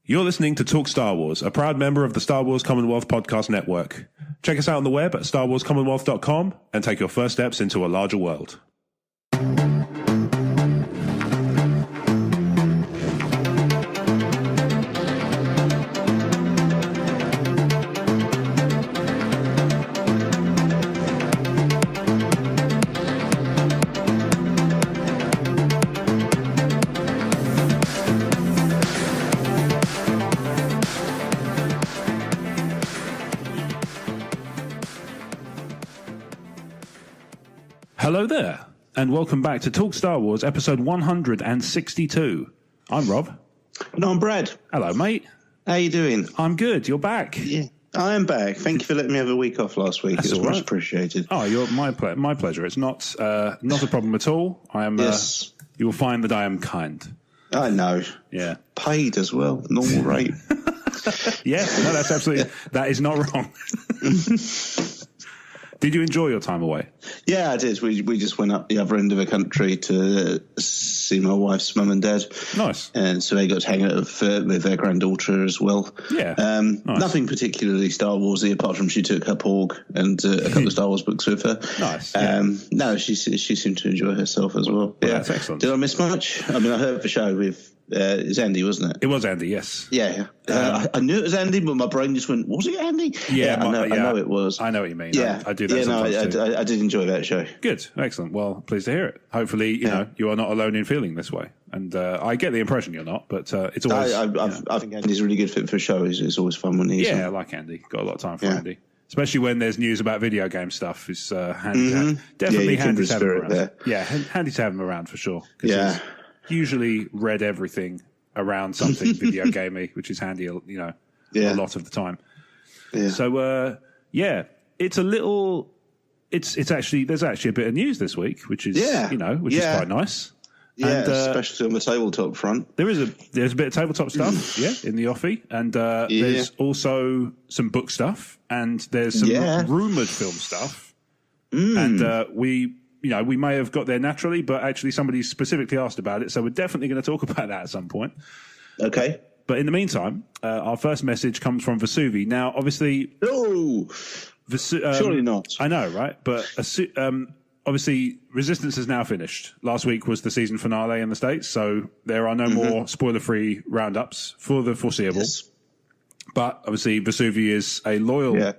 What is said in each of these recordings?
You're listening to Talk Star Wars, a proud member of the Star Wars Commonwealth Podcast Network. Check us out on the web at starwarscommonwealth.com and take your first steps into a larger world. Hello there, and welcome back to Talk Star Wars, episode 162. I'm Rob. And I'm Brad. Hello, mate. How you doing? I'm good. You're back. Yeah, I am back. Thank you for letting me have a week off last week. It's much appreciated. Oh, you're my pleasure. It's not a problem at all. I am. Yes. You will find that I am kind. I know. Yeah. Paid as well, normal rate. Yeah, no, that's absolutely. That is not wrong. Did you enjoy your time away? Yeah, I did. We just went up the other end of the country to see my wife's mum and dad. Nice. And so they got to hang out with their granddaughter as well. Yeah. Nice. Nothing particularly Star Warsy, apart from she took her Porg and a couple of Star Wars books with her. Nice. Yeah. No, she seemed to enjoy herself as well. Yeah, that's excellent. Did I miss much? I mean, I heard the show with. It was Andy, wasn't it? It was Andy, yes. Yeah. I knew it was Andy, but my brain just went, was it Andy? Yeah, I know it was. I know what you mean. Yeah. I do that sometimes too. I did enjoy that show. Good. Excellent. Well, pleased to hear it. Hopefully, you know, you are not alone in feeling this way. And I get the impression you're not, but it's always... I think Andy's a really good fit for a show. It's always fun when he's on. I like Andy. Got a lot of time for Andy. Especially when there's news about video game stuff. It's handy to have. Definitely handy to have him around. There. Yeah, handy to have him around for sure. Yeah. He's usually read everything around something video gamey, which is handy, a lot of the time. Yeah. So, it's a little. It's actually there's actually a bit of news this week, which is is quite nice. Yeah, and, especially on the tabletop front. There's a bit of tabletop stuff, in the offie, and there's also some book stuff, and there's some rumoured film stuff, and we may have got there naturally, but actually somebody specifically asked about it, so we're definitely going to talk about that at some point. Okay. But in the meantime, our first message comes from Vesuvi. Now, obviously... No! Surely not. I know, right? But obviously, Resistance is now finished. Last week was the season finale in the States, so there are no more spoiler-free roundups for the foreseeable. Yes. But obviously, Vesuvi is a loyal...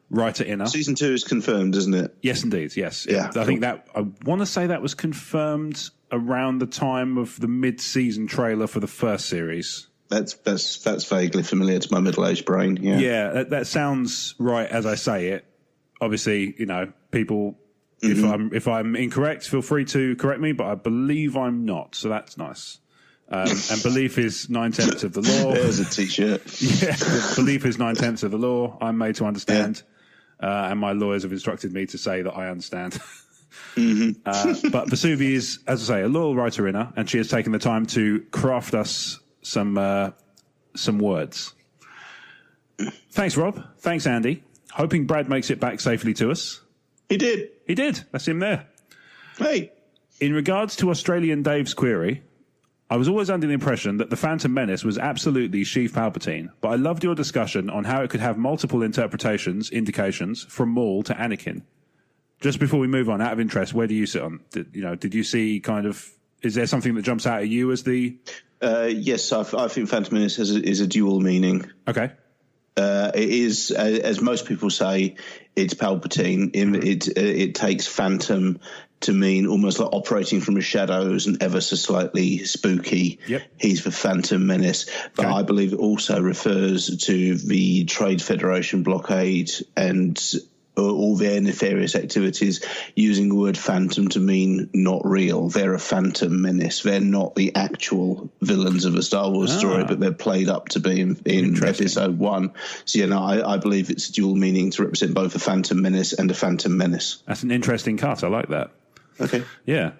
writer inner. Season 2 is confirmed, isn't it? Yes, indeed. Yes. Yeah. I think that I want to say that was confirmed around the time of the mid-season trailer for the first series. That's vaguely familiar to my middle-aged brain. Yeah. Yeah, that sounds right as I say it. Obviously, people. If I'm incorrect, feel free to correct me. But I believe I'm not, so that's nice. And belief is 9/10 of the law. There's a t-shirt. Yeah, belief is 9/10 of the law. I'm made to understand. And my lawyers have instructed me to say that I understand. But Vesuvi is, as I say, a loyal writer-inner, and she has taken the time to craft us some words. Thanks, Rob. Thanks, Andy. Hoping Brad makes it back safely to us. He did. He did. That's him there. Hey. In regards to Australian Dave's query, I was always under the impression that the Phantom Menace was absolutely Sheev Palpatine, but I loved your discussion on how it could have multiple indications, from Maul to Anakin. Just before we move on, out of interest, where do you sit on? Did you see is there something that jumps out at you as the... Yes, I think Phantom Menace is a dual meaning. Okay. It is, as most people say, it's Palpatine. It takes Phantom to mean almost like operating from the shadows and ever so slightly spooky. Yep. He's the Phantom Menace. But I believe it also refers to the Trade Federation blockade and all their nefarious activities, using the word phantom to mean not real. They're a phantom menace. They're not the actual villains of a Star Wars story, but they're played up to be in episode 1. So, I believe it's a dual meaning to represent both a phantom menace and a phantom menace. That's an interesting cut. I like that. Okay. Yeah.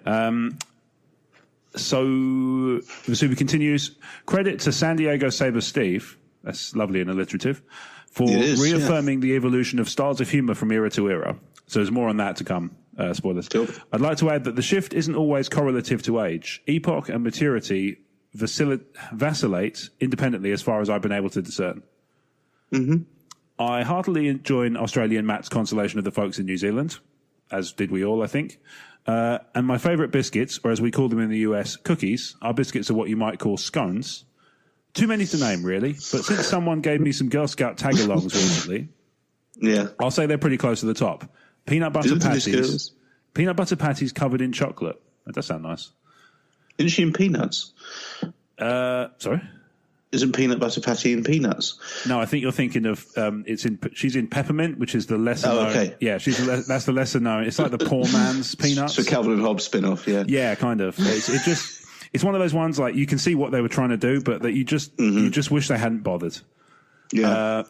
So Vesuvi continues, credit to San Diego Saber Steve, that's lovely and alliterative, for reaffirming the evolution of styles of humour from era to era. So there's more on that to come. Spoilers. Cool. I'd like to add that the shift isn't always correlative to age. Epoch and maturity vacillate independently as far as I've been able to discern. Mm-hmm. I heartily join Australian Matt's consolation of the folks in New Zealand, as did we all, I think. And my favourite biscuits, or as we call them in the US, cookies, our biscuits are what you might call scones. Too many to name, really. But since someone gave me some Girl Scout tag-alongs recently, I'll say they're pretty close to the top. Peanut butter patties. Peanut butter patties covered in chocolate. That does sound nice. Isn't she in Peanuts? Sorry? Isn't peanut butter patty in Peanuts? No, I think you're thinking of she's in Peppermint, which is the lesser known. Okay. Yeah, that's the lesser known. It's like the poor man's Peanuts. It's a Calvin and Hobbes spin-off, yeah. Yeah, kind of. It's one of those ones like you can see what they were trying to do, but that you just wish they hadn't bothered. Yeah.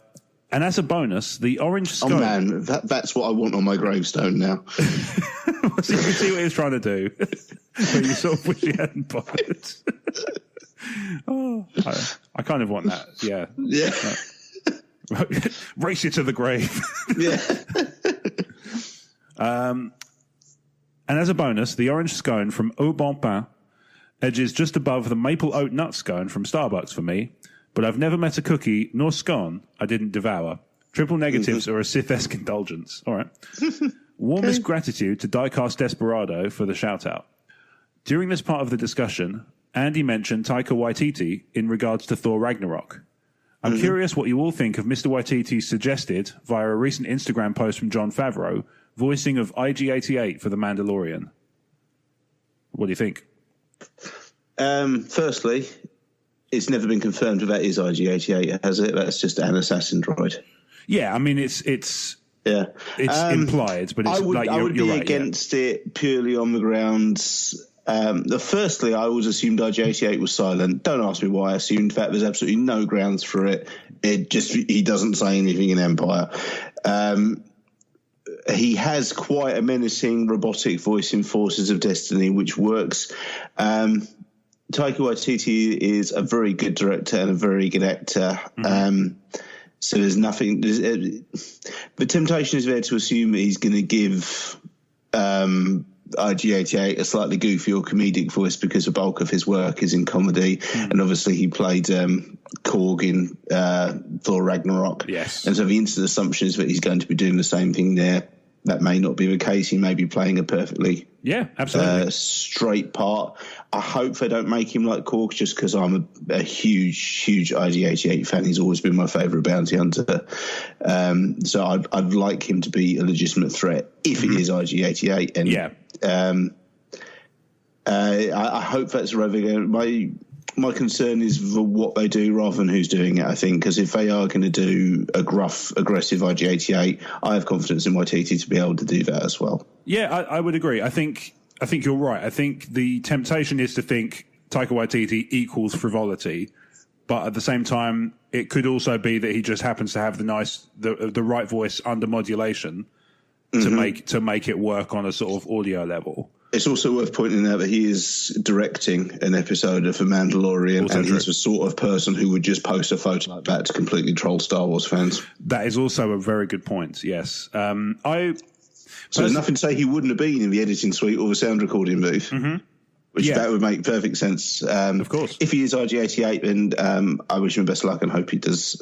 And as a bonus, the orange scone. Oh man, that's what I want on my gravestone now. So you can see what he was trying to do, but you sort of wish you hadn't bothered. I kind of want that. Yeah. Yeah. Race you to the grave. Yeah. And as a bonus, the orange scone from Au Bon Pain edges just above the maple oat nut scone from Starbucks for me, but I've never met a cookie nor scone I didn't devour. Triple negatives are a Sith-esque indulgence. All right. Warmest gratitude to Diecast Desperado for the shout-out. During this part of the discussion, Andy mentioned Taika Waititi in regards to Thor Ragnarok. I'm curious what you all think of Mr. Waititi suggested via a recent Instagram post from Jon Favreau, voicing of IG-88 for The Mandalorian. What do you think? Firstly, it's never been confirmed that is IG-88, has it? That's just an assassin droid. Yeah, I mean, it's implied, but it's I would be right, against it purely on the grounds. Firstly, I always assumed IG-88 was silent. Don't ask me why I assumed that. There's absolutely no grounds for it. He doesn't say anything in Empire. He has quite a menacing robotic voice in Forces of Destiny, which works. Taika Waititi is a very good director and a very good actor. So there's nothing. The temptation is there to assume that he's going to give IG-88 a slightly goofy or comedic voice because the bulk of his work is in comedy, and obviously he played Korg in Thor Ragnarok. Yes, and so the instant assumption is that he's going to be doing the same thing there. That may not be the case. He may be playing a perfectly absolutely straight part. I hope they don't make him like Korg, just because I'm a huge IG-88 fan. He's always been my favourite bounty hunter. So I'd like him to be a legitimate threat if it is IG-88. And I hope that's where they're going. My concern is what they do rather than who's doing it, I think, because if they are going to do a gruff, aggressive IG-88, I have confidence in Waititi to be able to do that as well. Yeah, I would agree. I think you're right. I think the temptation is to think Taika Waititi equals frivolity, but at the same time, it could also be that he just happens to have the right voice under modulation to make it work on a sort of audio level. It's also worth pointing out that he is directing an episode of The Mandalorian, also and he's the sort of person who would just post a photo like that to completely troll Star Wars fans. That is also a very good point, yes. So there's nothing to say he wouldn't have been in the editing suite or the sound recording booth, which that would make perfect sense. Of course. If he is IG-88, and I wish him best luck and hope he does.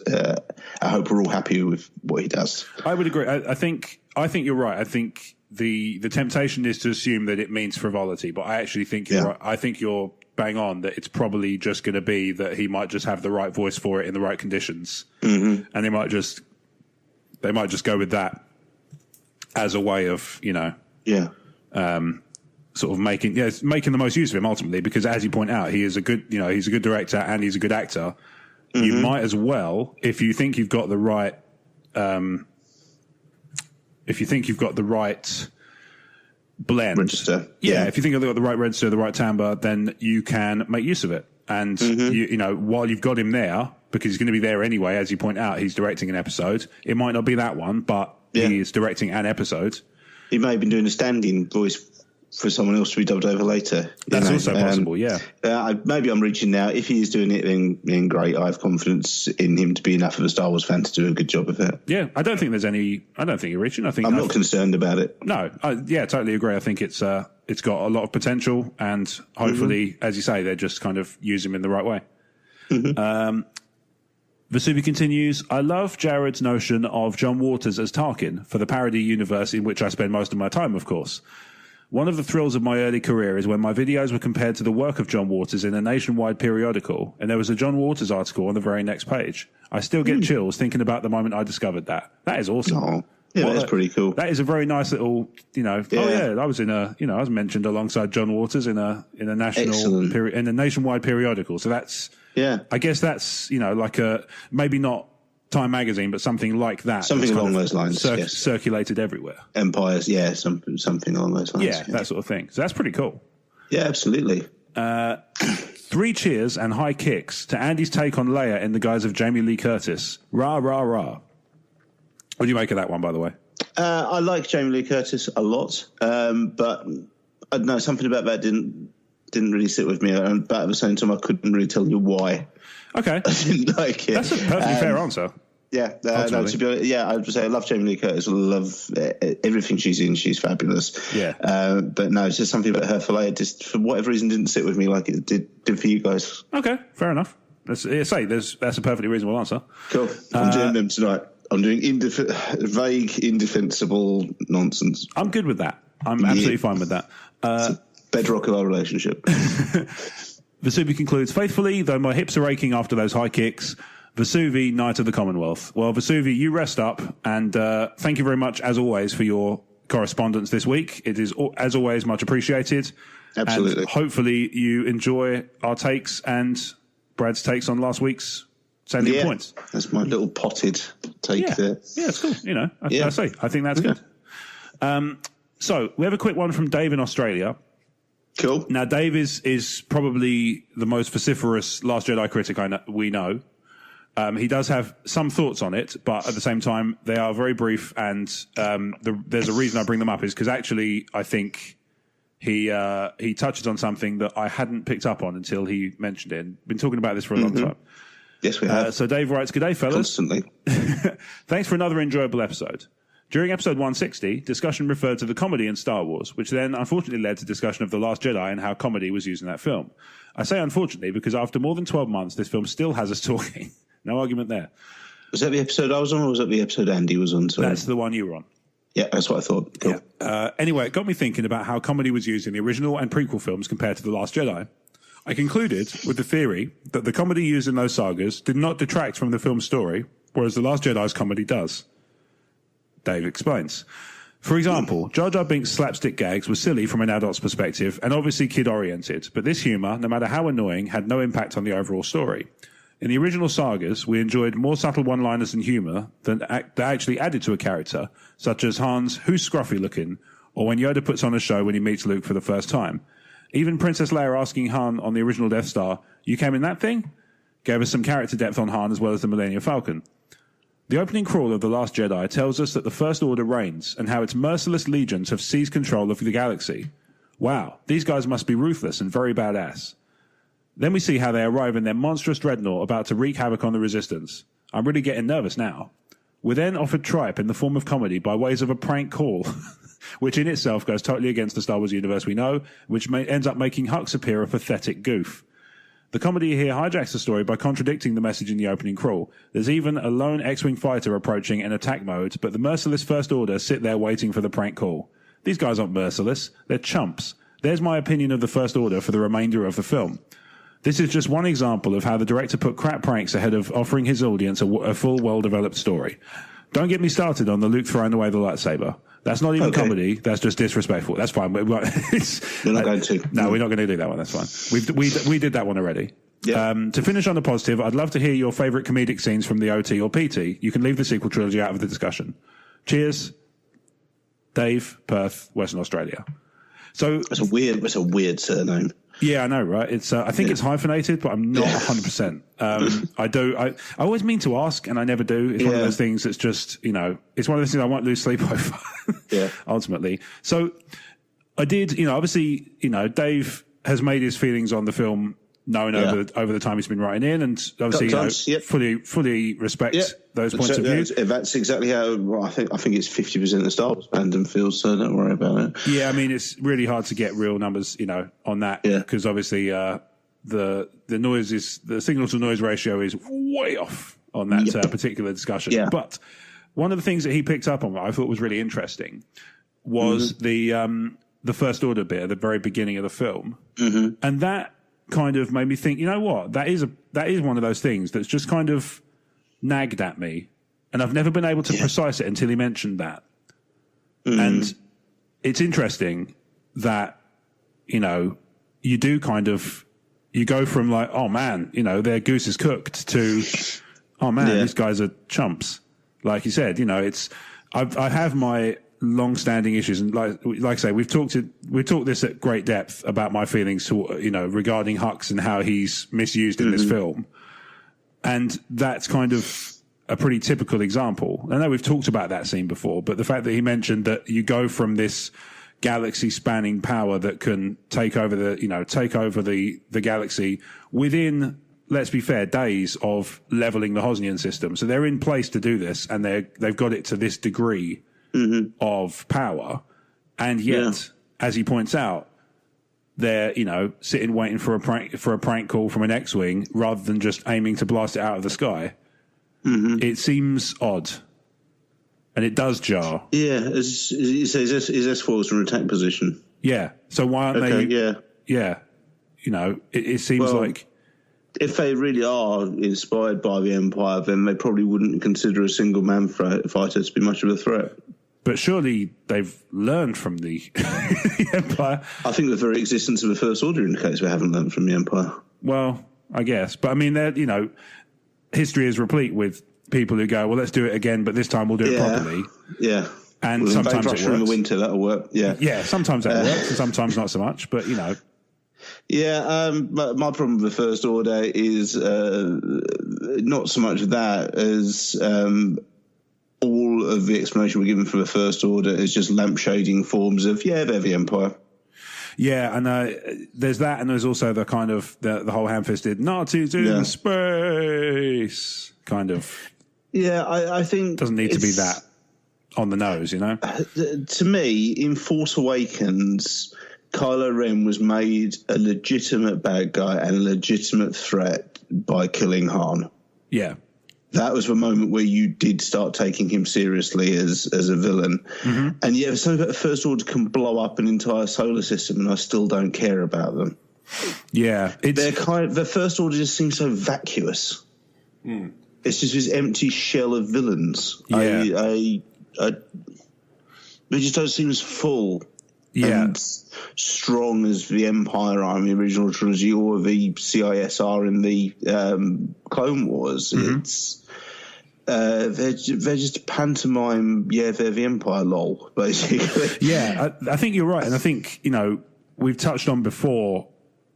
I hope we're all happy with what he does. I would agree. I think you're right. I think the temptation is to assume that it means frivolity, but I actually think you're right. I think you're bang on that it's probably just going to be that he might just have the right voice for it in the right conditions, and they might just go with that as a way of sort of making the most use of him ultimately, because as you point out, he's a good director and he's a good actor. You might as well, if you think you've got the right. If you think you've got the right blend, register. If you think you've got the right register, the right timbre, then you can make use of it. And you know, while you've got him there, because he's going to be there anyway, as you point out, he's directing an episode. It might not be that one, but he is directing an episode. He may have been doing a stand-in voice for someone else to be dubbed over later. That's also possible, yeah. Maybe I'm reaching now. If he is doing it, then great. I have confidence in him to be enough of a Star Wars fan to do a good job of it. Yeah, I don't think you're reaching. I'm not concerned about it. No, totally agree. I think it's got a lot of potential, and hopefully, as you say, they're just kind of using him in the right way. Vesuvi continues, I love Jared's notion of John Waters as Tarkin for the parody universe in which I spend most of my time, of course. One of the thrills of my early career is when my videos were compared to the work of John Waters in a nationwide periodical, and there was a John Waters article on the very next page. I still get chills thinking about the moment I discovered that. That is awesome. Oh, yeah, that's pretty cool. That is a very nice little, I was I was mentioned alongside John Waters in a national in a nationwide periodical. So that's, I guess that's, like maybe not Time Magazine, but something like that. Something along those lines, circulated everywhere. Empires, something along those lines. Yeah, that sort of thing. So that's pretty cool. Yeah, absolutely. 3 cheers and high kicks to Andy's take on Leia in the guise of Jamie Lee Curtis. Rah, rah, rah. What do you make of that one, by the way? I like Jamie Lee Curtis a lot, but I don't know, something about that didn't really sit with me. But at the same time, I couldn't really tell you why. Okay. I didn't like it. That's a perfectly fair answer. Yeah, no, to be honest, I would say I love Jamie Lee Curtis. I love everything she's in. She's fabulous. Yeah. But no, it's just something about her for Leia, just for whatever reason, didn't sit with me like it did for you guys. Okay, fair enough. That's a perfectly reasonable answer. Cool. I'm doing them tonight. I'm doing vague, indefensible nonsense. I'm good with that. I'm absolutely fine with that. It's a bedrock of our relationship. Vesuvi concludes, faithfully, though my hips are aching after those high kicks, Vesuvi, Knight of the Commonwealth. Well, Vesuvi, you rest up, and thank you very much, as always, for your correspondence this week. It is, as always, much appreciated. Absolutely. And hopefully you enjoy our takes and Brad's takes on last week's salient points. That's my little potted take there. Yeah, it's cool. I think that's good. So we have a quick one from Dave in Australia. Cool. Now, Dave is probably the most vociferous Last Jedi critic we know. He does have some thoughts on it, but at the same time, they are very brief, and there's a reason I bring them up is because actually I think he touches on something that I hadn't picked up on until he mentioned it. Been talking about this for a long time. Yes, we have. So Dave writes, "G'day, fellas. Constantly. Thanks for another enjoyable episode. During episode 160, discussion referred to the comedy in Star Wars, which then unfortunately led to discussion of The Last Jedi and how comedy was used in that film. I say unfortunately because after more than 12 months, this film still has us talking. No argument there." Was that the episode I was on, or was that the episode Andy was on? Sorry. That's the one you were on. Yeah, that's what I thought. Cool. Yeah. Anyway, it got me thinking about how comedy was used in the original and prequel films compared to The Last Jedi. I concluded with the theory that the comedy used in those sagas did not detract from the film's story, whereas The Last Jedi's comedy does. Dave explains. For example, Jar Jar Binks' slapstick gags were silly from an adult's perspective and obviously kid-oriented, but this humour, no matter how annoying, had no impact on the overall story. In the original sagas, we enjoyed more subtle one-liners and humour that actually added to a character, such as Han's "Who's scruffy looking?" or when Yoda puts on a show when he meets Luke for the first time. Even Princess Leia asking Han on the original Death Star, "You came in that thing?" gave us some character depth on Han as well as the Millennium Falcon. The opening crawl of The Last Jedi tells us that the First Order reigns and how its merciless legions have seized control of the galaxy. Wow, these guys must be ruthless and very badass. Then we see how they arrive in their monstrous dreadnought about to wreak havoc on the Resistance. I'm really getting nervous now. We're then offered tripe in the form of comedy by ways of a prank call, which in itself goes totally against the Star Wars universe we know, which ends up making Hux appear a pathetic goof. The comedy here hijacks the story by contradicting the message in the opening crawl. There's even a lone X-Wing fighter approaching in attack mode, but the merciless First Order sit there waiting for the prank call. These guys aren't merciless, they're chumps. There's my opinion of the First Order for the remainder of the film. This is just one example of how the director put crap pranks ahead of offering his audience a full, well-developed story. Don't get me started on the Luke throwing away the lightsaber. That's not even comedy. That's just disrespectful. That's fine. You're not going to. No, we're not going to do that one. That's fine. We did that one already. Yeah. To finish on a positive, I'd love to hear your favourite comedic scenes from the OT or PT. You can leave the sequel trilogy out of the discussion. Cheers, Dave, Perth, Western Australia. So that's a weird surname. Yeah, I know, right? It's I think it's hyphenated, but I'm not 100%. I always mean to ask, and I never do. It's one of those things that's just, it's one of those things I won't lose sleep over. Ultimately. So I did, obviously, Dave has made his feelings on the film known over the time he's been writing in, and obviously, fully respect those points of view. That's exactly how I think it's 50% of Star Wars fandom feels. So don't worry about it. Yeah, I mean, it's really hard to get real numbers, on that because obviously the signal to noise ratio is way off on that particular discussion. Yeah. But one of the things that he picked up on that I thought was really interesting was the First Order bit at the very beginning of the film, and that kind of made me think, you know what, that is one of those things that's just kind of nagged at me, and I've never been able to precise it until he mentioned that. And it's interesting that you do kind of go from like, oh man, their goose is cooked, to oh man, these guys are chumps. Like you said, I have my long-standing issues, and like I say, we've talked this at great depth about my feelings regarding Hux and how he's misused in this film, and that's kind of a pretty typical example. I know we've talked about that scene before, but the fact that he mentioned that you go from this galaxy-spanning power that can take over the galaxy within, let's be fair, days of leveling the Hosnian system. So they're in place to do this, and they've got it to this degree of power, and yet, as he points out, they're sitting waiting for a prank call from an X-wing rather than just aiming to blast it out of the sky. It seems odd, and it does jar. Yeah, his S-4's in attack position. Yeah, so why aren't they? Yeah, it seems like if they really are inspired by the Empire, then they probably wouldn't consider a single man fighter to be much of a threat. But surely they've learned from the Empire. I think the very existence of the First Order indicates we haven't learned from the Empire. Well, I guess. But I mean, history is replete with people who go, well, let's do it again, but this time we'll do it properly. Yeah. And sometimes it works. In the winter, that'll work. Yeah. Yeah, sometimes that works, and sometimes not so much, but Yeah, my problem with the First Order is not so much that as all of the explanation we're given for the First Order is just lampshading forms of, they're the Empire. Yeah, and there's that, and there's also the kind of the whole ham-fisted Nazis in space kind of. Yeah, I think doesn't need to be that on the nose, To me, in Force Awakens, Kylo Ren was made a legitimate bad guy and a legitimate threat by killing Han. Yeah. That was the moment where you did start taking him seriously as a villain. And yet, something about the First Order can blow up an entire solar system, and I still don't care about them. Yeah. The First Order just seems so vacuous. It's just this empty shell of villains. Yeah. They just don't seem as full. Yeah. And strong as the Empire are in the original trilogy or the CIS are in the Clone Wars. It's they're just a pantomime. Yeah, they're the Empire. Lol, basically. Yeah, I think you're right, and I think we've touched on before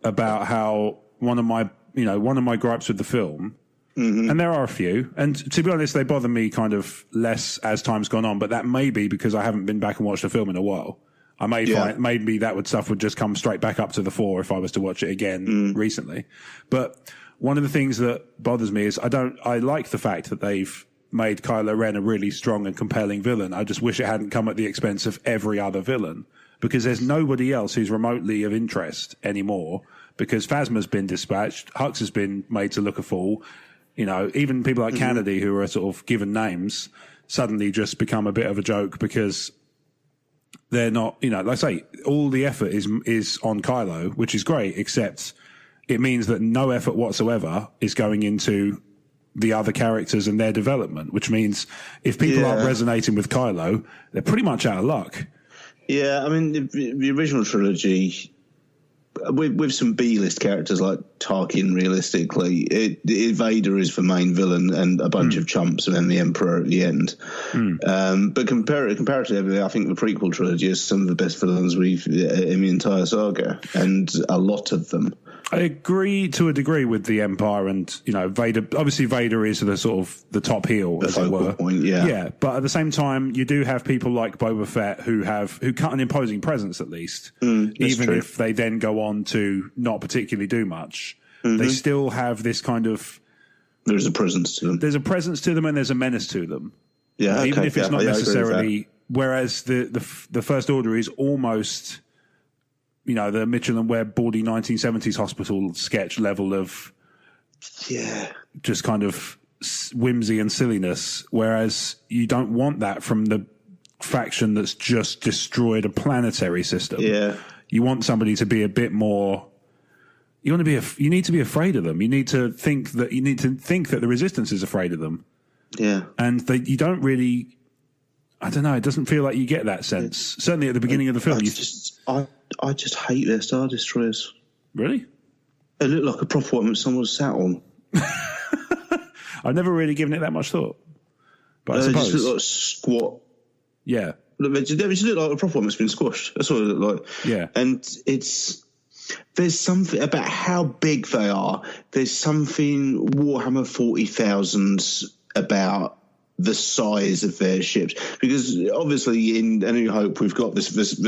about how one of my gripes with the film. And there are a few, and to be honest, they bother me kind of less as time's gone on. But that may be because I haven't been back and watched the film in a while. I may find maybe that stuff would just come straight back up to the fore if I was to watch it again recently. But one of the things that bothers me is I like the fact that they've made Kylo Ren a really strong and compelling villain. I just wish it hadn't come at the expense of every other villain, because there's nobody else who's remotely of interest anymore, because Phasma's been dispatched, Hux has been made to look a fool. Even people like Kennedy, who are sort of given names, suddenly just become a bit of a joke because they're not, like I say, all the effort is on Kylo, which is great, except it means that no effort whatsoever is going into the other characters and their development, which means if people aren't resonating with Kylo, they're pretty much out of luck. Yeah, I mean, the original trilogy, with some B-list characters like Tarkin, realistically, Vader is the main villain and a bunch of chumps, and then the Emperor at the end. But comparatively, I think the prequel trilogy is some of the best villains we've in the entire saga, and a lot of them I agree to a degree with the Empire, and Vader. Obviously, Vader is the sort of the top heel, as it were. Point, yeah. Yeah, but at the same time, you do have people like Boba Fett who cut an imposing presence, at least, even true. if they then go on to not particularly do much. They still have this kind of. There's a presence to them. There's a presence to them, and there's a menace to them. Yeah, even if it's not necessarily. Whereas the First Order is almost. The Mitchell and Webb bawdy 1970s hospital sketch level of just kind of whimsy and silliness, whereas you don't want that from the faction that's just destroyed a planetary system. Yeah. You want somebody to be a bit more... You need to be afraid of them. You need to think that the Resistance is afraid of them. Yeah. And you don't really... I don't know. It doesn't feel like you get that sense. Certainly at the beginning of the film. I just hate their Star Destroyers. Really? They look like a proper one that someone sat on. I've never really given it that much thought. But I suppose. They just look like squat. Yeah. They just look like a proper one that's been squashed. That's what it looked like. Yeah. And there's something about how big they are. There's something Warhammer 40,000 about the size of their ships, because obviously in A New Hope we've got this it's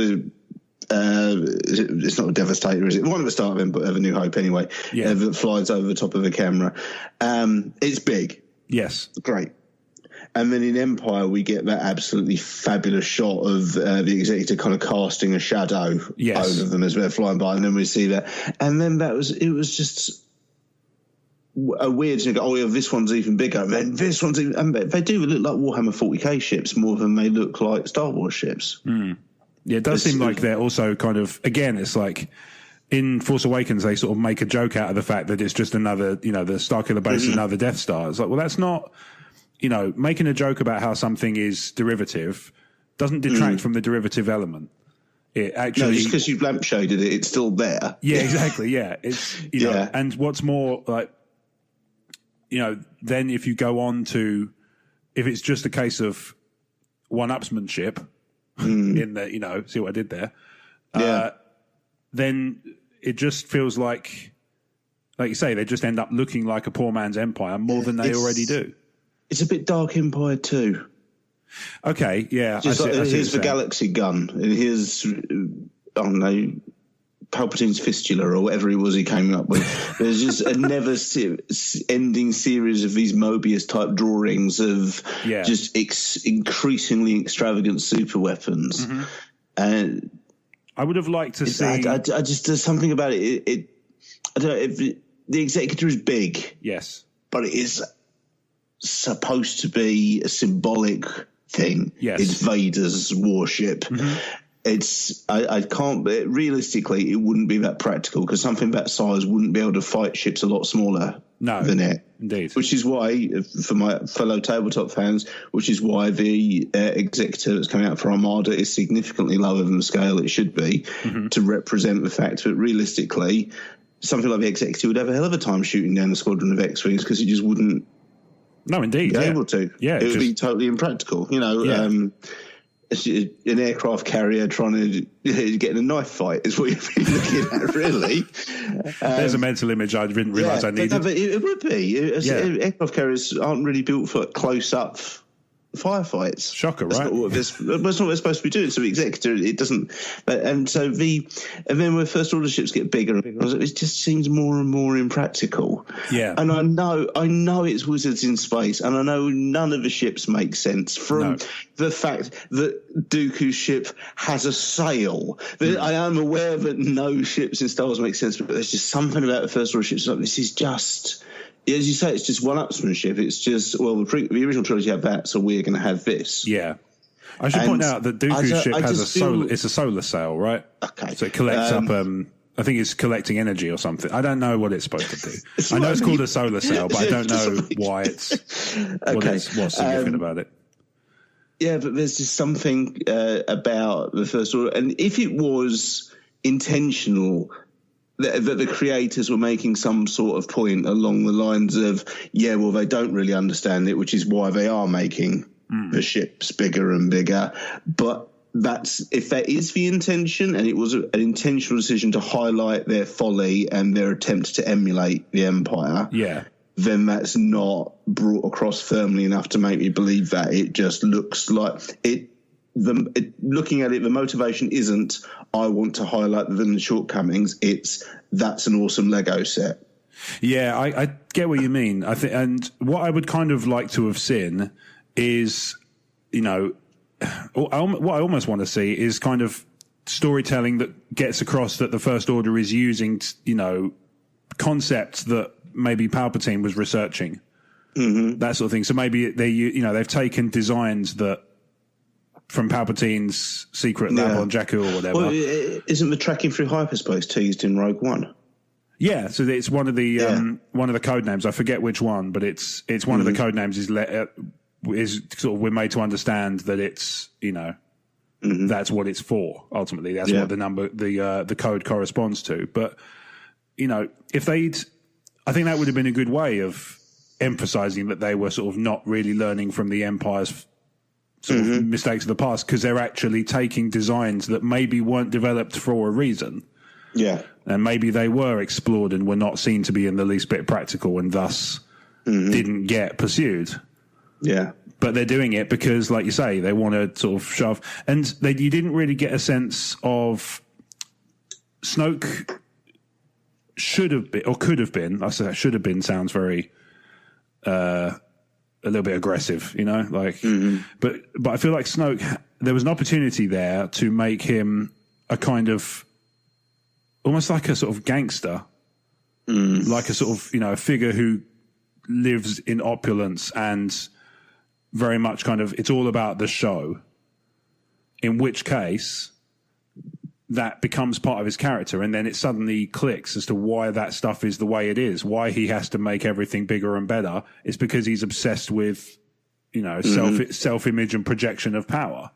not a Devastator, is it? One of the start of A New Hope anyway, that flies over the top of the camera. It's big. Yes. Great. And then in Empire we get that absolutely fabulous shot of the Executor kind of casting a shadow over them as they're flying by, and then we see that. And then it was just a weird thing. Oh yeah, this one's even bigger. And this one's even. And they do look like Warhammer 40k ships more than they look like Star Wars ships. Mm. Yeah, it does seem like they're also kind of. Again, it's like in Force Awakens they sort of make a joke out of the fact that it's just another. The Starkiller base is another Death Star. It's like, well, that's not. Making a joke about how something is derivative doesn't detract from the derivative element. It actually. No, just because you've lampshaded it, it's still there. Yeah, exactly. Yeah, it's know, and what's more like. Then if you go on to, if it's just a case of one-upsmanship in the, see what I did there? Then it just feels like you say, they just end up looking like a poor man's Empire more than they already do. It's a bit Dark Empire too. Okay, yeah. Here's the Galaxy Gun. Here's, I don't know, Palpatine's fistula or whatever it was he came up with. There's just a never-ending series of these Mobius-type drawings of just increasingly extravagant super weapons. Mm-hmm. And I would have liked to see. I just there's something about it. I don't know if the Executor is big. Yes, but it is supposed to be a symbolic thing. Yes, it's Vader's warship. Mm-hmm. I can't, realistically, it wouldn't be that practical because something that size wouldn't be able to fight ships a lot smaller than it. Indeed. Which is why, for my fellow tabletop fans, which is why the Executor that's coming out for Armada is significantly lower than the scale it should be to represent the fact that realistically, something like the Executor would have a hell of a time shooting down the squadron of X-Wings because it just wouldn't be able to. Yeah, it would be totally impractical. An aircraft carrier trying to get in a knife fight is what you'd be looking at, really. There's a mental image I didn't realise I needed. But it would be. Aircraft carriers aren't really built for close-up firefights. Shocker, right? That's not what they're supposed to be doing. So the Executor, it doesn't. And then when First Order ships get bigger, it just seems more and more impractical. Yeah. And I know it's Wizards in space, and I know none of the ships make sense from the fact that Dooku's ship has a sail. I am aware that no ships in Star Wars make sense, but there's just something about the First Order ships. Like, this is just. As you say, it's just one-upsmanship. It's just, well, the original trilogy had that, so we're going to have this. Yeah. I should point out that Dooku's ship has it's a solar sail, right? Okay. So it collects up, I think it's collecting energy or something. I don't know what it's supposed to do. I know it's called a solar sail, but I don't know why what's significant about it. Yeah, but there's just something about the First Order. And if it was intentional, that the creators were making some sort of point along the lines of, they don't really understand it, which is why they are making the ships bigger and bigger. But that's if that is the intention, and it was an intentional decision to highlight their folly and their attempt to emulate the Empire. Yeah. Then that's not brought across firmly enough to make me believe that. It just looks like it. Looking at it, the motivation isn't I want to highlight the villain's shortcomings. It's that's an awesome Lego set. Yeah, I get what you mean. I think, and what I would kind of like to have seen is, what I almost want to see is kind of storytelling that gets across that the First Order is using, concepts that maybe Palpatine was researching, that sort of thing. So maybe they've taken designs that from Palpatine's secret lab on Jakku or whatever. Well, isn't the tracking through hyperspace teased in Rogue One? Yeah, so it's one of the code names. I forget which one, but it's one of the code names is sort of we're made to understand that it's that's what it's for. Ultimately, that's what the number the code corresponds to. But if they'd, I think that would have been a good way of emphasizing that they were sort of not really learning from the Empire's sort of mistakes of the past, because they're actually taking designs that maybe weren't developed for a reason. Yeah. And maybe they were explored and were not seen to be in the least bit practical and thus didn't get pursued. Yeah. But they're doing it because, like you say, they want to sort of shove. And you didn't really get a sense of Snoke should have been, or could have been, I say should have been sounds very... a little bit aggressive, but I feel like Snoke, there was an opportunity there to make him a kind of almost like a sort of gangster, like a sort of, a figure who lives in opulence and very much kind of, it's all about the show, in which case that becomes part of his character, and then it suddenly clicks as to why that stuff is the way it is, why he has to make everything bigger and better. It's because he's obsessed with, self-image and projection of power.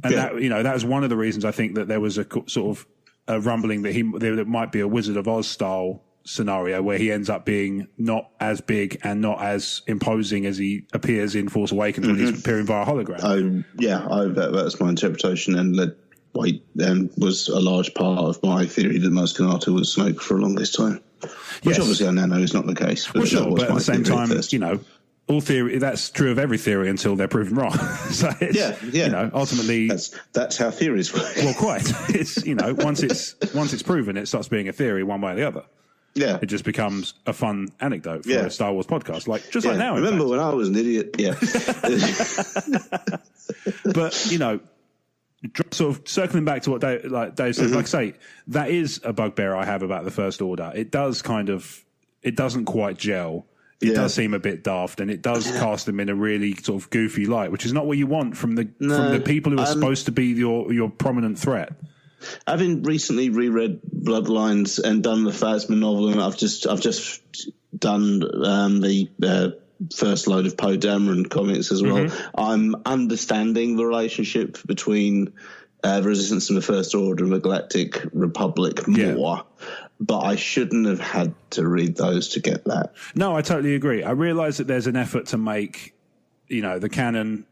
And that was one of the reasons I think that there was a sort of a rumbling that there might be a Wizard of Oz style scenario where he ends up being not as big and not as imposing as he appears in Force Awakens when he's appearing via hologram. That's my interpretation, and was a large part of my theory that Maz Kanata was Snoke for the longest time. Which obviously I now know is not the case. But but at the same time, all theory, that's true of every theory until they're proven wrong. So ultimately... That's how theories work. Well, quite. It's, once it's proven, it starts being a theory one way or the other. Yeah. It just becomes a fun anecdote for a Star Wars podcast, like now. Remember when I was an idiot? Yeah. But, sort of circling back to what Dave said, like I say, that is a bugbear I have about the First Order. It doesn't quite gel. It does seem a bit daft, and it does cast them in a really sort of goofy light, which is not what you want from the people who are supposed to be your prominent threat. Having recently reread Bloodlines and done the Phasma novel, and I've just done the first load of Poe Dameron comics as well. I'm understanding the relationship between the Resistance and the First Order and the Galactic Republic more, but I shouldn't have had to read those to get that. No, I totally agree. I realise that there's an effort to make, the canon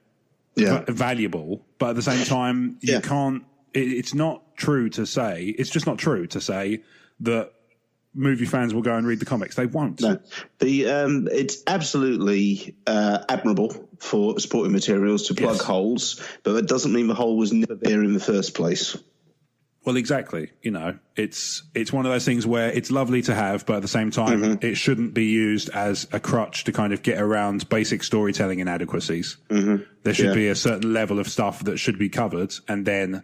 valuable, but at the same time, you can't. It's not true to say. It's just not true to say that movie fans will go and read the comics. They won't. No, it's absolutely admirable for supporting materials to plug holes, but that doesn't mean the hole was never there in the first place. Well, exactly. It's one of those things where it's lovely to have, but at the same time, it shouldn't be used as a crutch to kind of get around basic storytelling inadequacies. There should be a certain level of stuff that should be covered, and then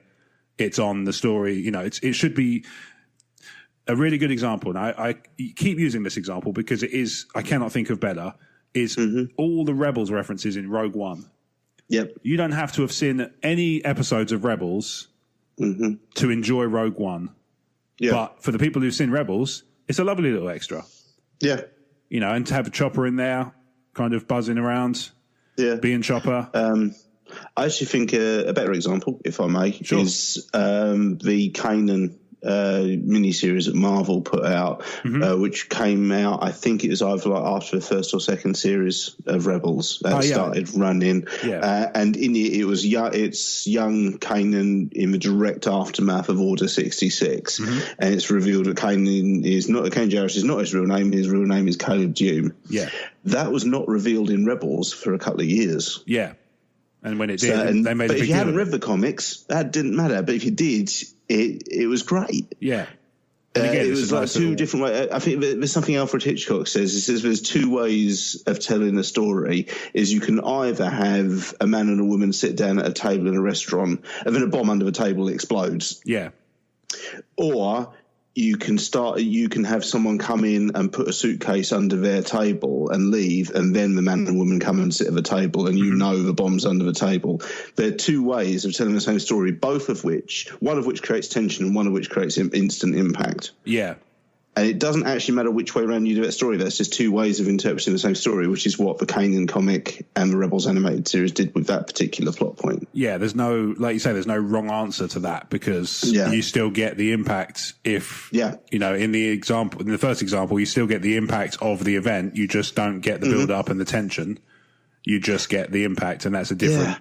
it's on the story. It should be a really good example, and I keep using this example because it is, I cannot think of better, is all the Rebels references in Rogue One. Yep. You don't have to have seen any episodes of Rebels to enjoy Rogue One. Yeah. But for the people who've seen Rebels, it's a lovely little extra. Yeah. And to have a Chopper in there, kind of buzzing around, being Chopper. I actually think a better example, if I may, is the Kanan miniseries that Marvel put out, which came out, I think it was either like after the first or second series of Rebels that started running. Yeah. And in it was it's young Kanan in the direct aftermath of Order 66. And it's revealed that Kanan Jarrus is not his real name. His real name is Caleb Dume. Yeah. That was not revealed in Rebels for a couple of years. Yeah. And when it did, they made a big deal. But if you hadn't read the comics, that didn't matter. But if you did, it was great. Yeah. Again, it was like two different ways. I think there's something Alfred Hitchcock says. He says there's two ways of telling a story. Is you can either have a man and a woman sit down at a table in a restaurant, and then a bomb under the table explodes. Yeah. Or you can have someone come in and put a suitcase under their table and leave, and then the man and woman come and sit at the table, and you know the bomb's under the table. There are two ways of telling the same story, one of which creates tension and one of which creates instant impact. Yeah. And it doesn't actually matter which way around you do that story. That's just two ways of interpreting the same story, which is what the Kanan comic and the Rebels animated series did with that particular plot point. Yeah, there's no, like you say, there's no wrong answer to that, because you still get the impact if, in the first example, you still get the impact of the event. You just don't get the build up and the tension. You just get the impact, and that's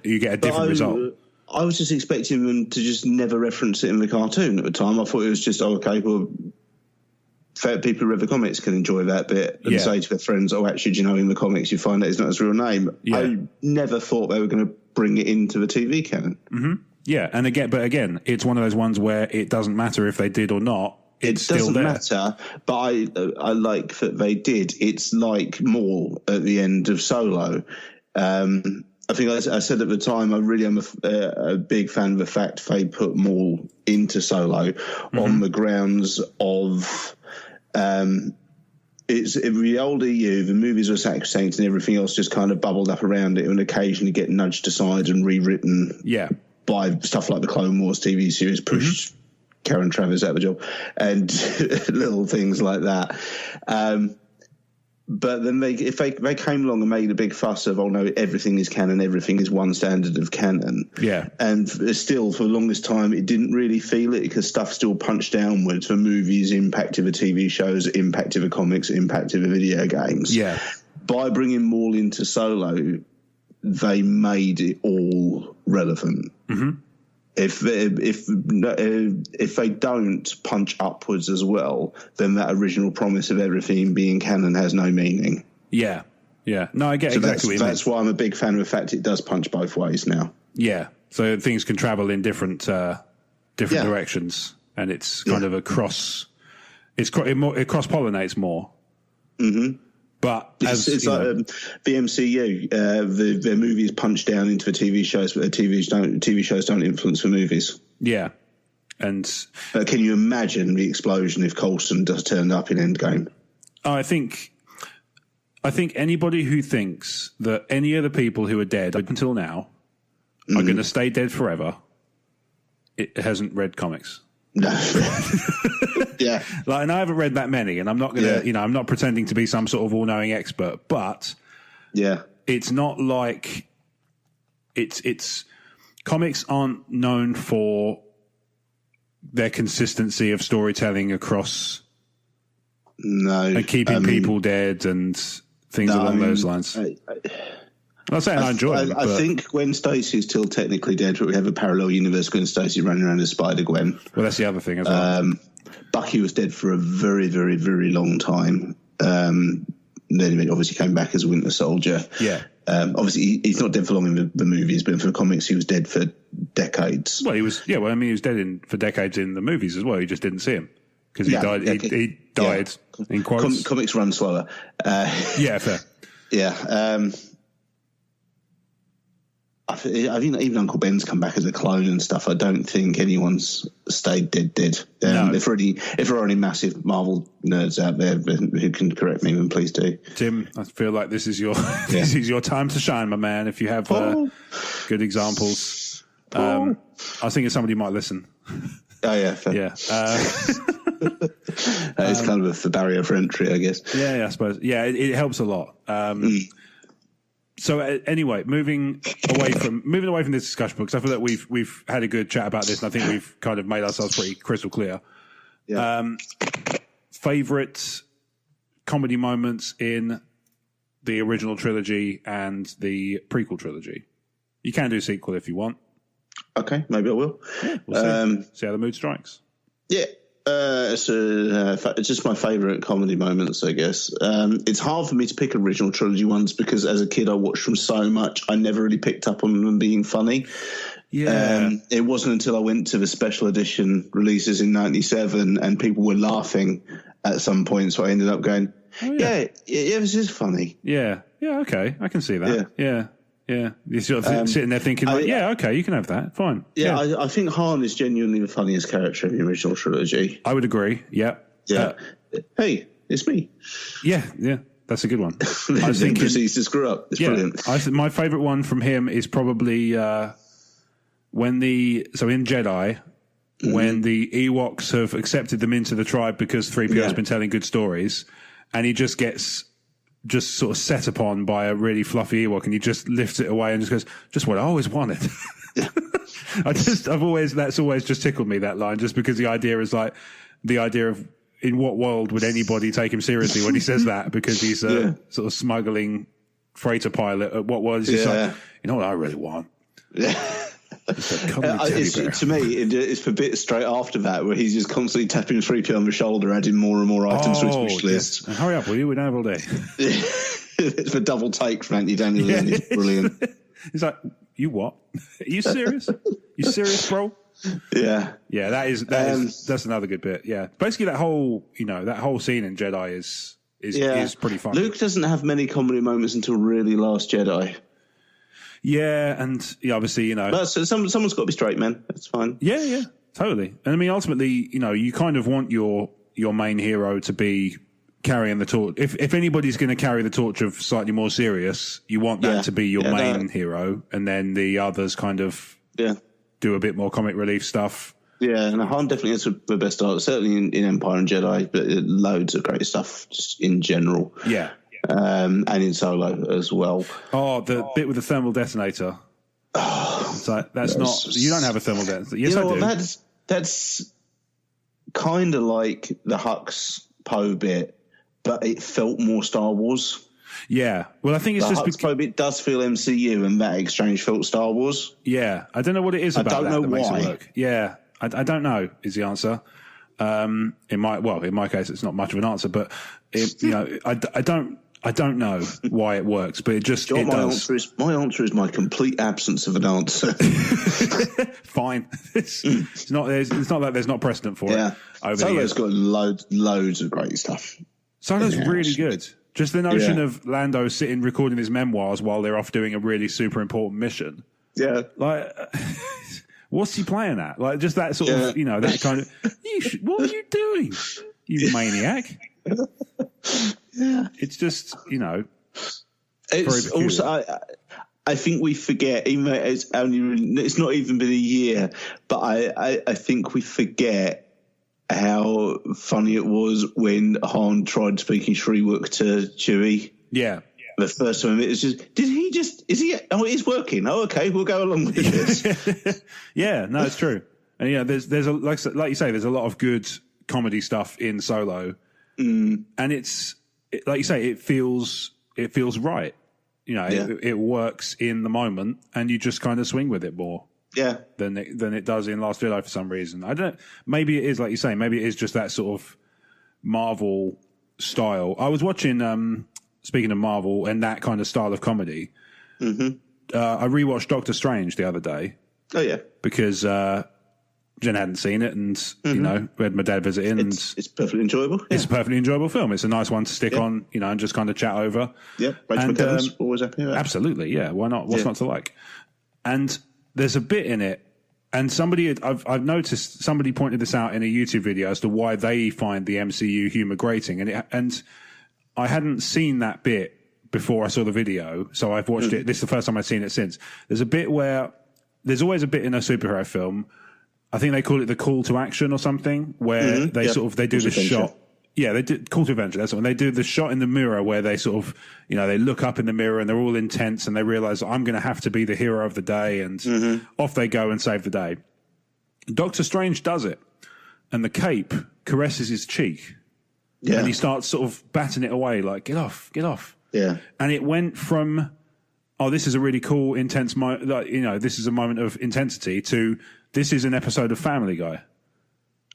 you get a different result. I was just expecting them to just never reference it in the cartoon at the time. I thought it was just, people who read the comics can enjoy that bit and say to their friends, actually, in the comics you find out it's not his real name. Yeah. I never thought they were going to bring it into the TV canon. Yeah, and again, it's one of those ones where it doesn't matter if they did or not. It doesn't matter, but I like that they did. It's like Maul at the end of Solo. I think I said at the time, I really am a big fan of the fact they put Maul into Solo on the grounds of... it's the older you, the movies were sacrosanct and everything else just kind of bubbled up around it and occasionally get nudged aside and rewritten by stuff like the Clone Wars TV series pushed Karen Travers out of the job and little things like that. But then if they came along and made a big fuss of, no, everything is canon, everything is one standard of canon. Yeah. And still, for the longest time, it didn't really feel it because stuff still punched downwards for movies, impacted the TV shows, impacted the comics, impacted the video games. Yeah. By bringing Maul into Solo, they made it all relevant. If they don't punch upwards as well, then that original promise of everything being canon has no meaning. Yeah, yeah. No, I get exactly what you mean. That's why I'm a big fan of the fact it does punch both ways now. Yeah, so things can travel in different directions, and it's kind of a cross. It cross pollinates more. But it's like the MCU, the movies punch down into the TV shows, but the TV shows don't influence the movies. Yeah, and can you imagine the explosion if Coulson does turn up in Endgame? I think anybody who thinks that any of the people who are dead up until now are going to stay dead forever, it hasn't read comics. No. Yeah. And I haven't read that many, and I'm not going to, I'm not pretending to be some sort of all-knowing expert, but it's not like it's comics aren't known for their consistency of storytelling across and keeping people dead and things along those lines. I'm not saying I enjoy it. I think Gwen Stacy's still technically dead, but we have a parallel universe Gwen Stacy running around as Spider-Gwen. Well, that's the other thing as well. Bucky was dead for a very, very, very long time. Then he obviously came back as a Winter Soldier. Yeah. Obviously, he's not dead for long in the movies, but for the comics, he was dead for decades. Well, he was. Yeah. Well, I mean, he was dead for decades in the movies as well. You just didn't see him because he died. He died in quotes. Comics run slower. Yeah. Fair. Yeah. I think even Uncle Ben's come back as a clone and stuff. I don't think anyone's stayed dead. No. If there are any massive Marvel nerds out there who can correct me, then please do. Tim, I feel like this is your this is your time to shine, my man. If you have good examples, I was thinking somebody might listen. Oh yeah, fair. Yeah. It's kind of a barrier for entry, I guess. Yeah, I suppose. Yeah, it helps a lot. So anyway, moving away from this discussion, because I feel that we've had a good chat about this, and I think we've kind of made ourselves pretty crystal clear. Yeah. Favorite comedy moments in the original trilogy and the prequel trilogy. You can do sequel if you want. Okay, maybe I will. Yeah, we'll see how the mood strikes. Yeah. It's just my favourite comedy moments, I guess. It's hard for me to pick original trilogy ones because as a kid I watched them so much, I never really picked up on them being funny. Yeah. It wasn't until I went to the special edition releases in '97 and people were laughing at some point, so I ended up going, yeah, this is funny. Yeah, okay, I can see that. Yeah. You're sort of sitting there thinking, okay, you can have that, fine. Yeah, I think Han is genuinely the funniest character in the original trilogy. I would agree, yeah. Hey, it's me. Yeah, that's a good one. I think proceeds to screw up. It's brilliant. My favourite one from him is probably in Jedi, when the Ewoks have accepted them into the tribe because 3PO has been telling good stories, and he just gets sort of set upon by a really fluffy Ewok, and he just lifts it away and just goes, just what I always wanted. That's always just tickled me, that line, just because the idea of in what world would anybody take him seriously when he says that, because he's a sort of smuggling freighter pilot at what was, he's like, you know what I really want? To me, it's a bit straight after that where he's just constantly tapping 3PO on the shoulder, adding more and more items to his wish list. Hurry up, will you? We don't have all day. It's the double take from Anthony Daniels, and it's brilliant. He's like, you what? Are you serious? You serious, bro? Yeah. Yeah, that's another good bit. Yeah. Basically that whole scene in Jedi is pretty fun. Luke doesn't have many comedy moments until really Last Jedi. Yeah, and obviously, But someone's got to be straight, man. That's fine. Yeah, totally. And I mean, ultimately, you kind of want your main hero to be carrying the torch. If anybody's going to carry the torch of slightly more serious, you want that to be your main hero, and then the others kind of do a bit more comic relief stuff. Yeah, and Han definitely has the best art, certainly in Empire and Jedi, but loads of great stuff just in general. Yeah. And in Solo as well. Oh, the bit with the thermal detonator. It's like, you don't have a thermal detonator. Yes, I do. That's kind of like the Hux Poe bit, but it felt more Star Wars. Yeah. Well, I think it's just Hux Poe bit does feel MCU, and that exchange felt Star Wars. Yeah. I don't know what it is about that makes it work. Yeah. I don't know is the answer. In my case, it's not much of an answer, but I don't know why it works, but it just it does. My answer is my complete absence of an answer. Fine. It's not that there's not precedent for it. Solo's got loads of great stuff. Solo's really good. Just the notion of Lando sitting recording his memoirs while they're off doing a really super important mission. Yeah. Like, what's he playing at? Like, just that sort of, that kind of, what are you doing, you maniac? Yeah. It's just, It's also, I think we forget, even though it's not even been a year, but I think we forget how funny it was when Han tried speaking Shriwook to Chewie. Yeah. The first time it was just, it's working. Oh, okay, we'll go along with this. Yeah, no, it's true. And there's like you say, there's a lot of good comedy stuff in Solo. And like you say, it feels right. It works in the moment, and you just kind of swing with it more. Yeah. Than it does in Last Jedi for some reason. I don't. Maybe it is like you say. Maybe it is just that sort of Marvel style. I was watching. Speaking of Marvel and that kind of style of comedy, I rewatched Doctor Strange the other day. Oh yeah, because Jen hadn't seen it, and we had my dad visit in. It's perfectly enjoyable. Yeah. It's a perfectly enjoyable film. It's a nice one to stick on, and just kind of chat over. Yeah, Rachel McAdams, always happy with that. Absolutely, yeah. Why not? What's not to like? And there's a bit in it, and I've noticed somebody pointed this out in a YouTube video as to why they find the MCU humor grating, and I hadn't seen that bit before I saw the video, so I've watched it. This is the first time I've seen it since. There's a bit where there's always a bit in a superhero film. I think they call it the call to action or something, where they do the shot. Yeah, they do Call to Adventure. That's when they do the shot in the mirror where they sort of, they look up in the mirror and they're all intense and they realize I'm going to have to be the hero of the day, and off they go and save the day. Doctor Strange does it, and the cape caresses his cheek. Yeah. And he starts sort of batting it away, like, get off, get off. Yeah. And it went from, oh, this is a really cool, intense, this is a moment of intensity, to this is an episode of Family Guy.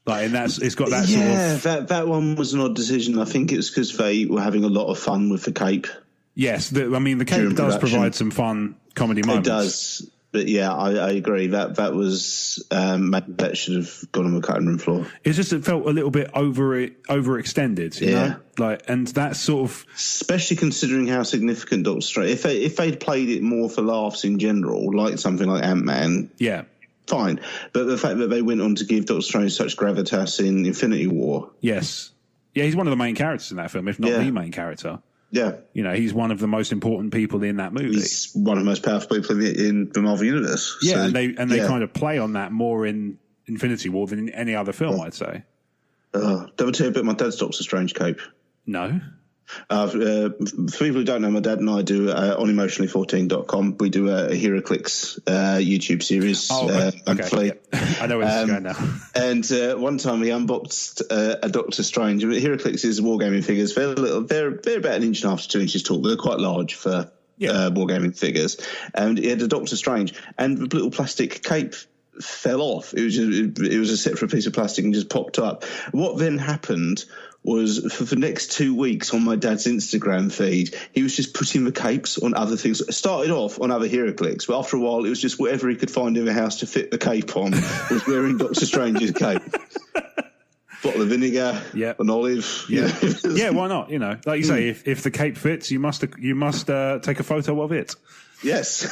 Like, and it's got that sort of... Yeah, that one was an odd decision. I think it's because they were having a lot of fun with the cape. Yes, the cape does provide some fun comedy moments. It does. But yeah, I agree. That was maybe that should have gone on the cutting room floor. It's just it felt a little bit overextended, you know? Like, and that's sort of, especially considering how significant Doctor Strange. If they'd played it more for laughs in general, like something like Ant-Man, fine. But the fact that they went on to give Doctor Strange such gravitas in Infinity War, he's one of the main characters in that film, if not the main character. Yeah. You know, he's one of the most important people in that movie. He's one of the most powerful people in the Marvel Universe. Yeah, so, and they kind of play on that more in Infinity War than in any other film, I'd say. Don't I tell you about my dad's Doctor Strange cape? No. For people who don't know, my dad and I do on emotionally14.com. We do a HeroClix YouTube series. Okay. Yeah. I know where this is going now. And one time we unboxed a Doctor Strange. HeroClix is wargaming figures. They're about 1.5 inches to 2 inches tall, but they're quite large for wargaming figures. And he had a Doctor Strange, and the little plastic cape fell off. It was a separate piece of plastic and just popped up. What then happened was for the next 2 weeks on my dad's Instagram feed, he was just putting the capes on other things. It started off on other HeroClix, but after a while it was just whatever he could find in the house to fit the cape on was wearing Doctor Strange's cape. Bottle of vinegar, an olive. Yeah, why not? You know, like you say, if the cape fits, you must take a photo of it. Yes.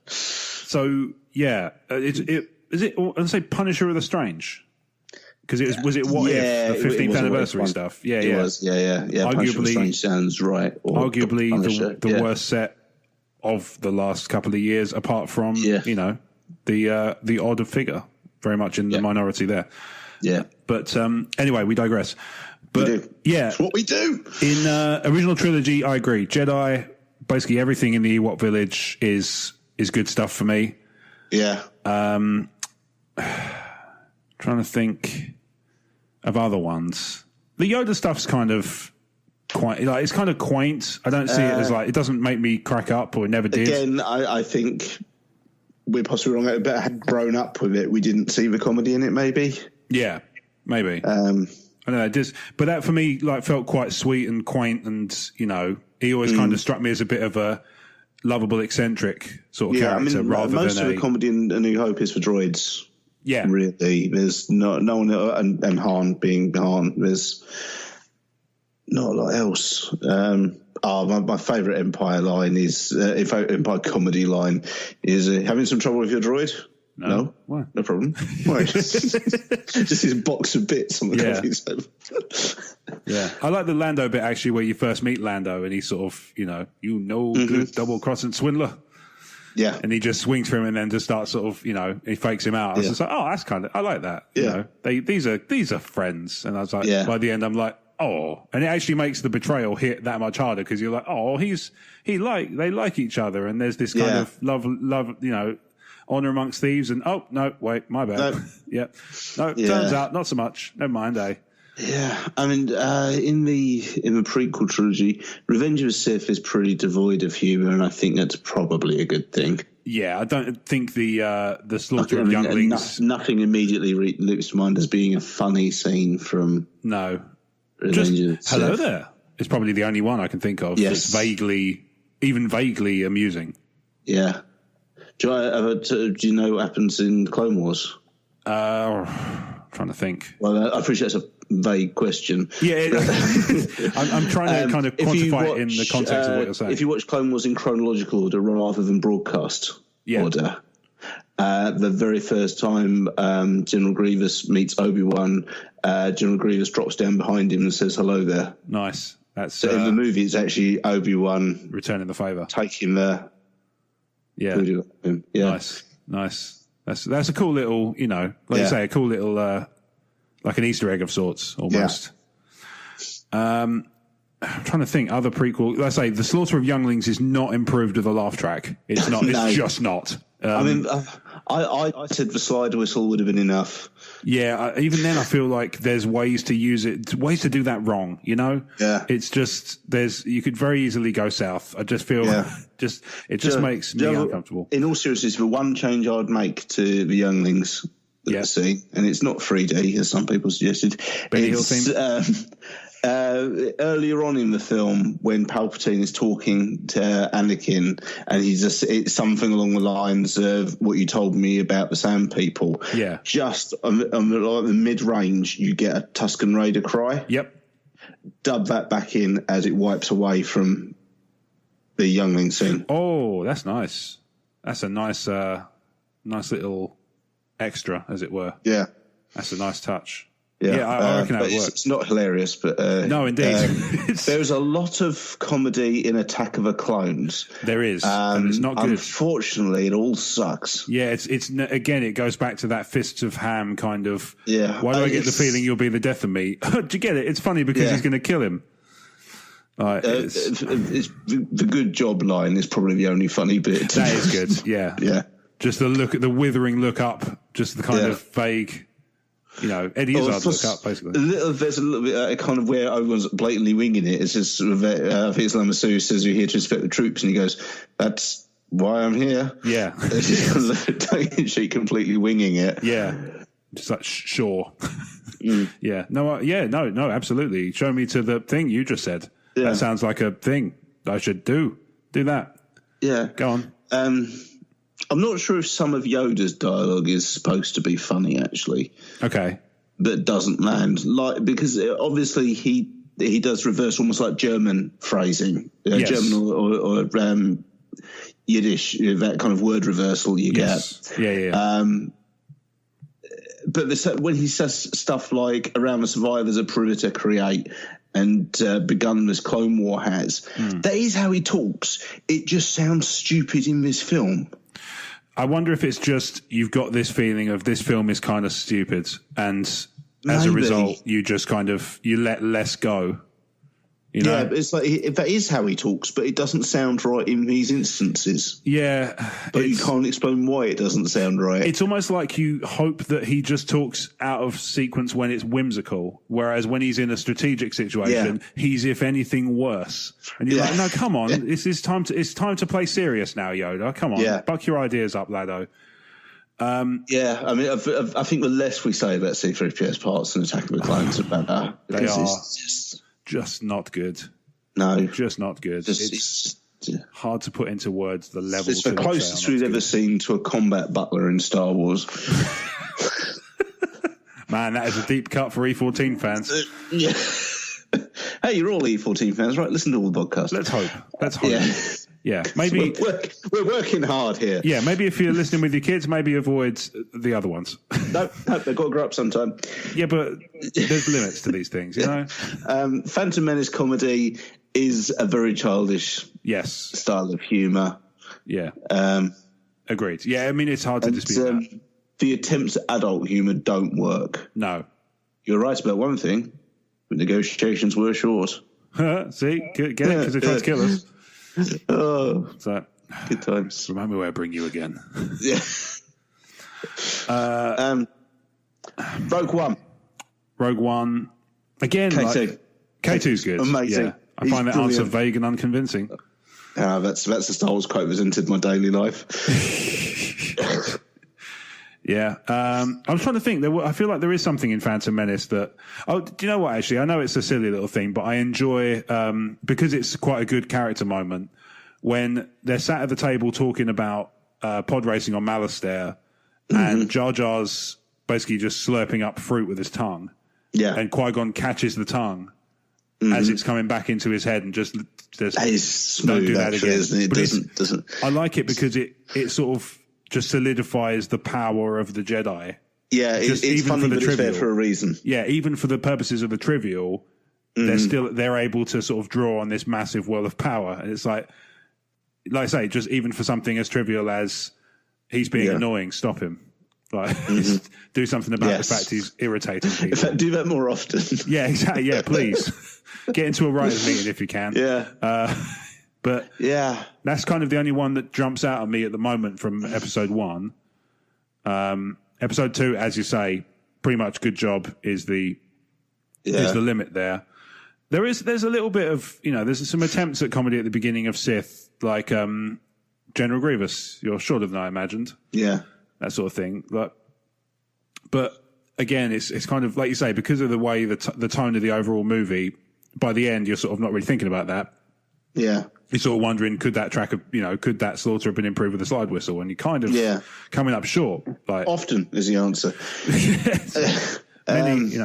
So is it? I'd say Punisher of the Strange. Because was it What If, the 15th anniversary stuff? Yeah, it was. Yeah. Arguably, Strange sounds right. Arguably the worst set of the last couple of years, apart from the odd figure, very much in the minority there. Yeah. But anyway, we digress. But we do. Yeah, it's what we do. In original trilogy, I agree. Jedi, basically everything in the Ewok village is good stuff for me. Yeah. Trying to think of other ones. The Yoda stuff's kind of quite, like, it's kind of quaint. I don't see it as like, it doesn't make me crack up, or it never did. Again, I think we're possibly wrong, but had grown up with it. We didn't see the comedy in it, maybe. Yeah, maybe. I don't know. But that for me, like, felt quite sweet and quaint, and you know, he always kind of struck me as a bit of a lovable, eccentric sort of character, rather than most of the comedy in A New Hope is for droids. Yeah, really. There's no one, and Han being Han. There's not a lot else. My favourite Empire line is, Empire comedy line is having some trouble with your droid. No, why? No problem. Why? Just his box of bits on the coffee table. Yeah, I like the Lando bit actually, where you first meet Lando, and he's sort of, good double crossing swindler. Yeah. And he just swings for him and then just starts sort of, he fakes him out. I was just like, oh, that's I like that. Yeah. These are friends. And I was like, by the end, I'm like, oh. And it actually makes the betrayal hit that much harder, because you're like, oh, they like each other. And there's this kind of love, honor amongst thieves. And, oh, no, wait, my bad. No. Turns out not so much. Never mind, eh? Yeah, I mean, in the prequel trilogy, Revenge of the Sith is pretty devoid of humour, and I think that's probably a good thing. Yeah, I don't think the slaughter of younglings. Nothing immediately leaps to mind as being a funny scene from Revenge of the Sith. Hello there. It's probably the only one I can think of that's even vaguely amusing. Yeah. Do you know what happens in Clone Wars? Trying to think. Well, I appreciate it's a vague question. Yeah, I'm trying to kind of quantify it in the context of what you're saying. If you watch Clone Wars in chronological order rather than broadcast order, the very first time General Grievous meets Obi-Wan, General Grievous drops down behind him and says hello there. Nice. So in the movie, it's actually Obi-Wan returning the favour, taking the Nice. That's a cool little, like you say, a cool little, like an Easter egg of sorts, almost. Yeah. I'm trying to think other prequel. Let's say the slaughter of younglings is not improved with a laugh track. It's not. It's just not. I said the slide whistle would have been enough. Yeah, even then, I feel like there's ways to use it, ways to do that wrong. You know, it's just you could very easily go south. I just feel it just makes me uncomfortable. In all seriousness, the one change I'd make to the younglings at the scene, and it's not 3D as some people suggested. Benny Hill theme. Earlier on in the film, when Palpatine is talking to Anakin, and it's something along the lines of what you told me about the Sand People. Yeah. Just on the mid-range, you get a Tusken Raider cry. Yep. Dub that back in as it wipes away from the youngling scene. Oh, that's nice. That's a nice little extra, as it were. Yeah. That's a nice touch. Yeah, I reckon that works. It's not hilarious, but no, indeed. There's a lot of comedy in Attack of the Clones. There is, and it's not good. Unfortunately, it all sucks. Yeah, it's again, it goes back to that Fists of Ham kind of. Yeah, why do I get the feeling you'll be the death of me? Do you get it? It's funny because he's going to kill him. The good job line is probably the only funny bit. That is good. Yeah, yeah. Just the look at the withering look up, just the kind of vague. You know, Eddie Izzard look up, basically. There's a little bit kind of where everyone's blatantly winging it. It's just sort of, I think it's Lamassu says, you're here to respect the troops, and he goes, that's why I'm here. Yeah. She completely winging it. Yeah. Just like, sure. Yeah. No, no, absolutely. Show me to the thing you just said. Yeah. That sounds like a thing I should do. Do that. Yeah. Go on. I'm not sure if some of Yoda's dialogue is supposed to be funny, actually. Okay. But doesn't land. Because obviously he does reverse almost like German phrasing. Yes. German or Yiddish, that kind of word reversal you get. Yeah. But when he says stuff like, around the survivors are proved to create and begun this Clone War has, that is how he talks. It just sounds stupid in this film. I wonder if it's just you've got this feeling of this film is kind of stupid, and as a result, you just kind of you let less go. You know? Yeah, but it's like that is how he talks, but it doesn't sound right in these instances. Yeah, but you can't explain why it doesn't sound right. It's almost like you hope that he just talks out of sequence when it's whimsical, whereas when he's in a strategic situation, he's if anything worse. And you're like, no, come on, it's time to play serious now, Yoda. Come on, buck your ideas up, laddo. I mean, I think the less we say about C-3PO's parts and Attack of the Clones, the better. They are just not good. No. Just not good. It's hard to put into words the level. It's the closest we've ever seen to a combat butler in Star Wars. Man, that is a deep cut for E14 fans. Hey, you're all E14 fans, right? Listen to all the podcasts. Let's hope. Yeah, maybe we're working hard here. Yeah, maybe if you're listening with your kids, maybe avoid the other ones. No, they've got to grow up sometime. Yeah, but there's limits to these things, you know. Phantom Menace comedy is a very childish style of humour. Yeah, agreed. Yeah, I mean it's hard to dispute that. The attempts at adult humour don't work. No, you're right about one thing. The negotiations were short. See, get it because they tried to kill us. Oh, so good times. Remind me where I bring you again. Yeah. Rogue One again. K2. K2's good. Amazing. Yeah. I find that answer vague and unconvincing. That's the Star Wars quote that's entered my daily life. Yeah. I was trying to think. I feel like there is something in Phantom Menace that... Oh, do you know what, actually? I know it's a silly little thing, but I enjoy... because it's quite a good character moment, when they're sat at the table talking about pod racing on Malastare, and Jar Jar's basically just slurping up fruit with his tongue. Yeah. And Qui-Gon catches the tongue as it's coming back into his head and just that is smooth, don't do that again. Isn't it? It doesn't. I like it because it sort of... just solidifies the power of the Jedi. Yeah, it's funny, but it's there for a reason. Yeah, even for the purposes of the trivial, they're able to sort of draw on this massive well of power. And it's like I say, just even for something as trivial as he's being annoying, stop him. Like, do something about the fact he's irritating people. In fact, do that more often. Yeah, exactly. Yeah, please. Get into a writers' meeting if you can. Yeah. But yeah, that's kind of the only one that jumps out at me at the moment from episode 1. Episode 2, as you say, pretty much good job is the limit there. There's a little bit of, there's some attempts at comedy at the beginning of Sith, like General Grievous, you're short of, I imagined. Yeah. That sort of thing. But again, it's kind of, like you say, because of the way the tone of the overall movie, by the end, you're sort of not really thinking about that. Yeah. You're sort of wondering, could that slaughter have been improved with a slide whistle? And you're kind of coming up short. Like, often is the answer. Many,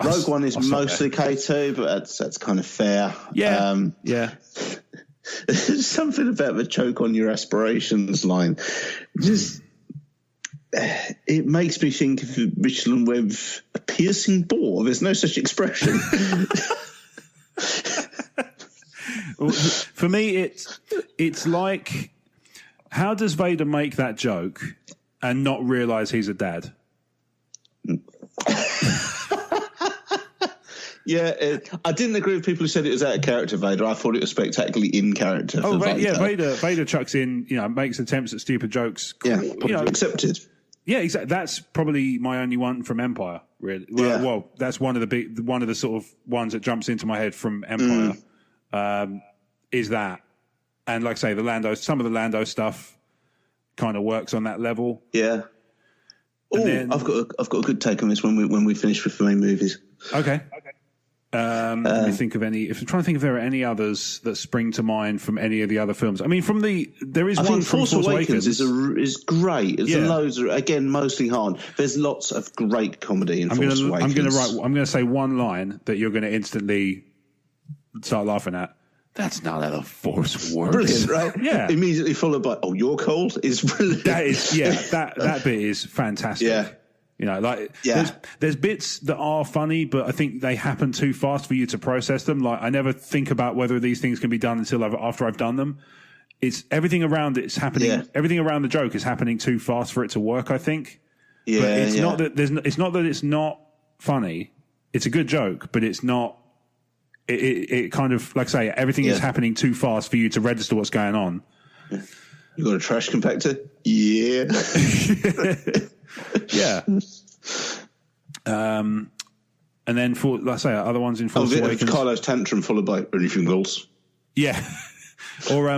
Rogue One is mostly K2, but that's kind of fair. Yeah. There's something about the choke on your aspirations line. Just, it makes me think of Michelin with a piercing bore. There's no such expression. For me, it's like, how does Vader make that joke and not realize he's a dad? Yeah, I didn't agree with people who said it was out of character, Vader. I thought it was spectacularly in character. Oh, Vader. Yeah, Vader chucks in, makes attempts at stupid jokes. Yeah, accepted. Yeah, exactly. That's probably my only one from Empire. Really. Well, that's one of the sort of ones that jumps into my head from Empire. Is that, and like I say, some of the Lando stuff kind of works on that level. Yeah. I've got a good take on this when we finish with the main movies. Okay. Let me think of any. If I'm trying to think if there are any others that spring to mind from any of the other films. I mean, there is one from Force Awakens is great. It's loads of, again, mostly Han. There's lots of great comedy in Force Awakens. I'm going to say one line that you're going to instantly start laughing at. That's not how the Force works. Brilliant, right? Yeah. Immediately followed by, "Oh, you're cold" is brilliant. That bit is fantastic. Yeah. There's bits that are funny, but I think they happen too fast for you to process them. Like, I never think about whether these things can be done until after I've done them. It's everything around it's happening. Yeah. Everything around the joke is happening too fast for it to work, I think. Yeah. But it's not that it's not that it's not funny. It's a good joke, but it's not. It kind of, like I say, everything is happening too fast for you to register what's going on. You got a trash compactor? Yeah. Yeah. And then for, let's say, other ones in Force Awakens. Kylo's tantrum followed by anything else. Yeah. Or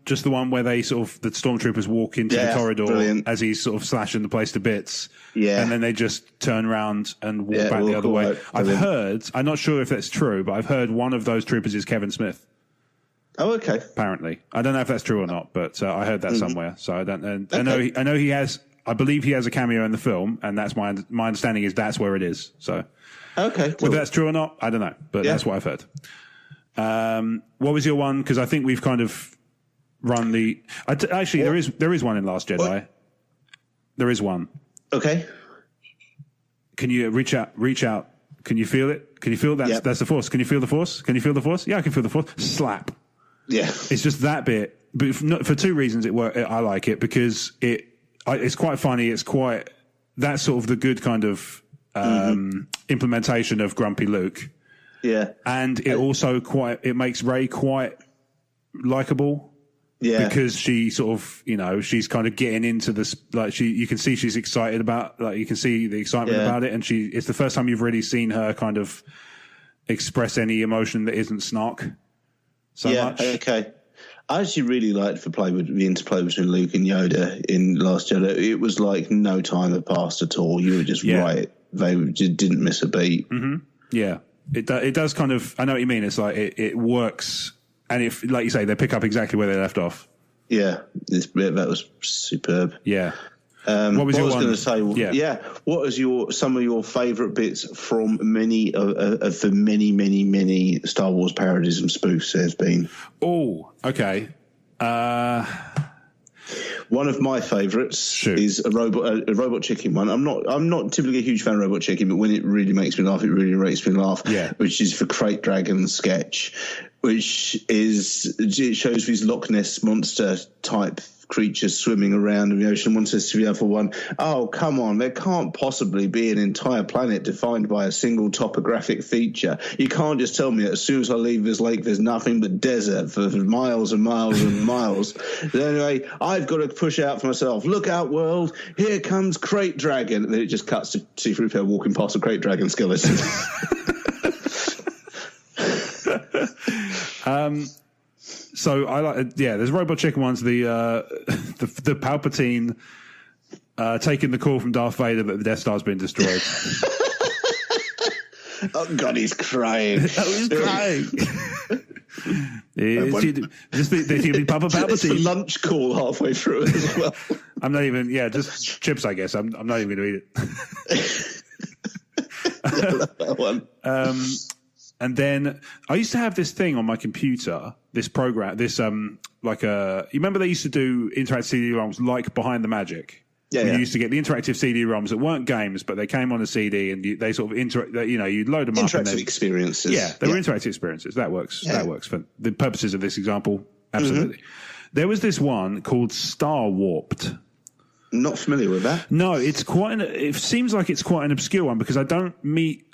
just the one where the stormtroopers walk into the corridor as he's sort of slashing the place to bits. Yeah. And then they just turn around and walk back the other way. I'm not sure if that's true, but I've heard one of those troopers is Kevin Smith. Oh, okay. Apparently. I don't know if that's true or not, but I heard that somewhere. So I don't know. I know he has, I believe he has a cameo in the film, and that's my understanding is that's where it is. So okay, cool. Whether that's true or not, I don't know, but that's what I've heard. What was your one? Because I think we've kind of run the. There is one in Last Jedi. What? There is one. Okay. Can you reach out? Can you feel it? Can you feel that? Yep. That's the Force. Can you feel the Force? Can you feel the Force? Yeah, I can feel the Force. Slap. Yeah. It's just that bit, but for two reasons. I like it because it's quite funny. It's quite that's sort of the good kind of implementation of Grumpy Luke. Yeah, and it also it makes Rey quite likable. Yeah, because she sort of she's kind of getting into this, like you can see she's excited about, like you can see the excitement about it, and it's the first time you've really seen her kind of express any emotion that isn't snark so much. Okay. I actually really liked the interplay between Luke and Yoda in Last Jedi. It was like no time had passed at all. You were just right. They just didn't miss a beat. Mm-hmm. Yeah. It does kind of, I know what you mean. It's like it works, and if, like you say, they pick up exactly where they left off. Yeah, that was superb. Yeah. What was your one? I was going to say, what was some of your favourite bits from many of the many Star Wars parodies and spoofs there's been? Oh, okay. One of my favourites is a robot chicken one. I'm not typically a huge fan of Robot Chicken, but when it really makes me laugh, it really makes me laugh. Yeah. Which is the Crate Dragon sketch, it shows these Loch Ness monster type creatures swimming around in the ocean. One says to the other one, "Oh, come on, there can't possibly be an entire planet defined by a single topographic feature. You can't just tell me that as soon as I leave this lake, there's nothing but desert for miles and miles and miles. Anyway, I've got to push out for myself. Look out, world. Here comes Crate Dragon." And then it just cuts to C-3PO walking past a Crate Dragon skeleton. So I like, there's Robot Chicken ones. The Palpatine taking the call from Darth Vader that the Death Star's been destroyed. Oh God, he's crying. He's crying. Just the Papa Palpatine. It's a lunch call halfway through it as well. I'm not even. Yeah, just chips. I guess I'm not even going to eat it. That one. And then I used to have this thing on my computer, this program, you remember they used to do interactive CD-ROMs like Behind the Magic? Yeah. You used to get the interactive CD-ROMs that weren't games, but they came on a CD and they sort of you'd load them up. Interactive experiences. Yeah, they were interactive experiences. That works. Yeah. That works for the purposes of this example. Absolutely. Mm-hmm. There was this one called Star Warped. Not familiar with that. No, it seems like it's quite an obscure one because I don't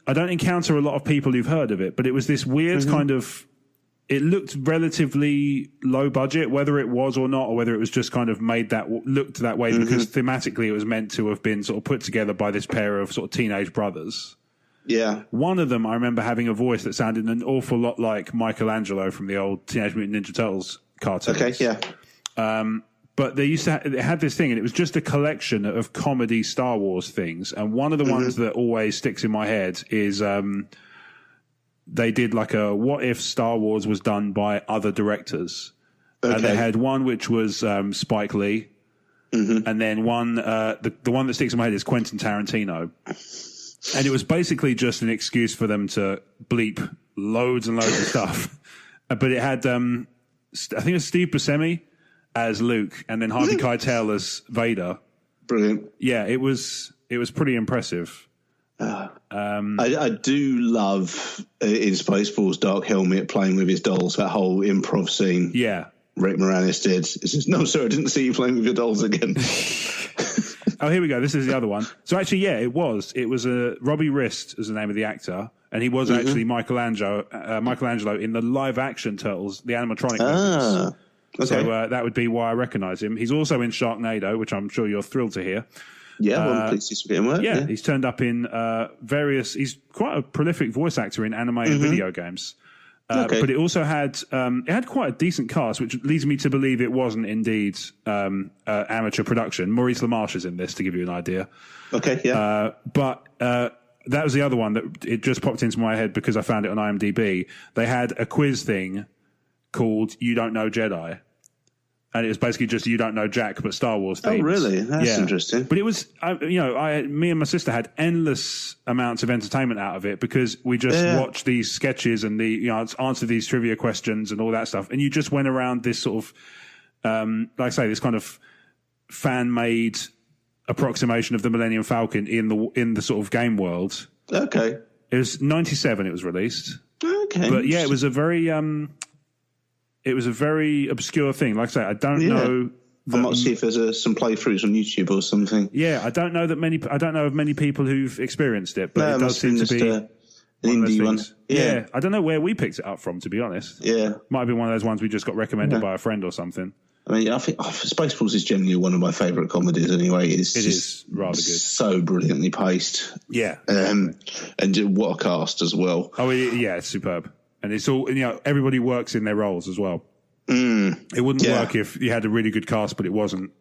encounter a lot of people who've heard of it, but it was this weird kind of, it looked relatively low budget, whether it was or not, or whether it was just kind of looked that way because thematically it was meant to have been sort of put together by this pair of sort of teenage brothers. Yeah. One of them, I remember having a voice that sounded an awful lot like Michelangelo from the old Teenage Mutant Ninja Turtles cartoons. Okay, yeah. But they had this thing, and it was just a collection of comedy Star Wars things. And one of the ones that always sticks in my head is they did like a what if Star Wars was done by other directors. Okay. And they had one which was Spike Lee, and then one the one that sticks in my head is Quentin Tarantino. And it was basically just an excuse for them to bleep loads and loads of stuff. But it had, I think it was Steve Buscemi as Luke, and then Harvey Keitel as Vader. Brilliant. Yeah, it was pretty impressive. I do love in Spaceballs Dark Helmet playing with his dolls, that whole improv scene. Yeah. Rick Moranis did. It says, "No, sir, I didn't see you playing with your dolls again." Oh, here we go. This is the other one. So actually, yeah, it was Robbie Rist is the name of the actor, and he was actually Michelangelo in the live action Turtles, the animatronic movies. Okay. So that would be why I recognise him. He's also in Sharknado, which I'm sure you're thrilled to hear. Yeah, well, please just get him work. Yeah, he's turned up in various. He's quite a prolific voice actor in anime and video games. But it also had quite a decent cast, which leads me to believe it wasn't indeed amateur production. Maurice LaMarche is in this, to give you an idea. Okay, yeah. But that was the other one that it just popped into my head because I found it on IMDb. They had a quiz thing called "You Don't Know Jedi." And it was basically just "You Don't Know Jack," but Star Wars themed. Oh, really? That's interesting. But it was, me and my sister had endless amounts of entertainment out of it because we just watched these sketches and answered these trivia questions and all that stuff. And you just went around this sort of, like I say, this kind of fan-made approximation of the Millennium Falcon in the sort of game world. Okay. It was 97. It was released. Okay. But yeah, it was a very. It was a very obscure thing. Like I say, I don't know. I might see if there's some playthroughs on YouTube or something. Yeah, I don't know of many people who've experienced it, but it does seem to be an indie one. Yeah, I don't know where we picked it up from, to be honest. Yeah, might have been one of those ones we just got recommended by a friend or something. I mean, I think Spaceballs is generally one of my favourite comedies. Anyway, it is rather good, so brilliantly paced. Yeah, and what a cast as well. Oh, yeah, it's superb. And it's all, everybody works in their roles as well. It wouldn't work if you had a really good cast, but it wasn't.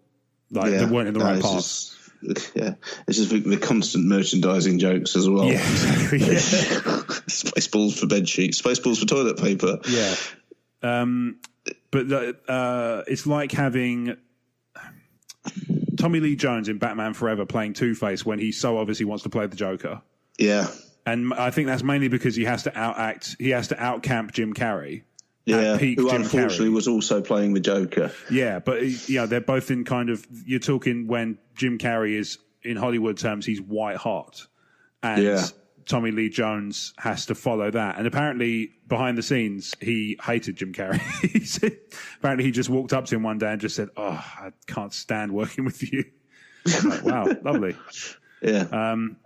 They weren't in the right parts. It's just the constant merchandising jokes as well. Yeah. Spaceballs for bed sheets, Spaceballs for toilet paper. Yeah. But it's like having Tommy Lee Jones in Batman Forever playing Two-Face when he so obviously wants to play the Joker. Yeah. And I think that's mainly because he has to out-camp Jim Carrey. Yeah, who unfortunately was also playing the Joker. Yeah, but they're both in kind of, you're talking when Jim Carrey is, in Hollywood terms, he's white hot. And Tommy Lee Jones has to follow that. And apparently, behind the scenes, he hated Jim Carrey. Apparently, he just walked up to him one day and just said, "Oh, I can't stand working with you." I'm like, wow, lovely. Yeah,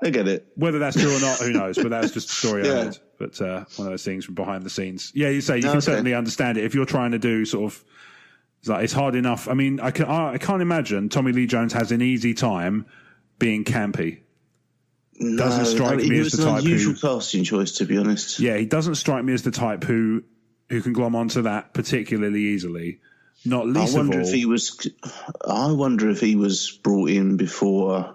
I get it. Whether that's true or not, who knows? But that's just a story I heard. But one of those things from behind the scenes. Yeah, you say you can certainly understand it if you're trying to do sort of. It's hard enough. I mean, I can't imagine Tommy Lee Jones has an easy time being campy. Doesn't strike me as the type unusual casting choice, to be honest. Yeah, he doesn't strike me as the type who can glom onto that particularly easily. Not least of all. I wonder if he was brought in before.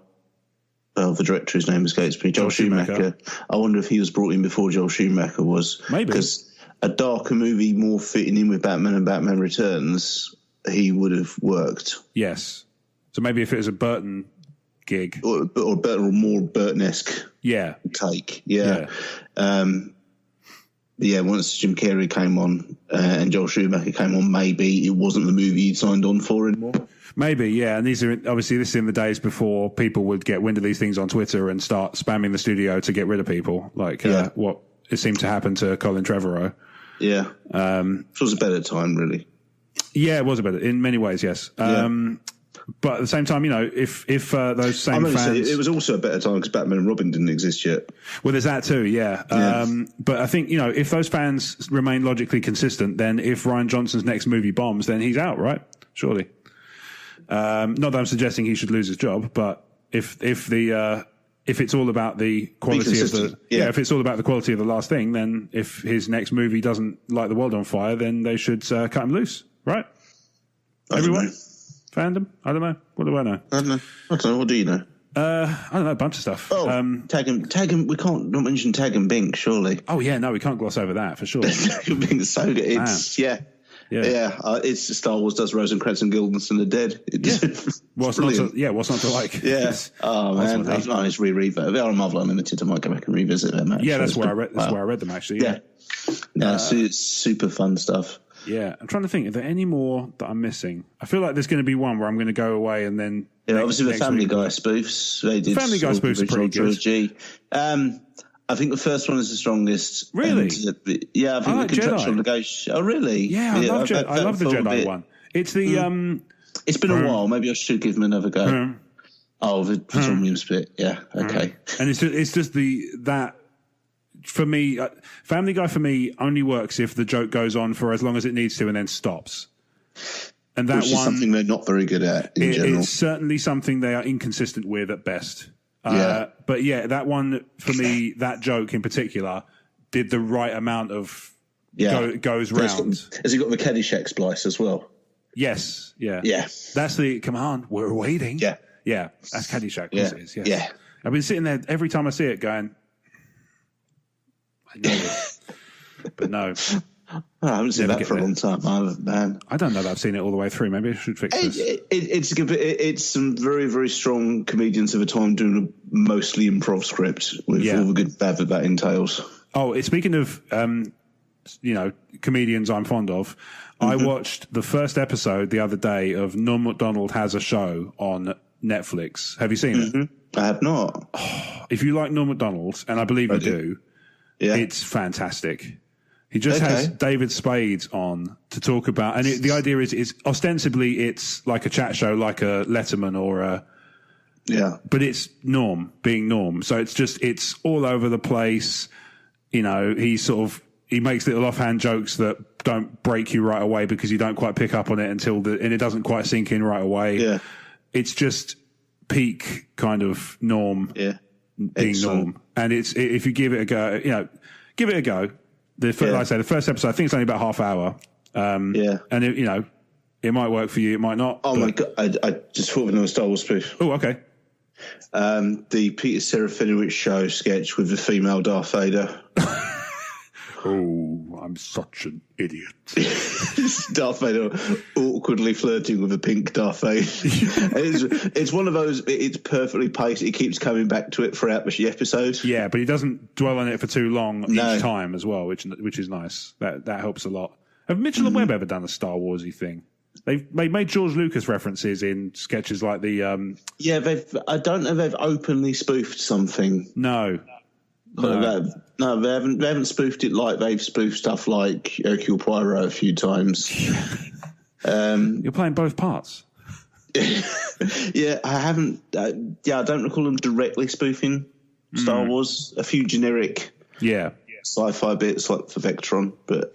Well, the director, his name escapes me. Joel Schumacher. I wonder if he was brought in before Joel Schumacher was. Maybe because a darker movie, more fitting in with Batman and Batman Returns, he would have worked. Yes. So maybe if it was a Burton gig. Or more Burton-esque take. Yeah. Once Jim Carrey came on and Joel Schumacher came on, maybe it wasn't the movie he'd signed on for anymore. Maybe, yeah. And this is in the days before people would get wind of these things on Twitter and start spamming the studio to get rid of people, like what it seemed to happen to Colin Trevorrow. Yeah. It was a better time, really. Yeah, it was a better, in many ways, yes. But at the same time, if those same fans... It was also a better time because Batman and Robin didn't exist yet. Well, there's that too, yeah. But I think, if those fans remain logically consistent, then if Rian Johnson's next movie bombs, then he's out, right? Surely. Not that I'm suggesting he should lose his job, but if it's all about the quality of if it's all about the quality of the last thing, then if his next movie doesn't light the world on fire, then they should cut him loose, right? Everyone? Fandom? I don't know. What do I know? I don't know. What do you know? I don't know. A bunch of stuff. Oh, tag him. We can't not mention Tag and Bink, surely. Oh yeah, no, we can't gloss over that for sure. Tag and Bink's so good. It's it's Star Wars does Rosencrantz and Guildenstern are dead. What's not to like? Yeah. Oh man, I need to reread that. They are a Marvel Unlimited. I might go back and revisit them. Actually. Yeah, that's where I read. That's where I read them actually. Yeah. It's super fun stuff. Yeah, I'm trying to think. Are there any more that I'm missing? I feel like there's going to be one where I'm going to go away and then. Yeah, obviously the Family Guy spoofs. They did. Family Guy spoofs are pretty good. Trilogy. I think the first one is the strongest. Really? I think the contractual negotiation. Oh, really? Yeah, I love the Jedi one. It's the It's been a while. Maybe I should give him another go. The John Williams bit. Yeah. Okay. And it's just that. For me, Family Guy for me only works if the joke goes on for as long as it needs to and then stops. And that Which is something they're not very good at in general. It's certainly something they are inconsistent with at best. But yeah, that one for me, that joke in particular, did the right amount of goes round. Has he got the Caddyshack splice as well? Yes. Yeah. Yeah. That's the come on. We're waiting. Yeah. Yeah. That's Caddyshack. Yeah. It is, yes. Yeah. I've been sitting there every time I see it going. I know this, but no. I haven't seen that for a long time, man. I don't know that I've seen it all the way through. Maybe I should fix this. It's some very, very strong comedians of the time doing a mostly improv script with all the good bad that entails. Oh, speaking of, comedians I'm fond of, I watched the first episode the other day of Norm Macdonald Has a Show on Netflix. Have you seen it? I have not. If you like Norm Macdonald, and I believe you do, it's fantastic. He just has David Spade on to talk about, and the idea is ostensibly it's like a chat show, like a Letterman or a but it's Norm being Norm, so it's all over the place. He makes little offhand jokes that don't break you right away because you don't quite pick up on it and it doesn't quite sink in right away. Yeah, it's just peak kind of Norm being Norm, and if you give it a go, give it a go. Like I say, the first episode, I think it's only about half hour. And it might work for you, it might not. Oh my God, I just thought of another Star Wars spoof. Oh, okay. The Peter Serafinowicz show sketch with the female Darth Vader. Oh, I'm such an idiot. Darth Vader awkwardly flirting with a pink Darth Vader. It's one of those, it's perfectly paced. It keeps coming back to it throughout the episode. Yeah, but he doesn't dwell on it for too long each time as well, which is nice. That helps a lot. Have Mitchell and Webb ever done a Star Warsy thing? They've made George Lucas references in sketches like the... I don't know if they've openly spoofed something. No. No, they haven't spoofed it like they've spoofed stuff like Hercule Poirot a few times. You're playing both parts. Yeah, I haven't. I don't recall them directly spoofing Star Wars. A few generic, sci-fi bits like for Vectron, but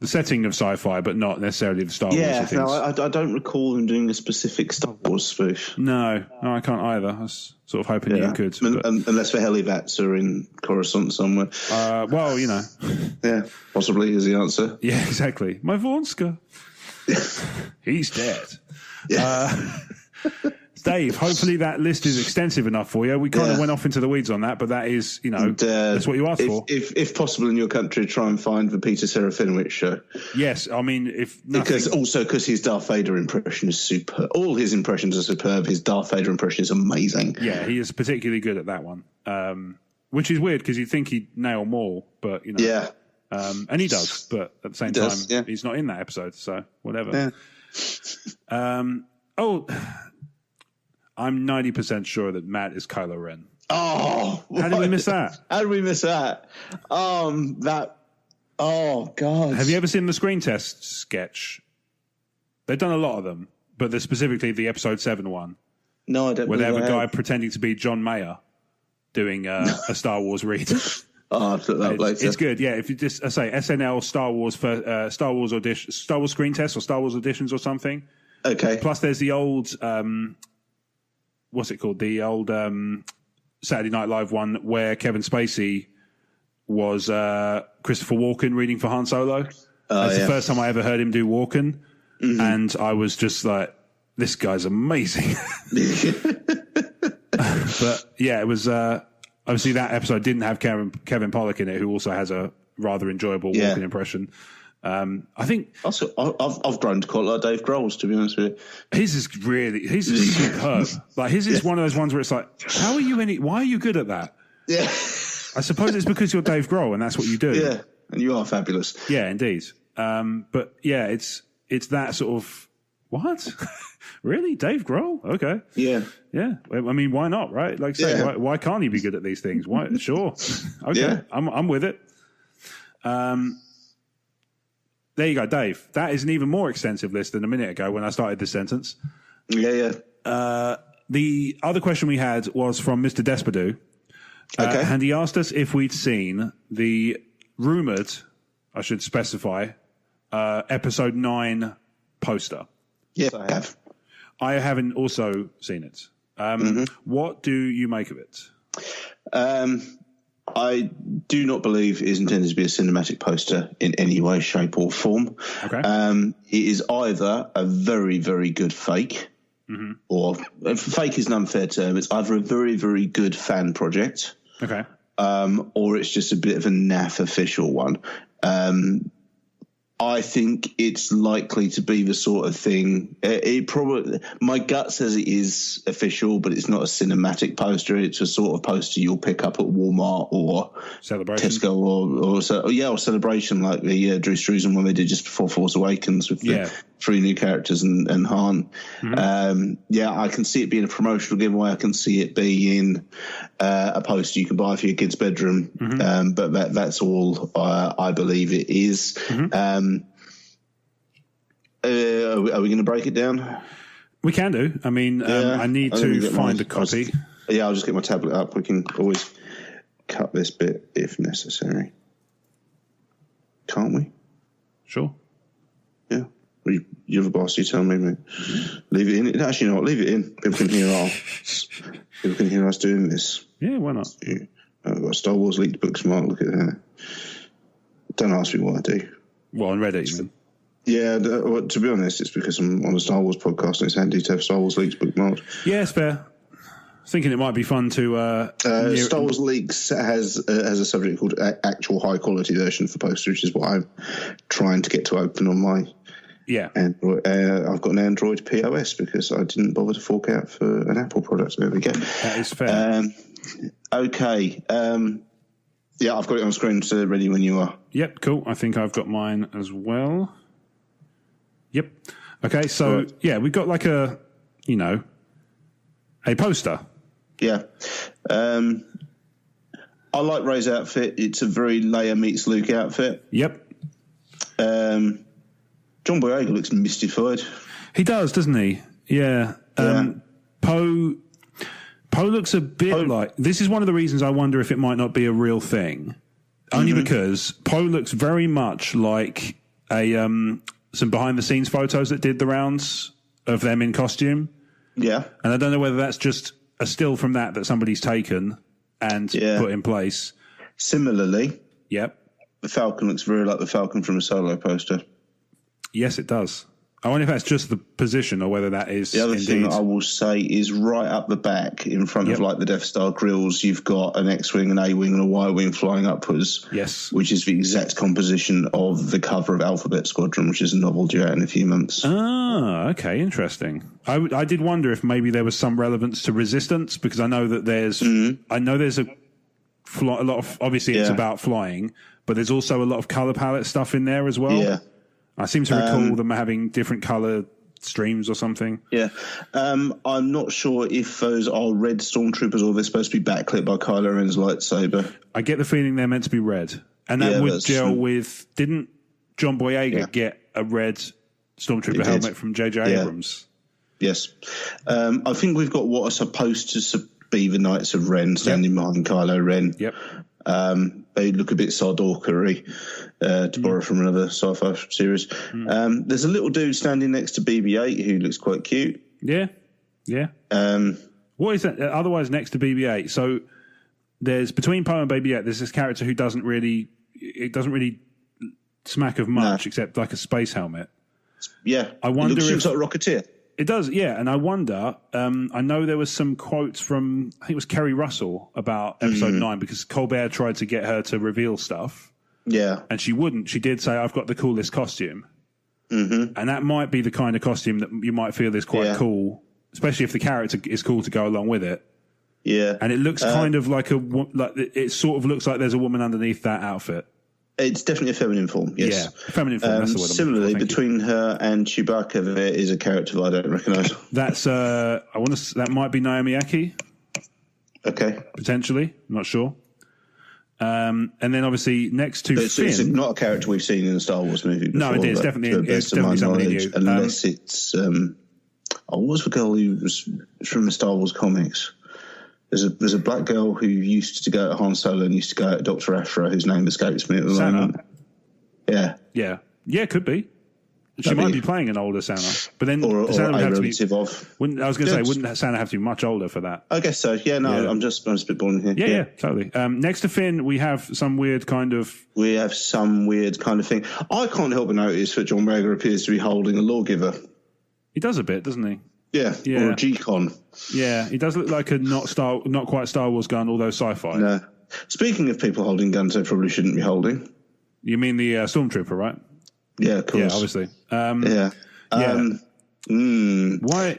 the setting of sci-fi, but not necessarily the Star Wars. Yeah, no, I don't recall them doing a specific Star Wars spoof. No, I can't either. I was sort of hoping you could, unless the Helivats are in Coruscant somewhere. Well, you know, yeah, possibly is the answer. Yeah, exactly. My Vornska, he's dead. Yeah. Dave, hopefully that list is extensive enough for you. We kind of went off into the weeds on that, but that is, that's what you asked for. If possible in your country, try and find the Peter Serafinowicz show. Yes, I mean, because his Darth Vader impression is superb. All his impressions are superb. His Darth Vader impression is amazing. Yeah, he is particularly good at that one, which is weird because you'd think he'd nail more, but, Yeah. And he does, but at the same time, he's not in that episode, so whatever. Yeah. I'm 90% sure that Matt is Kylo Ren. Oh, how did we miss that? How did we miss that? Oh God! Have you ever seen the screen test sketch? They've done a lot of them, but they're specifically the episode 7 one. No, I don't. Where they have a guy pretending to be John Mayer doing a Star Wars read. I'll put that up later. It's good, yeah. If you just say SNL Star Wars for Star Wars audition, Star Wars screen test, or Star Wars auditions, or something. Okay. Plus, there's the old. What's it called? The old Saturday Night Live one where Kevin Spacey was Christopher Walken reading for Han Solo. That's the first time I ever heard him do Walken. Mm-hmm. And I was just like, this guy's amazing. But yeah, it was obviously that episode didn't have Kevin Pollak in it, who also has a rather enjoyable Walken impression. I think also I've grown to quite like Dave Grohl's, to be honest with you. His is superb. Like his is one of those ones where it's like, why are you good at that? Yeah. I suppose it's because you're Dave Grohl and that's what you do. Yeah. And you are fabulous. Yeah, indeed. But yeah, it's that sort of what? Really? Dave Grohl? Okay. Yeah. Yeah. I mean, why not, right? Like say, why can't he be good at these things? Why? Sure. Okay. Yeah. I'm with it. There you go, Dave. That is an even more extensive list than a minute ago when I started this sentence. Yeah. The other question we had was from Mr. Desperdoo. Okay. And he asked us if we'd seen the rumoured, I should specify, episode 9 poster. Yes, I have. I haven't also seen it. What do you make of it? I do not believe it is intended to be a cinematic poster in any way, shape, or form. Okay. It is either a very, very good fake, or fake is an unfair term. It's either a very, very good fan project, or it's just a bit of a naff official one. I think it's likely to be the sort of thing. It probably, my gut says it is official, but it's not a cinematic poster. It's a sort of poster you'll pick up at Walmart or Celebration. Tesco or Celebration, like the Drew Struzan one they did just before Force Awakens with the 3 new characters and Han. I can see it being a promotional giveaway. I can see it being a poster you can buy for your kid's bedroom. But that's all I believe it is. Are we going to break it down? We can do. I mean, I need to find a copy. I'll just get my tablet up. We can always cut this bit if necessary. Can't we? Sure. Yeah. You're the boss. You tell me, mate. Leave it in. Actually, not. Leave it in. People can hear us doing this. Yeah, why not? Yeah. I've got Star Wars leaked bookmark. Look at that. Don't ask me what I do. Well, on Reddit, you mean? Yeah, to be honest, it's because I'm on a Star Wars podcast and it's handy to have Star Wars leaks bookmarked. Yeah, it's fair. I was thinking it might be fun to... Star Wars Leaks has a subject called actual high-quality version for poster, which is what I'm trying to get to open on my Android. I've got an Android POS because I didn't bother to fork out for an Apple product. There we go. That is fair. Okay. I've got it on screen, so ready when you are. Yep, cool. I think I've got mine as well. Yep. Okay, so, we've got like a poster. Yeah. I like Rey's outfit. It's a very Leia meets Luke outfit. Yep. John Boyega looks mystified. He does, doesn't he? Yeah. Poe looks a bit like... This is one of the reasons I wonder if it might not be a real thing. Only because Poe looks very much like some behind-the-scenes photos that did the rounds of them in costume. Yeah. And I don't know whether that's just a still from that somebody's taken and put in place. Similarly, yep, the Falcon looks very like the Falcon from a Solo poster. Yes, it does. I wonder if that's just the position or whether that is. The other thing I will say is right up the back in front of like the Death Star grills, you've got an X-Wing, an A-Wing and a Y-Wing flying upwards. Yes. Which is the exact composition of the cover of Alphabet Squadron, which is a novel due out in a few months. Ah, okay, interesting. I did wonder if maybe there was some relevance to Resistance, because I know that there's a lot of, obviously it's about flying, but there's also a lot of color palette stuff in there as well. Yeah. I seem to recall them having different color streams or something. Yeah. I'm not sure if those are red stormtroopers or they're supposed to be backlit by Kylo Ren's lightsaber. I get the feeling they're meant to be red. And that would gel with... Didn't John Boyega get a red stormtrooper helmet from J.J. Abrams? Yes. I think we've got what are supposed to be the Knights of Ren standing behind Kylo Ren. Yep. They look a bit Sardorkery, to borrow from another sci-fi series. There's a little dude standing next to BB-8 who looks quite cute. Yeah, yeah. What is that? Otherwise, next to BB-8. So there's between Poe and BB-8. There's this character who doesn't really smack of much except like a space helmet. Yeah, I wonder it looks if like a Rocketeer. It does, yeah. And I wonder, I know there was some quotes from, I think it was Kerry Russell about episode 9, because Colbert tried to get her to reveal stuff. Yeah. And she wouldn't. She did say, I've got the coolest costume. And that might be the kind of costume that you might feel is quite cool, especially if the character is cool to go along with it. Yeah. And it looks kind of like it sort of looks like there's a woman underneath that outfit. It's definitely a feminine form, yes. Yeah, feminine form, that's the word. Similarly, between her and Chewbacca, there is a character that I don't recognise. That's, that might be Naomi Aki. Okay. Potentially, I'm not sure. And then obvioust next to Finn. It's not a character we've seen in a Star Wars movie before. No, it is definitely somebody new. Unless it's, what was the girl who was from the Star Wars comics? There's a black girl who used to go at Han Solo and used to go at Dr. Aphra, whose name escapes me at the moment. Yeah. Yeah. Yeah, could be. She might be playing an older Sana. But then or Sana would have to be... of. I was going to say, wouldn't Sana have to be much older for that? I guess so. Yeah, no, I'm spitballing here. Yeah, totally. Next to Finn, we have some weird kind of... We have some weird kind of thing. I can't help but notice that John Boyega appears to be holding a lawgiver. He does a bit, doesn't he? Yeah, or a G-Con. Yeah, he does look like a not quite Star Wars gun, although sci-fi. No. Speaking of people holding guns they probably shouldn't be holding. You mean the Stormtrooper, right? Yeah, of course. Yeah, obviously. Why?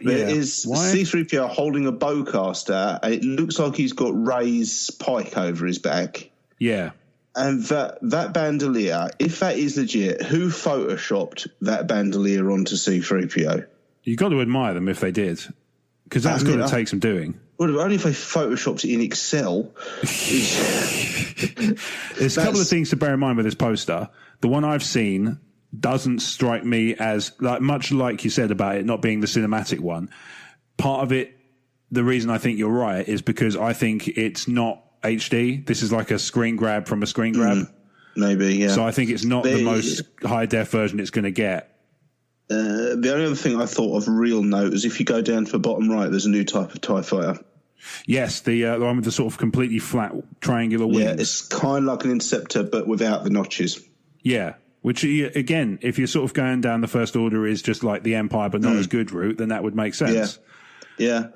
There is C-3PO holding a bowcaster, and it looks like he's got Rey's pike over his back. Yeah. And that bandolier, if that is legit, who photoshopped that bandolier onto C-3PO? You've got to admire them if they did, because that's going to take some doing. Well, only if they photoshopped it in Excel. There's a couple of things to bear in mind with this poster. The one I've seen doesn't strike me as, much like you said about it not being the cinematic one. Part of it, the reason I think you're right, is because I think it's not HD. This is like a screen grab from a screen grab. Maybe, yeah. So I think it's not the most high-def version it's going to get. The only other thing I thought of real note is if you go down to the bottom right, there's a new type of TIE fighter. Yes, the one with the sort of completely flat triangular wings. Yeah, it's kind of like an Interceptor, but without the notches. Yeah, which, again, if you're sort of going down the First Order is just like the Empire, but not as good route, then that would make sense. Yeah.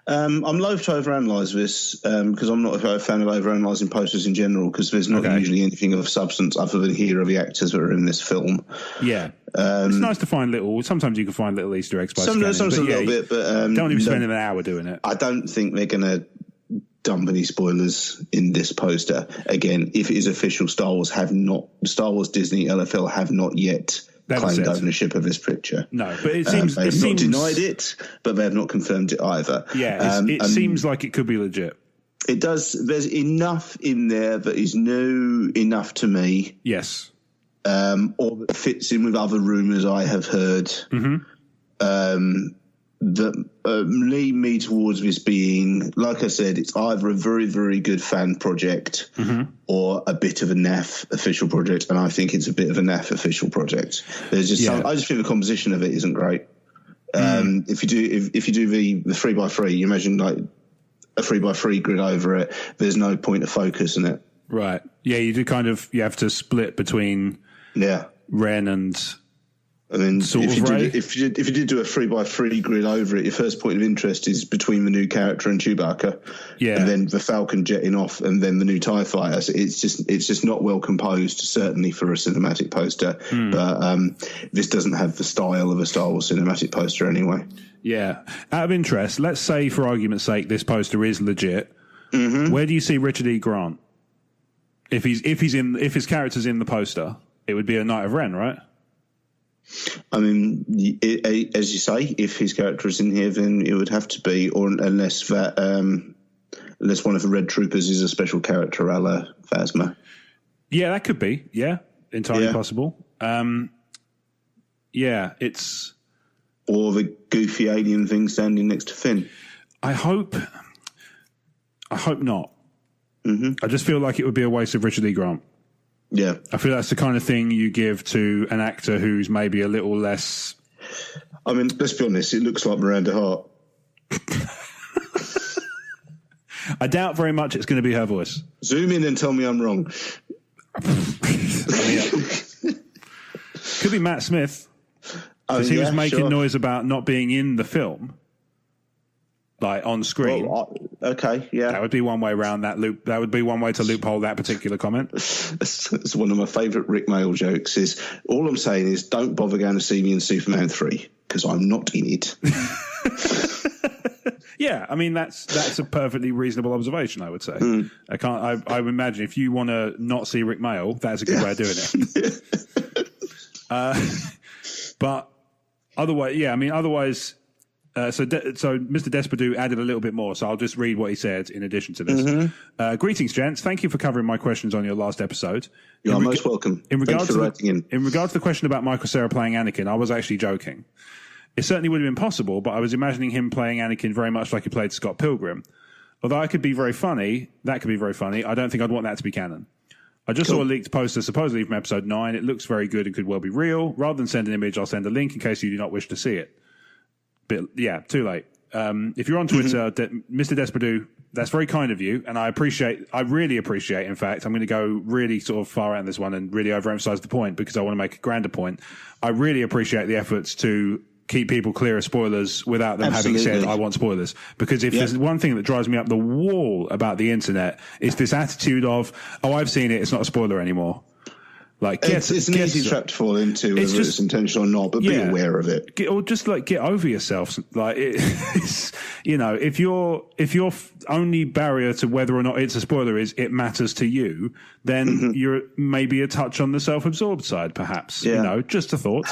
I'm loath to overanalyze this because I'm not a fan of overanalyzing posters in general because there's not usually anything of substance other than here are the actors that are in this film. Yeah. It's nice to find sometimes you can find little Easter eggs by sometimes a little bit, but... don't even spend an hour doing it. I don't think they're going to dump any spoilers in this poster. Again, if it is official, Star Wars, Disney, LFL have not yet... claimed ownership of this picture. No, but it seems... They've not denied it, but they have not confirmed it either. Yeah, it seems like it could be legit. It does. There's enough in there that is new enough to me. Yes. Or that fits in with other rumours I have heard. That lead me towards this being, like I said, it's either a very, very good fan project or a bit of a naff official project, and I think it's a bit of a naff official project. There's just I just think the composition of it isn't great. If you do the 3x3, you imagine like a 3x3 grid over it. There's no point of focus in it. Right. Yeah, you do you have to split between Ren and. I mean, if you did do a 3x3 grid over it, your first point of interest is between the new character and Chewbacca, and then the Falcon jetting off, and then the new TIE fighter. So it's just not well composed, certainly for a cinematic poster. But this doesn't have the style of a Star Wars cinematic poster anyway. Yeah. Out of interest, let's say for argument's sake, this poster is legit. Where do you see Richard E. Grant? If his character's in the poster, it would be a Knight of Ren, right? I mean, as you say, if his character is in here, then it would have to be, or unless one of the Red Troopers is a special character, a la Phasma. Yeah, that could be. Yeah, entirely possible. It's or the goofy alien thing standing next to Finn. I hope not. I just feel like it would be a waste of Richard E. Grant. Yeah. I feel that's the kind of thing you give to an actor who's maybe a little less... I mean, let's be honest, it looks like Miranda Hart. I doubt very much it's going to be her voice. Zoom in and tell me I'm wrong. Could be Matt Smith. Because he was making noise about not being in the film. Like on screen. Well, okay, yeah. That would be one way around that loop. That would be one way to loophole that particular comment. It's one of my favourite Rick Mayall jokes is, all I'm saying is don't bother going to see me in Superman 3 because I'm not in it. Yeah, I mean, that's a perfectly reasonable observation, I would say. I would imagine if you want to not see Rick Mayall, that's a good way of doing it. But otherwise... So Mr. Desperado added a little bit more, so I'll just read what he said in addition to this. Greetings, gents. Thank you for covering my questions on your last episode. You're most welcome. Thanks for writing in. In regards to the question about Michael Cera playing Anakin, I was actually joking. It certainly would have been possible, but I was imagining him playing Anakin very much like he played Scott Pilgrim. Although that could be very funny, I don't think I'd want that to be canon. I just saw a leaked poster supposedly from episode 9. It looks very good and could well be real. Rather than send an image, I'll send a link in case you do not wish to see it. But yeah, too late. If you're on Twitter, Mr. Desperado, that's very kind of you, and I really appreciate, in fact, I'm going to go really sort of far out on this one and really overemphasize the point because I want to make a grander point. I really appreciate the efforts to keep people clear of spoilers without them having said, I want spoilers. Because if there's one thing that drives me up the wall about the internet, it's this attitude of, I've seen it, it's not a spoiler anymore. Like, it's an easy trap to fall into, whether it's intentional or not, but be aware of it. Or just get over yourself. Like, it's, if your only barrier to whether or not it's a spoiler is it matters to you, then you're maybe a touch on the self-absorbed side, perhaps. Yeah. Just a thought.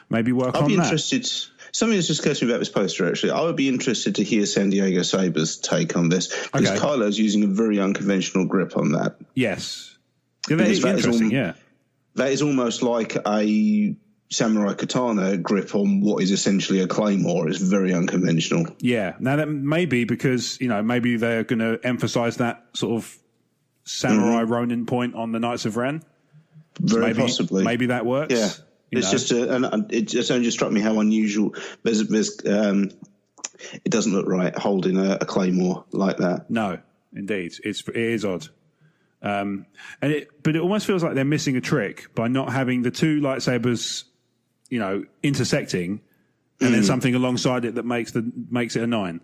Maybe work on that. I'd be interested. Something that's just occurred to me about this poster, actually. I would be interested to hear San Diego Saber's take on this, because Kylo's using a very unconventional grip on that. Yes. Yeah, that is interesting, That is almost like a samurai katana grip on what is essentially a claymore. It's very unconventional. Yeah. Now, that may be because, maybe they're going to emphasize that sort of samurai Ronin point on the Knights of Ren. Very possibly. Maybe that works. Yeah. It's just, it just only just struck me how unusual. It doesn't look right holding a claymore like that. No, indeed. It is odd. But it almost feels like they're missing a trick by not having the two lightsabers, intersecting, and then something alongside it that makes it a 9.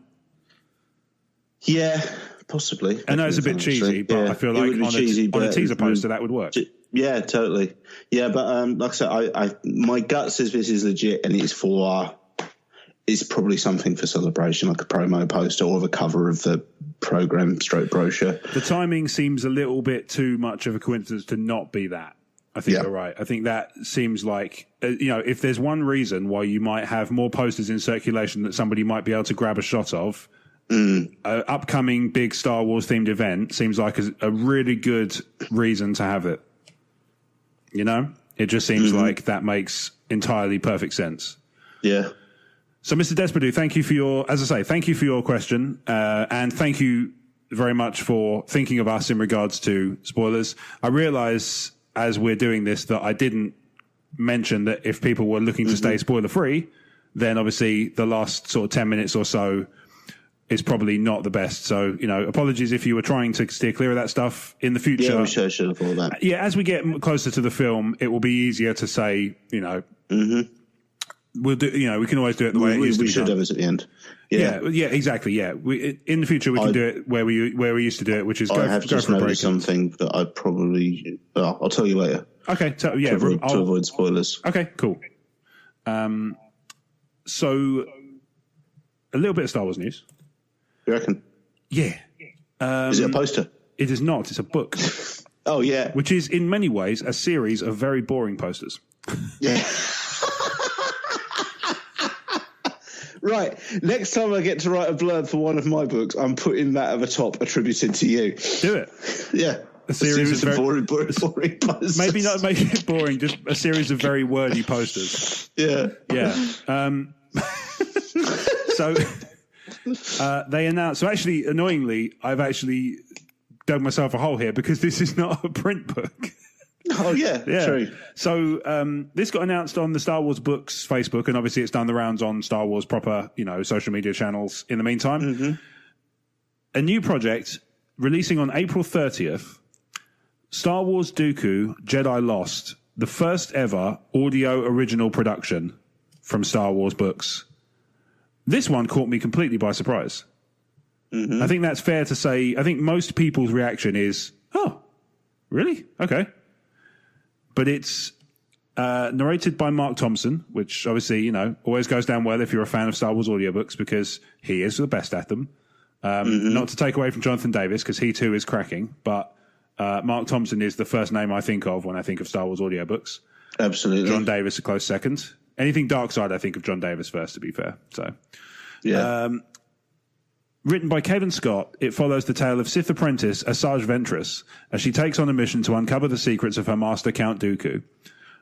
Yeah, possibly. I know it's a bit cheesy, but I feel like on a teaser poster that would work. Yeah, totally. Yeah, but like I said, my gut says this is legit, and it's probably something for celebration, like a promo poster or the cover of the program brochure. The timing seems a little bit too much of a coincidence to not be that. I think you're right. I think that seems like, if there's one reason why you might have more posters in circulation that somebody might be able to grab a shot of, upcoming big Star Wars themed event seems like a really good reason to have it. You know, it just seems like that makes entirely perfect sense. Yeah. So, Mr. Desperdoo, thank you for your question, and thank you very much for thinking of us in regards to spoilers. I realise as we're doing this that I didn't mention that if people were looking to stay spoiler free, then obviously the last sort of 10 minutes or so is probably not the best. So, you know, apologies if you were trying to steer clear of that stuff in the future. Yeah, we should have thought of that. Yeah, as we get closer to the film, it will be easier to say, you know, we'll do. You know, we can always do it the way it used to be done. We should have it at the end. Yeah, exactly. Yeah, in the future we can do it where we used to do it, which is I have just noticed something that I probably. I'll tell you later. Okay, to avoid spoilers. Okay, cool. So a little bit of Star Wars news. You reckon? Yeah. Is it a poster? It is not. It's a book. Oh, yeah. Which is, in many ways, a series of very boring posters. Yeah. Right. Next time I get to write a blurb for one of my books, I'm putting that at the top attributed to you. Do it. Yeah. A series of boring posters. Maybe not make it boring, just a series of very wordy posters. Yeah. Yeah. So they announced. So actually, annoyingly, I've actually dug myself a hole here because this is not a print book. Oh yeah, true. So this got announced on the Star Wars Books Facebook, and obviously it's done the rounds on Star Wars proper, you know, social media channels. In the meantime, a new project releasing on April 30th. Star Wars Dooku Jedi Lost, the first ever audio original production from Star Wars Books. This one caught me completely by surprise. I think that's fair to say. I think most people's reaction is, oh, really? Okay. But it's narrated by Mark Thompson, which obviously, you know, always goes down well if you're a fan of Star Wars audiobooks because he is the best at them. Not to take away from Jonathan Davis because he too is cracking, but Mark Thompson is the first name I think of when I think of Star Wars audiobooks. Absolutely. John Davis a close second. Anything Dark Side, I think of John Davis first, to be fair. So, yeah. Written by Kevin Scott, it follows the tale of Sith apprentice Asajj Ventress as she takes on a mission to uncover the secrets of her master Count Dooku.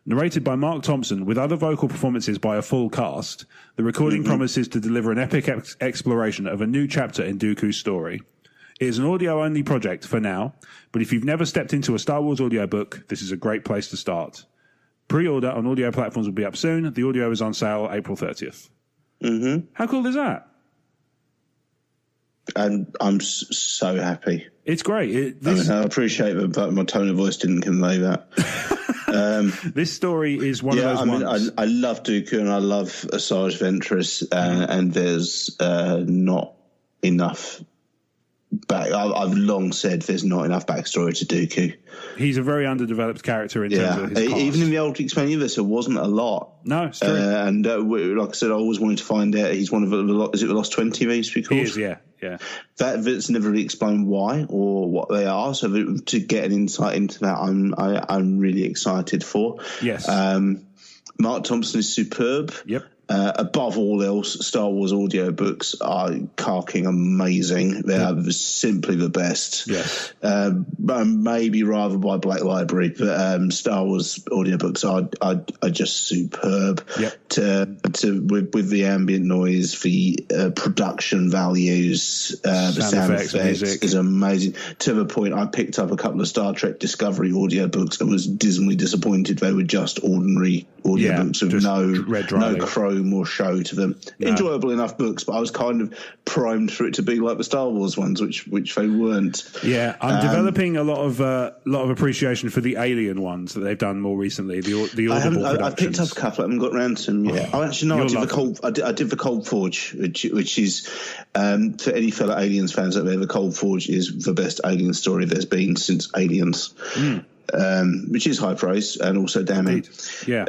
Narrated by Mark Thompson with other vocal performances by a full cast, the recording promises to deliver an epic exploration of a new chapter in Dooku's story. It is an audio-only project for now, but if you've never stepped into a Star Wars audiobook, this is a great place to start. Pre-order on audio platforms will be up soon. The audio is on sale April 30th. How cool is that? And I'm so happy. It's great. I appreciate that, but my tone of voice didn't convey that. This story is one of those ones. I love Dooku and I love Asajj Ventress, and there's not enough I've long said there's not enough backstory to Dooku. He's a very underdeveloped character in terms of his past. Even in the old expanded universe, there wasn't a lot. No, it's true. And like I said, I always wanted to find out. He's one of the is it the Lost 20 they used to be called? He is, yeah. That's never really explained why or what they are. So to get an insight into that, I'm really excited for. Yes. Mark Thompson is superb. Yep. Above all else, Star Wars audiobooks are carking amazing. They are simply the best. Yes. Maybe rivaled by Black Library, but Star Wars audiobooks are just superb. Yep. With the ambient noise, the production values, the sound effects music is amazing. To the point, I picked up a couple of Star Trek Discovery audiobooks and was dismally disappointed. They were just ordinary audiobooks with no chrome or show to them. No. Enjoyable enough books, but I was kind of primed for it to be like the Star Wars ones, which they weren't. Yeah, I'm developing a lot of appreciation for the Alien ones that they've done more recently. The Audible productions. I picked up a couple. I haven't got round to them yet. I did the Cold Forge, which is for any fellow Aliens fans out there. The Cold Forge is the best Alien story there's been since Aliens. which is high praise and also damning. Indeed. Yeah,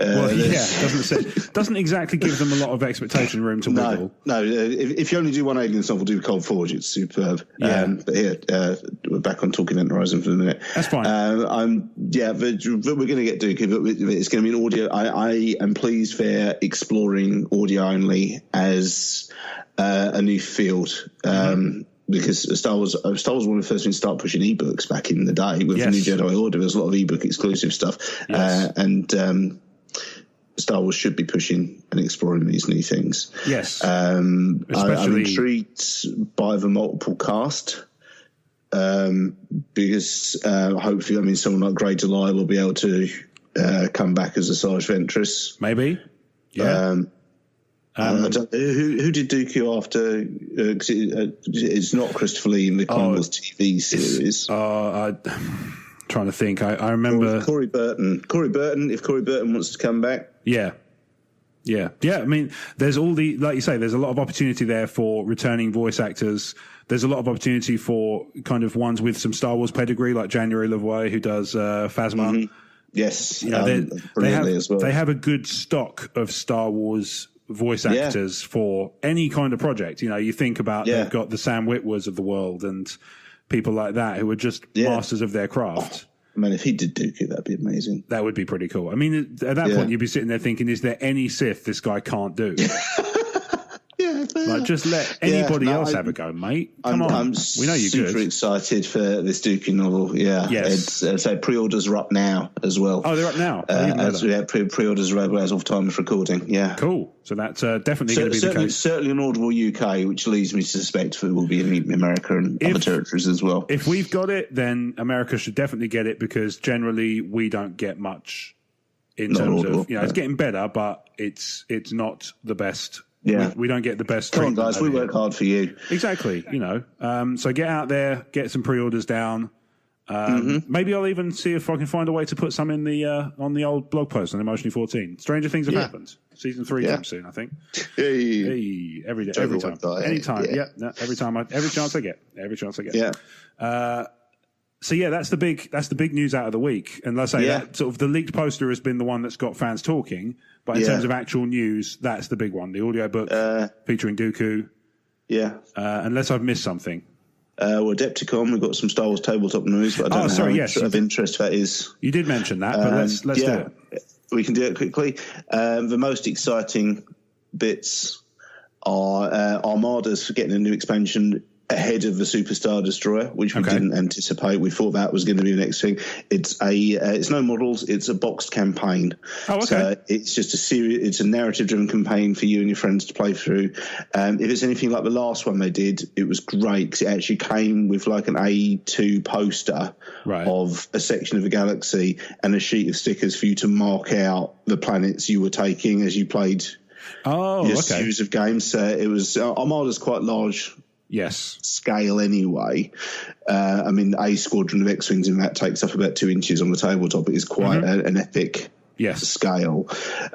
doesn't exactly give them a lot of expectation room to wiggle. No. If you only do one Aliens novel, do Cold Forge. It's superb. Yeah. But here we're back on talking Event Horizon for a minute. That's fine. But we're going to get Dooku, but it's going to be an audio. I am pleased they're exploring audio only as a new field. Because Star Wars was one of the first things to start pushing ebooks back in the day with the New Jedi Order. There's a lot of ebook exclusive stuff, and Star Wars should be pushing and exploring these new things. Yes, I'm intrigued by the multiple cast because hopefully, someone like Grey Delisle will be able to come back as a Asajj Ventress. Maybe, yeah. Who did Dooku after? It's not Christopher Lee in the Clone Wars TV series. I'm trying to think. I remember Corey Burton. If Corey Burton wants to come back, yeah. There's like you say, there's a lot of opportunity there for returning voice actors. There's a lot of opportunity for kind of ones with some Star Wars pedigree, like January LaVoy, who does Phasma. Mm-hmm. Yes, they have a good stock of Star Wars voice actors for any kind of project. You think about they've got the Sam Witwers of the world and people like that who are just masters of their craft. If he did Dooku, that'd be amazing. That would be pretty cool. At that point, you'd be sitting there thinking, is there any Sith this guy can't do? Like, just let anybody else have a go, mate. Come on. We know you're super excited for this Dooku novel. Yeah. Yes. So pre-orders are up now as well. Oh, they're up now? Pre-orders are available as of time of recording. Yeah. Cool. So that's definitely going to be the case. Certainly an Audible UK, which leads me to suspect it will be in America and other territories as well. If we've got it, then America should definitely get it, because generally we don't get much in terms of, it's getting better, but it's not the best. Yeah, we don't get the best. Come on, guys, we work hard for you. Exactly, So get out there, get some pre-orders down. Maybe I'll even see if I can find a way to put some in the on the old blog post on Emotionally 14. Stranger things have happened. Season 3 comes soon, I think. Hey, every day, every time, anytime. Every chance I get. Yeah. So that's the big news out of the week. And let's say that sort of the leaked poster has been the one that's got fans talking. But in terms of actual news, that's the big one. The audiobook featuring Dooku. Yeah. Unless I've missed something. Adepticon, we've got some Star Wars tabletop news, but I don't know how much of interest that is. You did mention that, but let's do it. We can do it quickly. The most exciting bits are Armadas for getting a new expansion ahead of the Superstar Destroyer, which we didn't anticipate. We thought that was going to be the next thing. It's no models. It's a boxed campaign. Oh, okay. So it's just it's a narrative-driven campaign for you and your friends to play through. If it's anything like the last one they did, it was great because it actually came with like an A2 poster of a section of the galaxy and a sheet of stickers for you to mark out the planets you were taking as you played your series of games. So it was Armada's quite large. Yes. Scale anyway. A squadron of X-Wings in that takes up about 2 inches on the tabletop. It is quite an epic scale.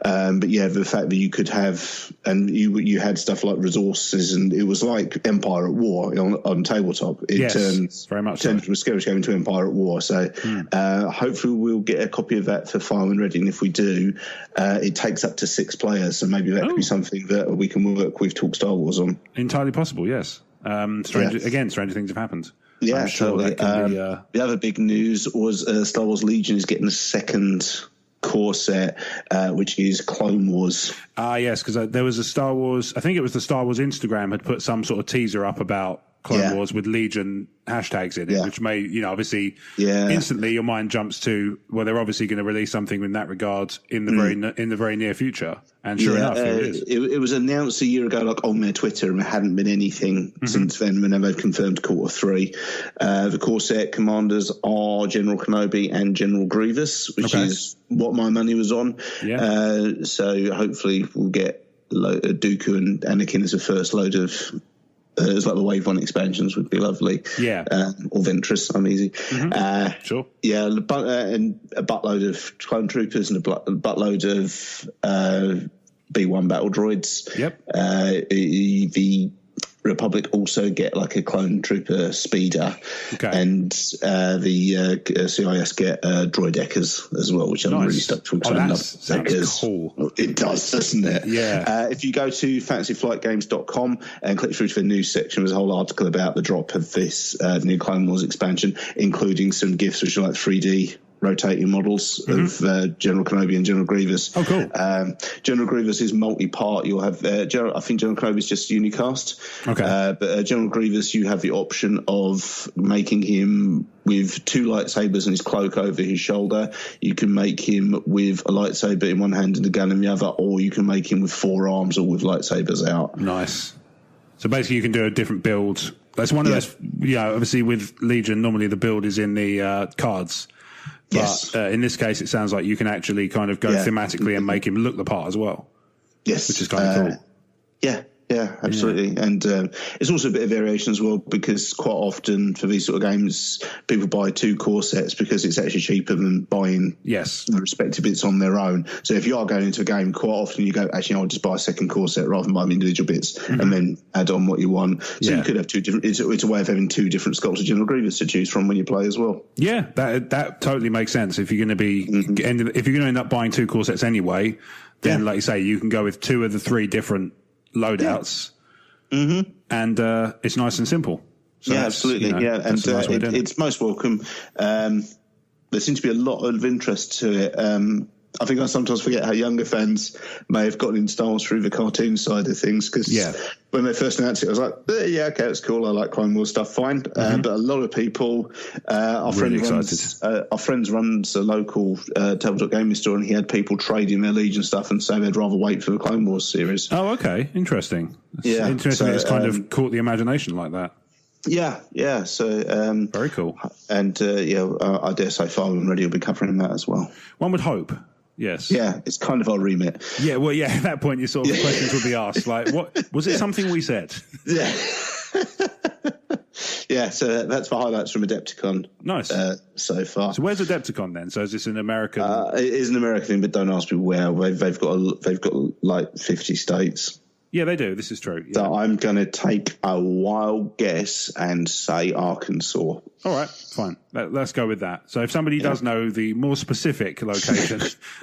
But the fact that you could have, and you had stuff like resources, and it was like Empire at War on tabletop. It turns very much from a skirmish game into Empire at War. So hopefully we'll get a copy of that for file and ready. And if we do, it takes up to 6 players. So maybe that could be something that we can work with Talk Star Wars on. Entirely possible, yes. Stranger things have happened. Yeah, I'm sure totally. That can be, the other big news was Star Wars Legion is getting a second core set, which is Clone Wars. Yes, because there was a Star Wars, I think it was the Star Wars Instagram had put some sort of teaser up about Clone Wars with Legion hashtags in it, which may, obviously instantly your mind jumps to, well, they're obviously going to release something in that regard in the very near future. And sure enough, here it is. It was announced a year ago, like on their Twitter, and there hadn't been anything since then. And then they've confirmed Quarter 3. The core set commanders are General Kenobi and General Grievous, which is what my money was on. Yeah. So hopefully we'll get Dooku and Anakin as a first load of. It's like the Wave 1 expansions would be lovely. Yeah. Or Ventress, I'm easy. Sure. Yeah, and a buttload of clone troopers and a buttload of B1 battle droids. Yep. The Republic also get like a clone trooper speeder, and the CIS get droid eckers as well, which I'm really stoked for. Sounds cool. It does, doesn't it? Yeah. If you go to fantasyflightgames.com and click through to the news section, there's a whole article about the drop of this new Clone Wars expansion, including some gifts which are like 3D rotating models of General Kenobi and General Grievous. Oh, cool. General Grievous is multi-part. You'll have I think General Kenobi is just unicast. Okay. But General Grievous, you have the option of making him with 2 lightsabers and his cloak over his shoulder. You can make him with a lightsaber in one hand and a gun in the other, or you can make him with 4 arms or with lightsabers out. Nice. So basically you can do a different build. That's one of those, obviously with Legion, normally the build is in the cards. But in this case, it sounds like you can actually kind of go thematically and make him look the part as well. Yes. Which is kind of cool. Yeah, absolutely. Yeah. And it's also a bit of variation as well, because quite often for these sort of games, people buy 2 core sets because it's actually cheaper than buying the respective bits on their own. So if you are going into a game, quite often you go, actually, I'll just buy a second core set rather than buy the individual bits and then add on what you want. So you could have 2 different, it's a way of having 2 different sculpts of General Grievous to choose from when you play as well. Yeah, that totally makes sense. If you're going to be, if you're going to end up buying 2 core sets anyway, then like you say, you can go with 2 of the 3 different loadouts, and it's nice and simple. So absolutely. And it's most welcome. There seems to be a lot of interest to it. I think I sometimes forget how younger fans may have gotten into Star Wars through the cartoon side of things, because when they first announced it, I was like, okay, that's cool. I like Clone Wars stuff, fine. But a lot of people, our friend runs a local tabletop gaming store, and he had people trading their Legion stuff and saying they'd rather wait for the Clone Wars series. Oh, okay. Interesting. Interesting. So, it's kind of caught the imagination like that. Yeah. So very cool. And I dare say Fire and Ready will be covering that as well. One would hope. Yes. Yeah, it's kind of our remit. Yeah, well, at that point, your sort of questions would be asked, like, what was it? Something we said? Yeah. Yeah, so that's the highlights from Adepticon. Nice. So far. So where's Adepticon then? So is this an American? It is an American thing, but don't ask me where. They've got like 50 states. Yeah, they do. This is true. Yeah. So I'm going to take a wild guess and say Arkansas. All right, fine. Let's go with that. So if somebody does know the more specific location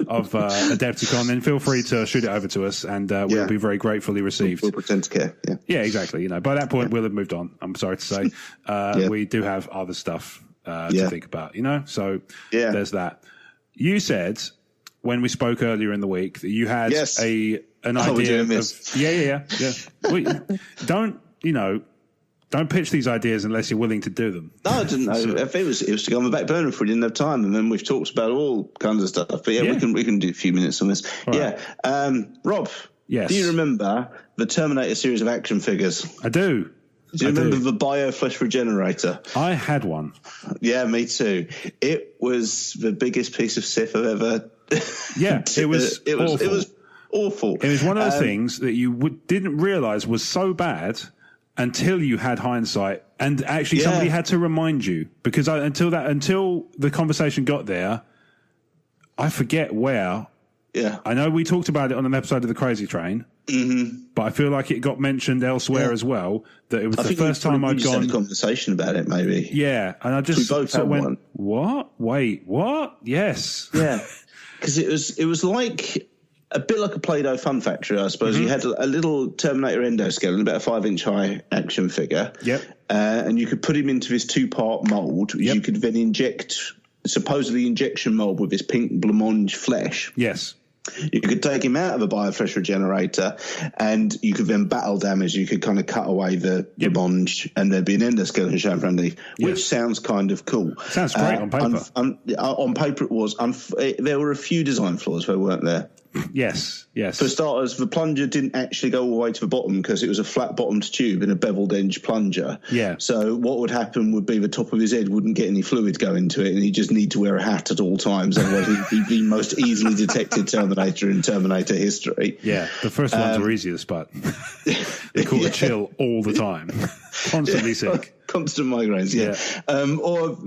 of Adepticon, then feel free to shoot it over to us, and we'll be very gratefully received. We'll pretend to care. Yeah, exactly. By that point, we'll have moved on. I'm sorry to say. We do have other stuff to think about, So there's that. You said when we spoke earlier in the week that you had an idea of don't pitch these ideas unless you're willing to do them. No, I didn't know. If it was to go on the back burner if we didn't have time, and then we've talked about all kinds of stuff. But we can do a few minutes on this. All right. Rob, do you remember the Terminator series of action figures? I do. Do you remember the Bioflesh Regenerator? I had one. Yeah, me too. It was the biggest piece of Sith I've ever. It was awful. It was one of those things that you didn't realise was so bad until you had hindsight, and actually somebody had to remind you, because until the conversation got there, I forget where. Yeah, I know we talked about it on an episode of the Crazy Train, but I feel like it got mentioned elsewhere as well. That it was the first time I'd gone. Had a conversation about it, maybe. Yeah, and I just we both sort of went, one. What? Wait, what? Yes. Yeah, because it was like a bit like a Play-Doh Fun Factory, I suppose. You had a little Terminator endoskeleton, about a 5-inch high action figure. Yep. And you could put him into this 2-part mould, which you could then supposedly injection mould with this pink blancmange flesh. Yes. You could take him out of a Bioflesh Regenerator, and you could then battle damage. You could kind of cut away the blancmange, and there'd be an endoskeleton shown from underneath, which sounds kind of cool. Sounds great on paper. On paper it was. There were a few design flaws where weren't there. Yes. For starters, the plunger didn't actually go all the way to the bottom because it was a flat-bottomed tube and a beveled edge plunger. Yeah. So what would happen would be the top of his head wouldn't get any fluid going to it, and he'd just need to wear a hat at all times. Otherwise, he'd be the most easily detected Terminator in Terminator history. Yeah, the first ones were easiest, but they caught a chill all the time. Constantly sick. Constant migraines, or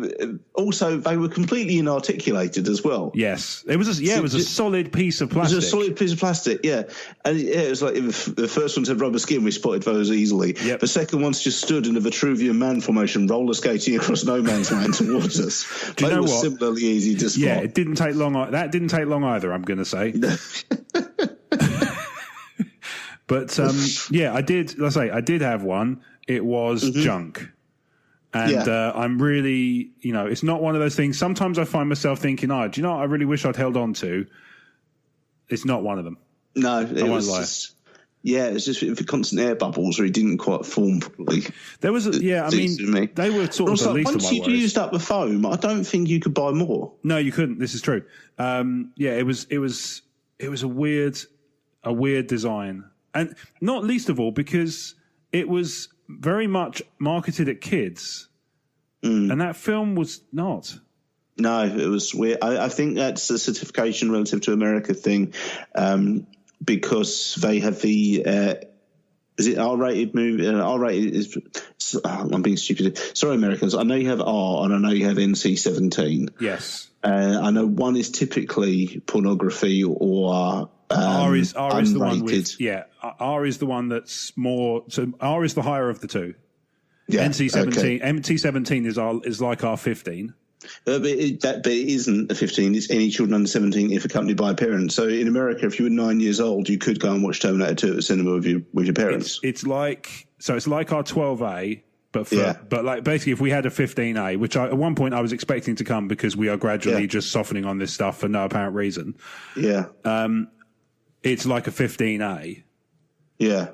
also they were completely inarticulated as well. Yes, it was a solid piece of plastic. It was a solid piece of plastic, and it was like the first ones had rubber skin, we spotted those easily. Yep. The second ones just stood in a Vitruvian Man formation, roller skating across no man's land towards us. Do you know what? Similarly easy to spot. Yeah, it didn't take long. That didn't take long either, I'm going to say. But I did. Let's say I did have one. It was junk, and I'm really, it's not one of those things. Sometimes I find myself thinking, "Oh, do you know what I really wish I'd held on to?" It's not one of them. No, it was just. Yeah, it was just for constant air bubbles, or he didn't quite form properly. There was, they were sort of the least of my worries. Once you used up the foam, I don't think you could buy more. No, you couldn't. This is true. It was a weird design. And not least of all because it was very much marketed at kids. And that film was not. No, it was weird. I think that's a certification relative to America thing, because they have the... is it R-rated movie? R-rated is... I'm being stupid. Sorry, Americans. I know you have R and I know you have NC-17. Yes. I know one is typically pornography or... R is the one with R is the one that's more. So R is the higher of the two. Yeah, NC-17 is like R15. But it isn't a 15. It's any children under 17 if accompanied by a parent. So in America, if you were 9 years old, you could go and watch Terminator 2 at the cinema with your parents. It's like R12A. But like basically, if we had a 15A, which at one point I was expecting to come because we are gradually just softening on this stuff for no apparent reason. Yeah. It's like a 15A. Yeah.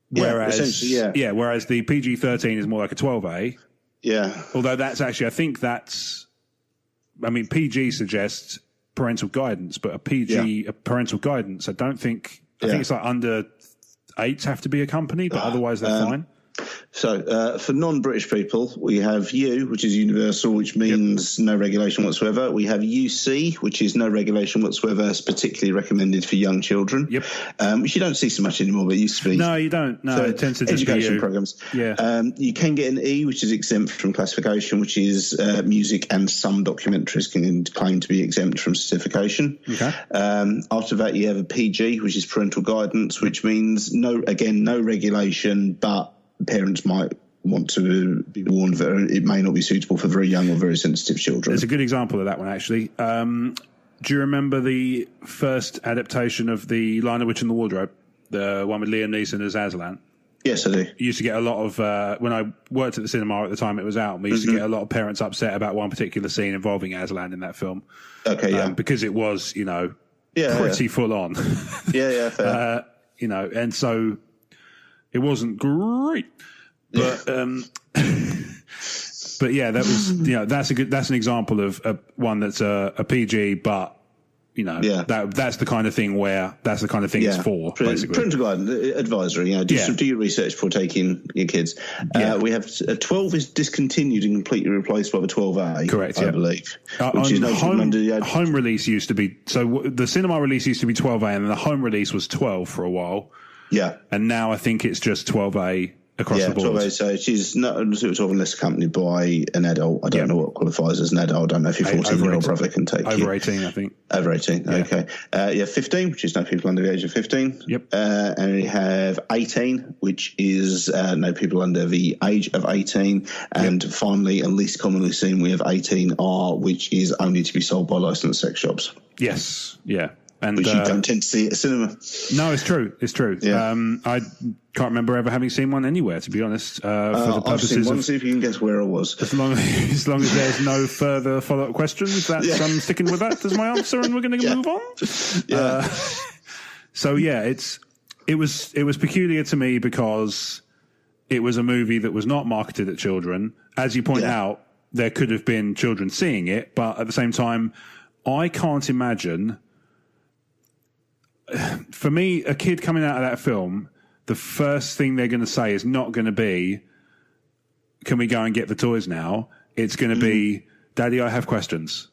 Whereas the PG-13 is more like a 12A. Yeah. Although PG suggests parental guidance, but a parental guidance, I think it's like under 8s have to be accompanied, but otherwise they're fine. So for non-British people, we have U, which is universal, which means no regulation whatsoever. We have UC, which is no regulation whatsoever. It's particularly recommended for young children. Yep. Which you don't see so much anymore, but it used to be. No, you don't. No, it tends to just education programs. Yeah. You can get an E, which is exempt from classification, which is music, and some documentaries can claim to be exempt from certification. Okay. After that, you have a PG, which is parental guidance, which means no regulation, but parents might want to be warned that it may not be suitable for very young or very sensitive children. There's a good example of that one, actually. Do you remember the first adaptation of The Lion, the Witch and the Wardrobe, the one with Liam Neeson as Aslan? Yes, I do. You used to get a lot of, when I worked at the cinema at the time it was out, we used to get a lot of parents upset about one particular scene involving Aslan in that film. Okay, yeah. Because it was, pretty full on. Fair. And so... It wasn't great, but but yeah, that was that's an example of one that's a PG, but that's the kind of thing it's for. Basically, parental guidance advisory. Do your research before taking your kids. We have 12 is discontinued and completely replaced by the 12A. Correct, I believe. Which is home release used to be the cinema release used to be 12A, and then the home release was 12 for a while. Yeah. And now I think it's just 12A across the board. 12A, so she's not 12 unless accompanied by an adult. I don't know what qualifies as an adult. I don't know if your 14-year-old brother can take you. Over 18, I think. Over 18, okay. 15, which is no people under the age of 15. Yep. And we have 18, which is no people under the age of 18. And finally, and least commonly seen, we have 18R, which is only to be sold by licensed sex shops. Yes, yeah. And, which you don't tend to see at a cinema. No, it's true. It's true. Yeah. I can't remember ever having seen one anywhere, to be honest. For the purposes I've seen one. See if you can guess where I was. As long as there's no further follow-up questions, I'm sticking with that as my answer, and we're going to move on. Yeah. It was peculiar to me because it was a movie that was not marketed at children. As you point out, there could have been children seeing it, but at the same time, I can't imagine. For me, a kid coming out of that film, the first thing they're going to say is not going to be, "Can we go and get the toys now?" It's going to be, "Daddy, I have questions."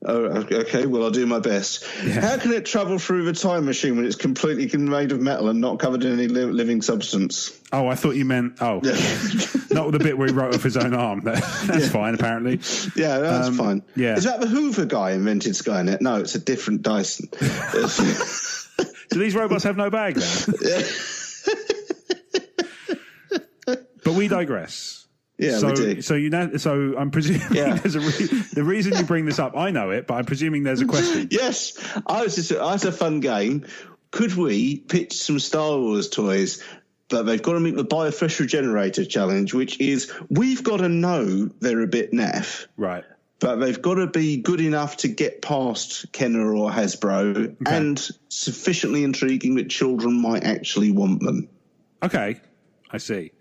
Oh, okay. Well, I'll do my best. Yeah. How can it travel through the time machine when it's completely made of metal and not covered in any living substance? Oh, I thought you meant, not with the bit where he wrote off his own arm. That's fine, apparently. Yeah, that's fine. Yeah. Is that the Hoover guy invented Skynet? No, it's a different Dyson. Do these robots have no bag then? But we digress. Yeah, we do. So I'm presuming there's the reason you bring this up. I know it, but I'm presuming there's a question. Yes, that's a fun game. Could we pitch some Star Wars toys? But they've got to meet the Biofresh Regenerator challenge, which is we've got to know they're a bit naff, right? But they've got to be good enough to get past Kenner or Hasbro, and sufficiently intriguing that children might actually want them. Okay, I see.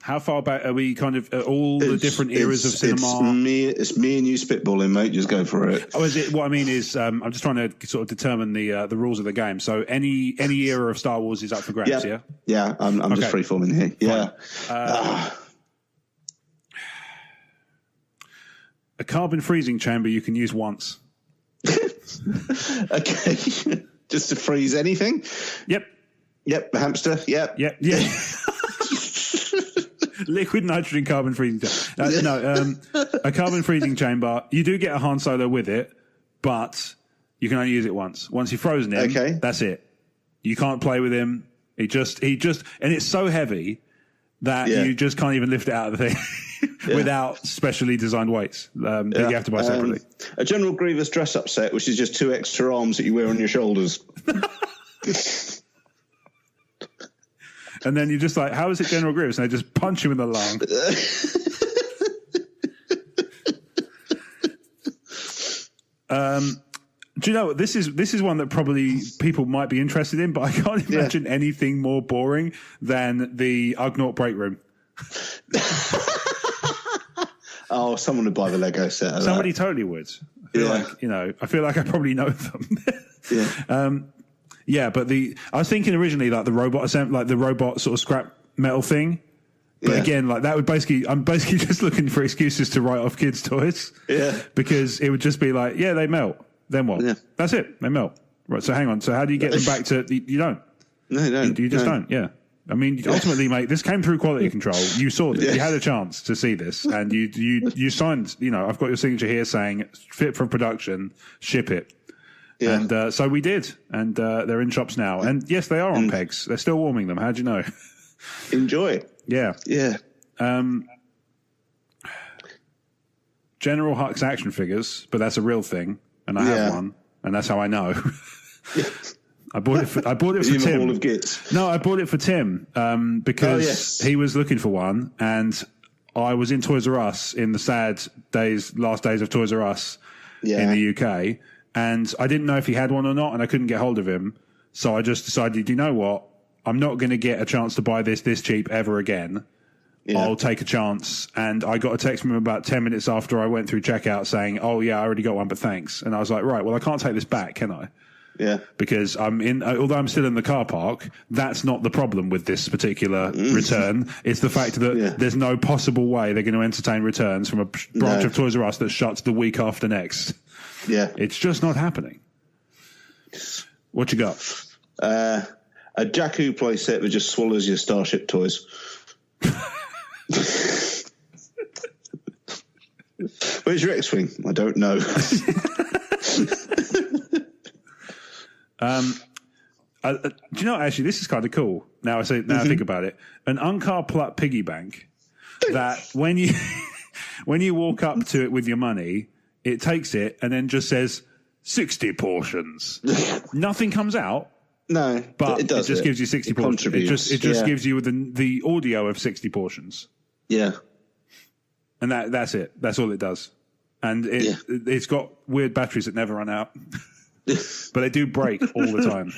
How far back are we? Kind of all the different eras of cinema. It's me and you spitballing, mate. Just go for it. Oh, is it? What I mean is, I'm just trying to sort of determine the rules of the game. So any era of Star Wars is up for grabs. Yeah. I'm just freeforming here. Yeah. A carbon freezing chamber you can use once. Okay. Just to freeze anything. Yep. The hamster. Yep. Yeah. Liquid nitrogen carbon freezing chamber. A carbon freezing chamber. You do get a Han Solo with it, but you can only use it once. Once you've frozen him, that's it. You can't play with him. He just, and it's so heavy that you just can't even lift it out of the thing without specially designed weights that you have to buy separately. A General Grievous dress-up set, which is just 2 extra arms that you wear on your shoulders. And then you're just like, how is it General Grievous? And they just punch you in the lung. Do you know what? This is one that probably people might be interested in, but I can't imagine anything more boring than the Ugnaught break room. Oh, someone would buy the Lego set. Somebody totally would. I feel like I probably know them. But I was thinking originally like the robot sort of scrap metal thing. But again, like that would I'm basically just looking for excuses to write off kids' toys. Yeah. Because it would just be like, they melt. Then what? Yeah. That's it. They melt. Right. So hang on. So how do you get them back to? You don't. No, you don't. You just don't. Yeah. I mean, ultimately, mate, this came through quality control. You saw this. You had a chance to see this, and you signed. I've got your signature here saying fit for production, ship it. Yeah. And so we did, and they're in shops now. And yes, they are on pegs. They're still warming them. How'd you know? Enjoy. Yeah. General Hux action figures, but that's a real thing, and I have one, and that's how I know. I bought it for Tim. All of Gits. No, I bought it for Tim because he was looking for one, and I was in Toys R Us in the last days of Toys R Us in the UK. And I didn't know if he had one or not, and I couldn't get hold of him. So I just decided, you know what? I'm not going to get a chance to buy this cheap ever again. Yeah. I'll take a chance. And I got a text from him about 10 minutes after I went through checkout saying, oh, yeah, I already got one, but thanks. And I was like, right, well, I can't take this back, can I? Yeah. Because although I'm still in the car park, that's not the problem with this particular return. It's the fact that there's no possible way they're going to entertain returns from a branch of Toys R Us that shuts the week after next. Yeah. It's just not happening. What you got? A Jakku play set that just swallows your Starship toys. Where's your X-Wing? I don't know. Do you know, actually, this is kind of cool. Now I think about it. An Unkar Plutt piggy bank that when you walk up to it with your money, it takes it and then just says 60 portions. Nothing comes out. No, but it just gives you 60 portions. It just gives you the audio of 60 portions. Yeah. And that's it. That's all it does. And it's got weird batteries that never run out. But they do break all the time.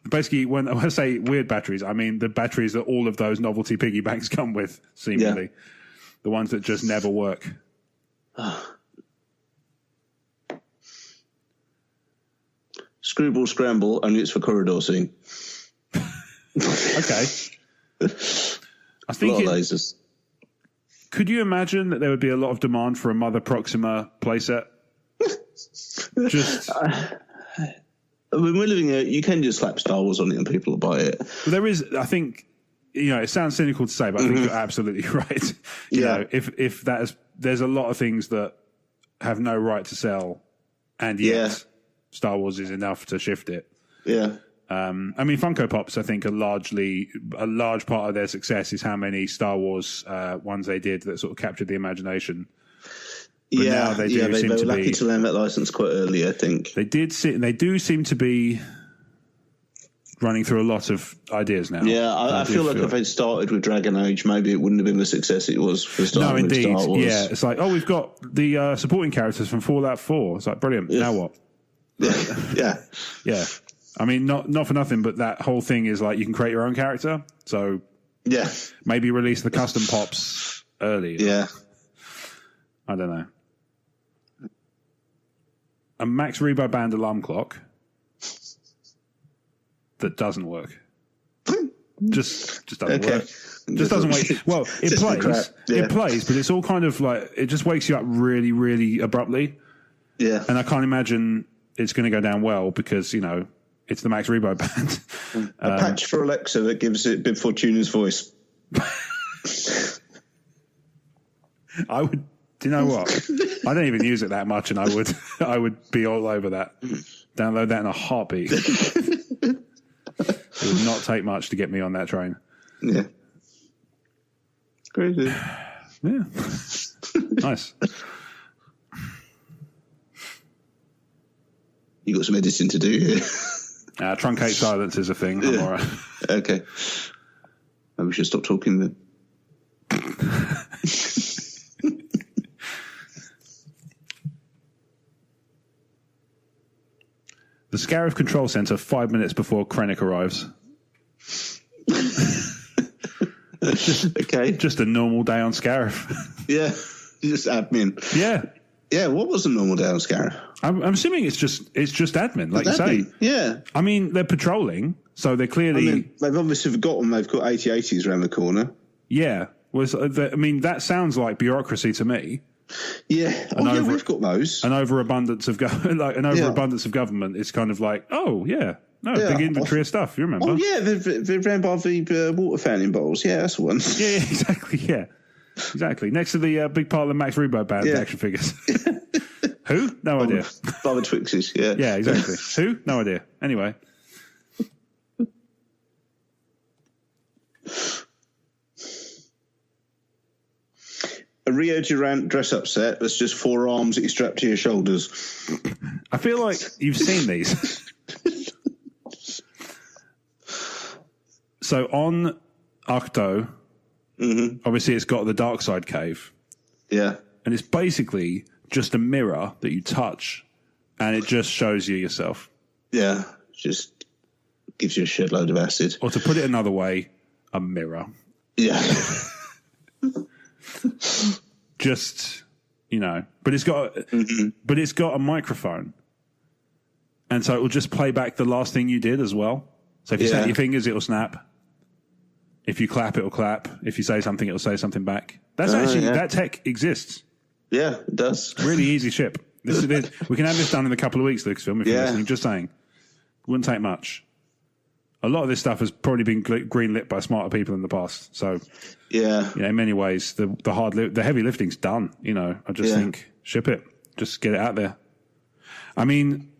Basically, when I say weird batteries, I mean the batteries that all of those novelty piggy banks come with, seemingly. Yeah. The ones that just never work. Screwball Scramble, only it's for corridor scene. Okay. I think a lot of lasers. Could you imagine that there would be a lot of demand for a Mother Proxima playset? Just, we're living you can just slap Star Wars on it and people will buy it. There is, I think, it sounds cynical to say, but I think you're absolutely right. You know, if that is, there's a lot of things that have no right to sell, and yet Star Wars is enough to shift it. Yeah. I mean, Funko Pops, I think, are a large part of their success is how many Star Wars ones they did that sort of captured the imagination. But now they were lucky to land that license quite early, I think. They do seem to be running through a lot of ideas now. Yeah, I feel like if they'd started with Dragon Age, maybe it wouldn't have been the success it was for starting with Star Wars. Yeah, it's like, we've got the supporting characters from Fallout 4. It's like, brilliant. Yeah. Now what? Yeah. I mean, not for nothing, but that whole thing is like you can create your own character. So maybe release the custom pops early. Yeah. I don't know. A Max Rebo band alarm clock that doesn't work. Just doesn't work. Just doesn't wake. Well, it plays. It plays, but it's all kind of like it just wakes you up really, really abruptly. Yeah. And I can't imagine it's going to go down well because it's the Max Rebo band. A patch for Alexa that gives it Bib Fortuna's voice. I would. Do you know what? I don't even use it that much, and I would be all over that. Download that in a heartbeat. It would not take much to get me on that train. Yeah. Crazy. Yeah. Nice. You got some editing to do here. Truncate silence is a thing. I'm all right. Okay. Maybe we should stop talking then. The Scarif Control Center 5 minutes before Krennic arrives. Just a normal day on Scarif. Yeah, just admin. Yeah. What was a normal day on Scarif? I'm assuming it's just admin, like you say. Yeah. I mean, they're patrolling, so they're clearly. They've obviously forgotten they've got 8080s around the corner. Yeah. That sounds like bureaucracy to me. Yeah. We've got those. An overabundance of government is kind of like, big inventory of stuff. You remember? Oh yeah, they're ran by the water fountain bottles. Yeah, that's the one. Yeah, exactly. Yeah, exactly. Next to the big pile of Max Rebo band action figures. Who? No idea. By the Twixes. Yeah. Yeah, exactly. Who? No idea. Anyway. A Rio Durant dress-up set that's just 4 arms that you strap to your shoulders. I feel like you've seen these. So on Octo, obviously it's got the dark side cave. Yeah. And it's basically just a mirror that you touch, and it just shows you yourself. Yeah, just gives you a shitload of acid. Or to put it another way, a mirror. Yeah. Just, but it's got a microphone, and so it will just play back the last thing you did as well. So if you snap your fingers, it'll snap. If you clap, it'll clap. If you say something, it'll say something back. That's that tech exists. Yeah, it does. Really easy ship. We can have this done in a couple of weeks, Lucasfilm. If you're listening, just saying, wouldn't take much. A lot of this stuff has probably been greenlit by smarter people in the past. So, in many ways, the heavy lifting's done. I just think ship it, just get it out there. I mean,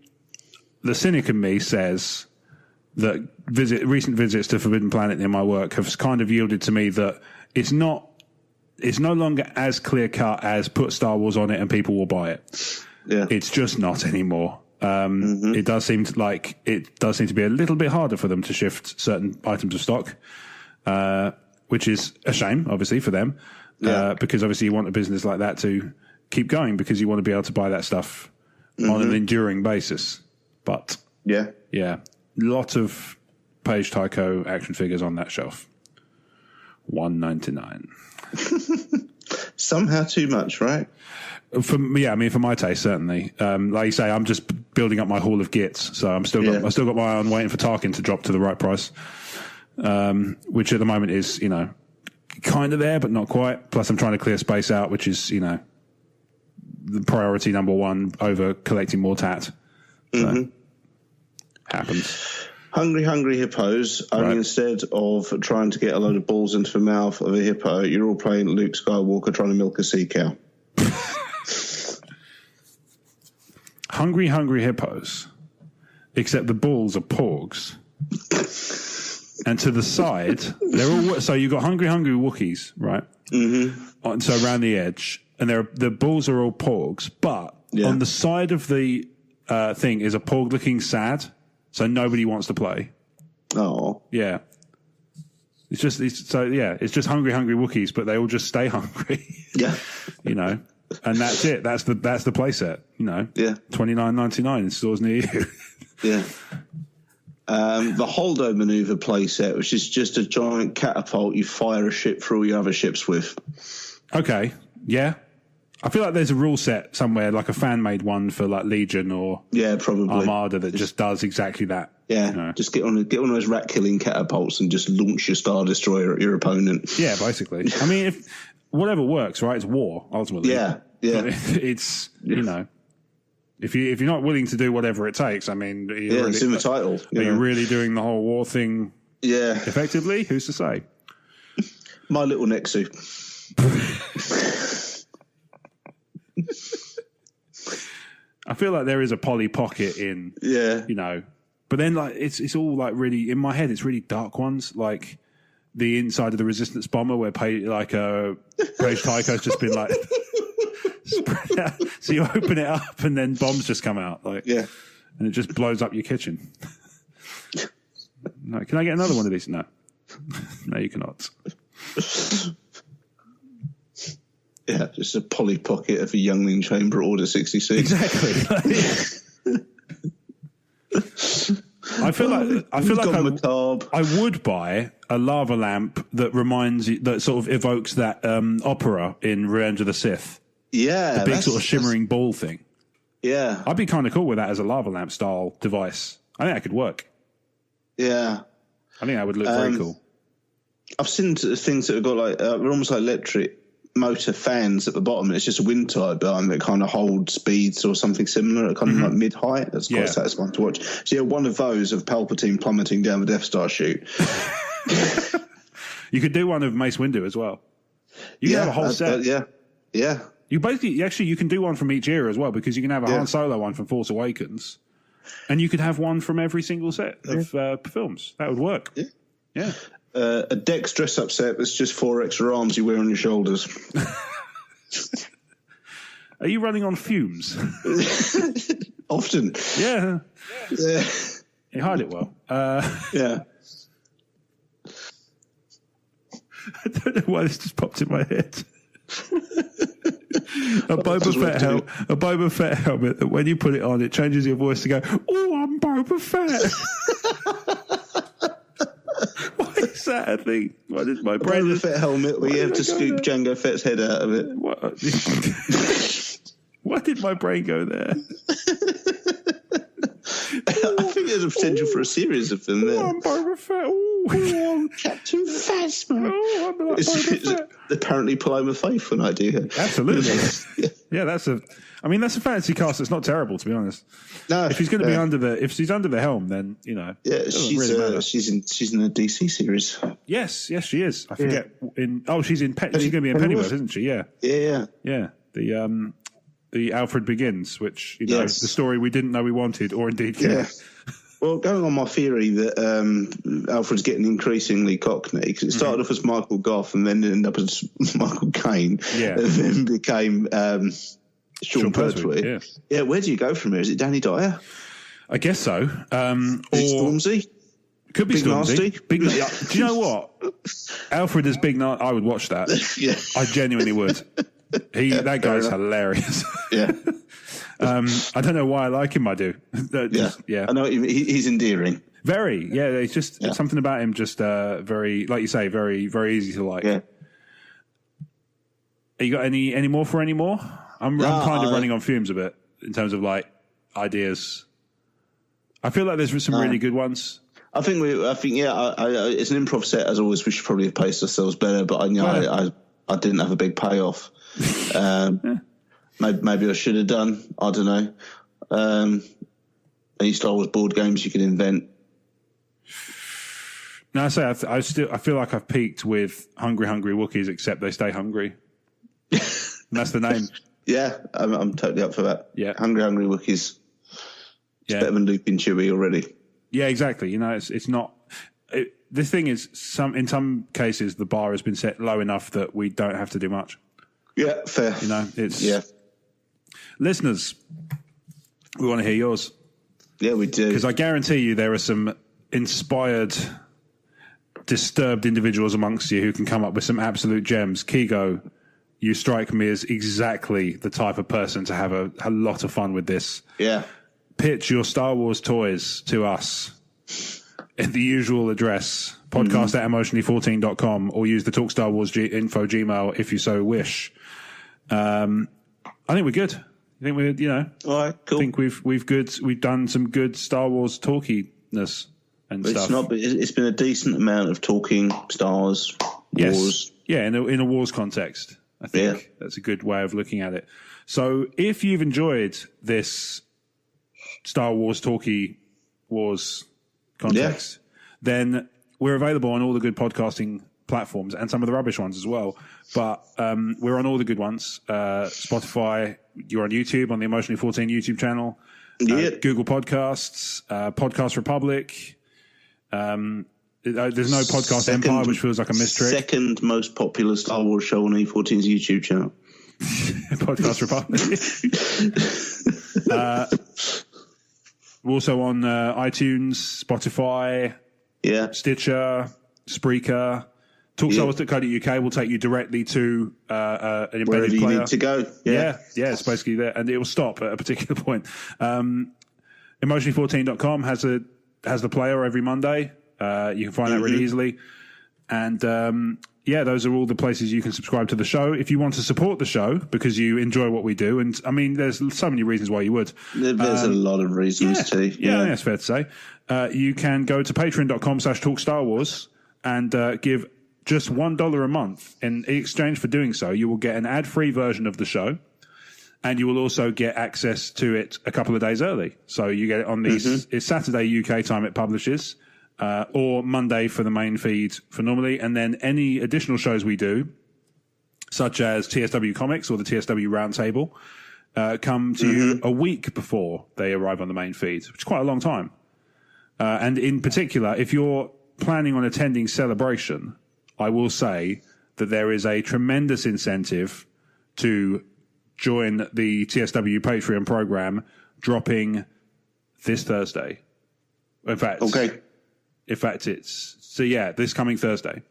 the cynic in me says that recent visits to Forbidden Planet in my work have kind of yielded to me that it's no longer as clear cut as put Star Wars on it and people will buy it. Yeah, it's just not anymore. It does seem to be a little bit harder for them to shift certain items of stock, which is a shame, obviously, for them, because obviously you want a business like that to keep going because you want to be able to buy that stuff on an enduring basis. But lot of Page Tycho action figures on that shelf. $1.99. Somehow too much, right? For my taste, certainly. Like you say, I'm just building up my haul of gits, so I still got my eye on waiting for Tarkin to drop to the right price, which at the moment is kind of there, but not quite. Plus, I'm trying to clear space out, which is, the priority number one over collecting more tat. So, happens. Hungry hippos, only instead of trying to get a load of balls into the mouth of a hippo, you're all playing Luke Skywalker trying to milk a sea cow. Hungry hippos, except the balls are porgs. And to the side, they're all, so you've got hungry Wookiees, right? Mm-hmm. So around the edge, and the balls are all porgs, but on the side of the thing is a porg looking sad, so nobody wants to play. Oh. Yeah. It's just hungry Wookiees, but they all just stay hungry. Yeah. And that's it. That's the play set, Yeah. $29.99 in stores near you. Yeah. The Holdo maneuver playset, which is just a giant catapult you fire a ship through all your other ships with. Okay, yeah. I feel like there's a rule set somewhere, like a fan-made one for like Legion or probably Armada that just does exactly that. Yeah, just get one of those rat-killing catapults and just launch your Star Destroyer at your opponent. Yeah, basically. I mean, if whatever works, right? It's war ultimately. Yeah. It's If you're not willing to do whatever it takes, I mean, it's in the title. You really doing the whole war thing? Yeah, effectively. Who's to say? My little Nexu. I feel like there is a Polly Pocket in. Yeah, but then like it's all like really in my head. It's really dark ones like the inside of the Resistance bomber where Paige Tycho's just been like. Spread out. So you open it up and then bombs just come out, and it just blows up your kitchen. No, can I get another one of these? No, no, you cannot. Yeah, just a Polly Pocket of a Youngling Chamber Order 66. Exactly. I feel like I would buy a lava lamp that sort of evokes that opera in Revenge of the Sith. Yeah. The big sort of shimmering ball thing. Yeah. I'd be kind of cool with that as a lava lamp style device. I think that could work. Yeah. I think that would look very cool. I've seen things that have got like, they're almost like electric motor fans at the bottom. It's just a wind turbine that kind of holds speeds or something similar, kind of like mid-height. That's quite satisfying to watch. So one of those of Palpatine plummeting down the Death Star chute. You could do one of Mace Windu as well. You can have a whole set. Yeah. You can do one from each era as well, because you can have a Han Solo one from Force Awakens, and you could have one from every single set of films. That would work. Yeah. A Dex dress-up set that's just 4 extra arms you wear on your shoulders. Are you running on fumes? Often. Yeah. You hide it well. Yeah. I don't know why this just popped in my head. A Boba Fett helmet that when you put it on, it changes your voice to go, "Oh, I'm Boba Fett." Why is that a thing? Why did my brain? Boba Fett helmet where you have to scoop Jango Fett's head out of it. Why did my brain go there? I think there's a potential for a series of them there. I'm Boba Fett. I'm Captain Phasma. I'm like It's apparently Paloma Faith an idea. Absolutely. Yeah, that's a fantasy cast that's not terrible, to be honest. No, if she's going to be if she's under the helm, then Yeah, she's in the DC series. Yes, she is. I forget she's in she's going to be in Pennyworth, isn't she? Yeah. Yeah. The Alfred Begins, which the story we didn't know we wanted or indeed cared. Yeah. Well, going on my theory that Alfred's getting increasingly Cockney, because it started off as Michael Goff and then ended up as Michael Caine, and then became Sean Pertwee. Yeah, where do you go from here? Is it Danny Dyer? I guess so. Or Stormzy? Could be Big Stormzy. Nasty? Do you know what? Alfred as Big Nasty, I would watch that. Yeah. I genuinely would. That guy's hilarious. Yeah. I don't know why I like him. I do. I know he's endearing. Very. Yeah. It's just something about him. Just very, like you say, very, very easy to like. Yeah. You got any more for any more? I'm kind of running on fumes a bit in terms of like ideas. I feel like there's some really good ones. I think it's an improv set. As always, we should probably have paced ourselves better, but I didn't have a big payoff. Maybe I should have done. I don't know. Any Star Wars board games you can invent. No, I feel like I've peaked with Hungry Wookiees, except they stay hungry. That's the name. Yeah, I'm totally up for that. Yeah, Hungry Wookiees. It's better than Luke and Chewie already. Yeah, exactly. You know, it's not. The thing is, in some cases, the bar has been set low enough that we don't have to do much. Yeah, fair. You know, listeners, we want to hear yours. Yeah, we do. Because I guarantee you there are some inspired, disturbed individuals amongst you who can come up with some absolute gems. Kigo, you strike me as exactly the type of person to have a lot of fun with this. Yeah. Pitch your Star Wars toys to us at the usual address, podcast@emotionally14.com, or use the Talk Star Wars info Gmail if you so wish. I think we're good. I think we're, all right, cool. I think we've done some good Star Wars talkiness and stuff. It's been a decent amount of talking stars, wars. Yeah, in a wars context. I think that's a good way of looking at it. So if you've enjoyed this Star Wars talky wars context, then we're available on all the good podcasting platforms and some of the rubbish ones as well. But we're on all the good ones. Spotify, you're on YouTube, on the Emotionally 14 YouTube channel. Google Podcasts, Podcast Republic. There's no Podcast Empire, which feels like a mystery. Second most popular Star Wars show on E14's YouTube channel. Podcast Republic. We're also on iTunes, Spotify, Stitcher, Spreaker. TalkStarWars.co.uk will take you directly to an embedded wherever player. You need to go. Yeah, it's basically there, and it will stop at a particular point. Emotionally14.com has the player every Monday. You can find that really easily. And those are all the places you can subscribe to the show. If you want to support the show because you enjoy what we do, and I mean, there's so many reasons why you would. There's a lot of reasons too. Yeah, that's fair to say. You can go to patreon.com/talkstarwars and give just $1 a month. In exchange for doing so, you will get an ad-free version of the show, and you will also get access to it a couple of days early. So you get it on it's Saturday UK time it publishes, or Monday for the main feed for normally, and then any additional shows we do, such as TSW Comics or the TSW Roundtable, come to you a week before they arrive on the main feed, which is quite a long time. And in particular, if you're planning on attending Celebration, I will say that there is a tremendous incentive to join the TSW Patreon program dropping this Thursday. In fact, it's this coming Thursday.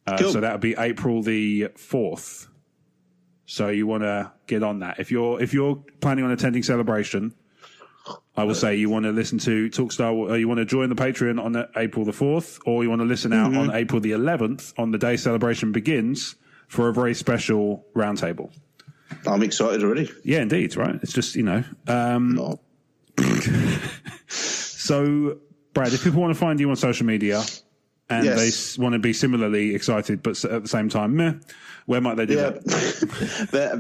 Cool. So that would be April the 4th. So you want to get on that. If you're planning on attending Celebration, I will say you want to listen to Talk Star Wars, you want to join the Patreon on April the 4th, or you want to listen out on April the 11th on the day Celebration begins for a very special roundtable. I'm excited already. Yeah, indeed, right? It's just, So, Brad, if people want to find you on social media and they want to be similarly excited but at the same time, where might they do that?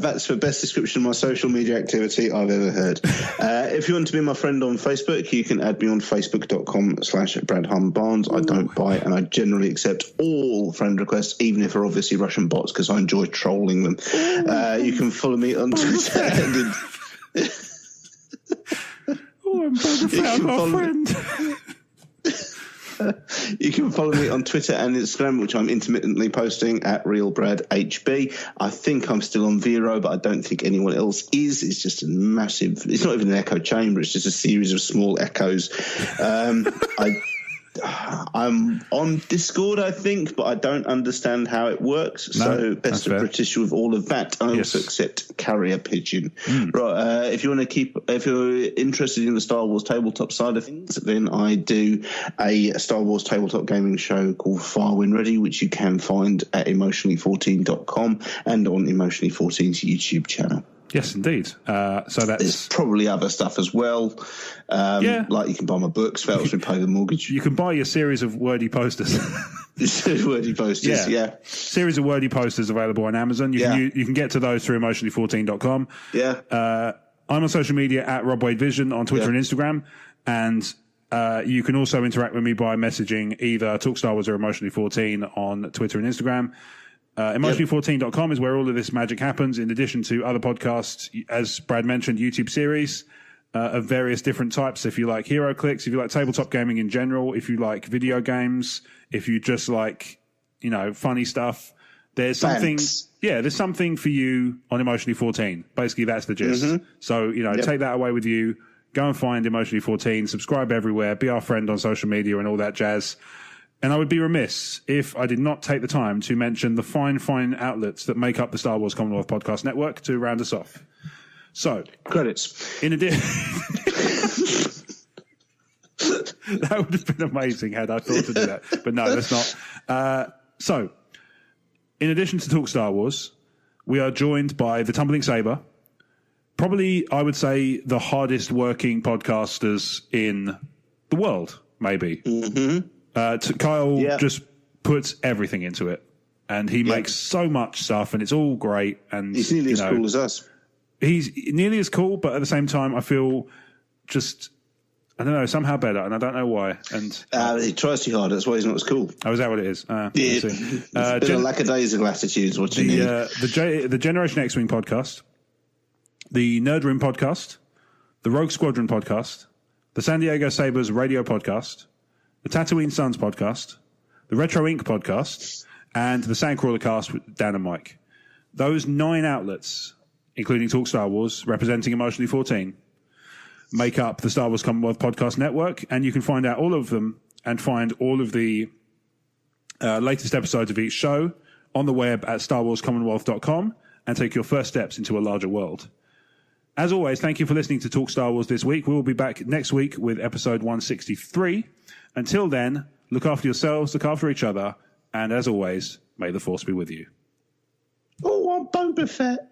That's the best description of my social media activity I've ever heard. If you want to be my friend on Facebook, you can add me on facebook.com/BradHumBarnes. I don't bite, and I generally accept all friend requests, even if they're obviously Russian bots, because I enjoy trolling them. You can follow me on Twitter. I'm going to found our friend. You can follow me on Twitter and Instagram, which I'm intermittently posting at RealBradHB. I think I'm still on Vero, but I don't think anyone else is. It's just a massive, it's not even an echo chamber, it's just a series of small echoes. I'm on Discord, I think, but I don't understand how it works. So best of British with all of that. I also accept carrier pigeon. Right. If you're interested in the Star Wars tabletop side of things, then I do a Star Wars tabletop gaming show called Fire When Ready, which you can find at emotionally14.com and on Emotionally 14's YouTube channel. Yes, indeed. So there's probably other stuff as well. Like you can buy my books, that helps me pay the mortgage. You can buy your series of wordy posters. Wordy posters, yeah. Series of wordy posters available on Amazon. You can get to those through emotionally14.com. Yeah. I'm on social media at Rob Wade Vision on Twitter and Instagram. And you can also interact with me by messaging either Talk Star Wars or Emotionally14 on Twitter and Instagram. Emotionally14.com is where all of this magic happens, in addition to other podcasts, as Brad mentioned, YouTube series of various different types. If you like hero clicks, if you like tabletop gaming in general, if you like video games, if you just like, funny stuff, there's something. Yeah, there's something for you on Emotionally 14. Basically, that's the gist. Mm-hmm. So, take that away with you. Go and find Emotionally 14. Subscribe everywhere. Be our friend on social media and all that jazz. And I would be remiss if I did not take the time to mention the fine outlets that make up the Star Wars Commonwealth Podcast Network to round us off. So, credits. In addition, that would have been amazing had I thought to do that. But no, that's not. So, in addition to Talk Star Wars, we are joined by the Tumbling Saber. Probably, I would say, the hardest working podcasters in the world, maybe. Mm-hmm. Kyle just puts everything into it, and he makes so much stuff, and it's all great. And he's nearly as cool as us. He's nearly as cool, but at the same time, I feel I don't know, somehow better, and I don't know why. And he tries too hard. That's why he's not as cool. Oh, is that what it is? It's been a lackadaisical attitudes watching the Generation X-Wing podcast, the Nerd Room podcast, the Rogue Squadron podcast, the San Diego Sabres radio podcast, the Tatooine Suns podcast, the Retro Inc. podcast, and the Sandcrawler cast with Dan and Mike. Those 9 outlets, including Talk Star Wars, representing Emotionally 14, make up the Star Wars Commonwealth Podcast Network, and you can find out all of them and find all of the latest episodes of each show on the web at starwarscommonwealth.com and take your first steps into a larger world. As always, thank you for listening to Talk Star Wars this week. We will be back next week with episode 163. Until then, look after yourselves, look after each other, and as always, may the Force be with you. Oh, I'm Boba Fett.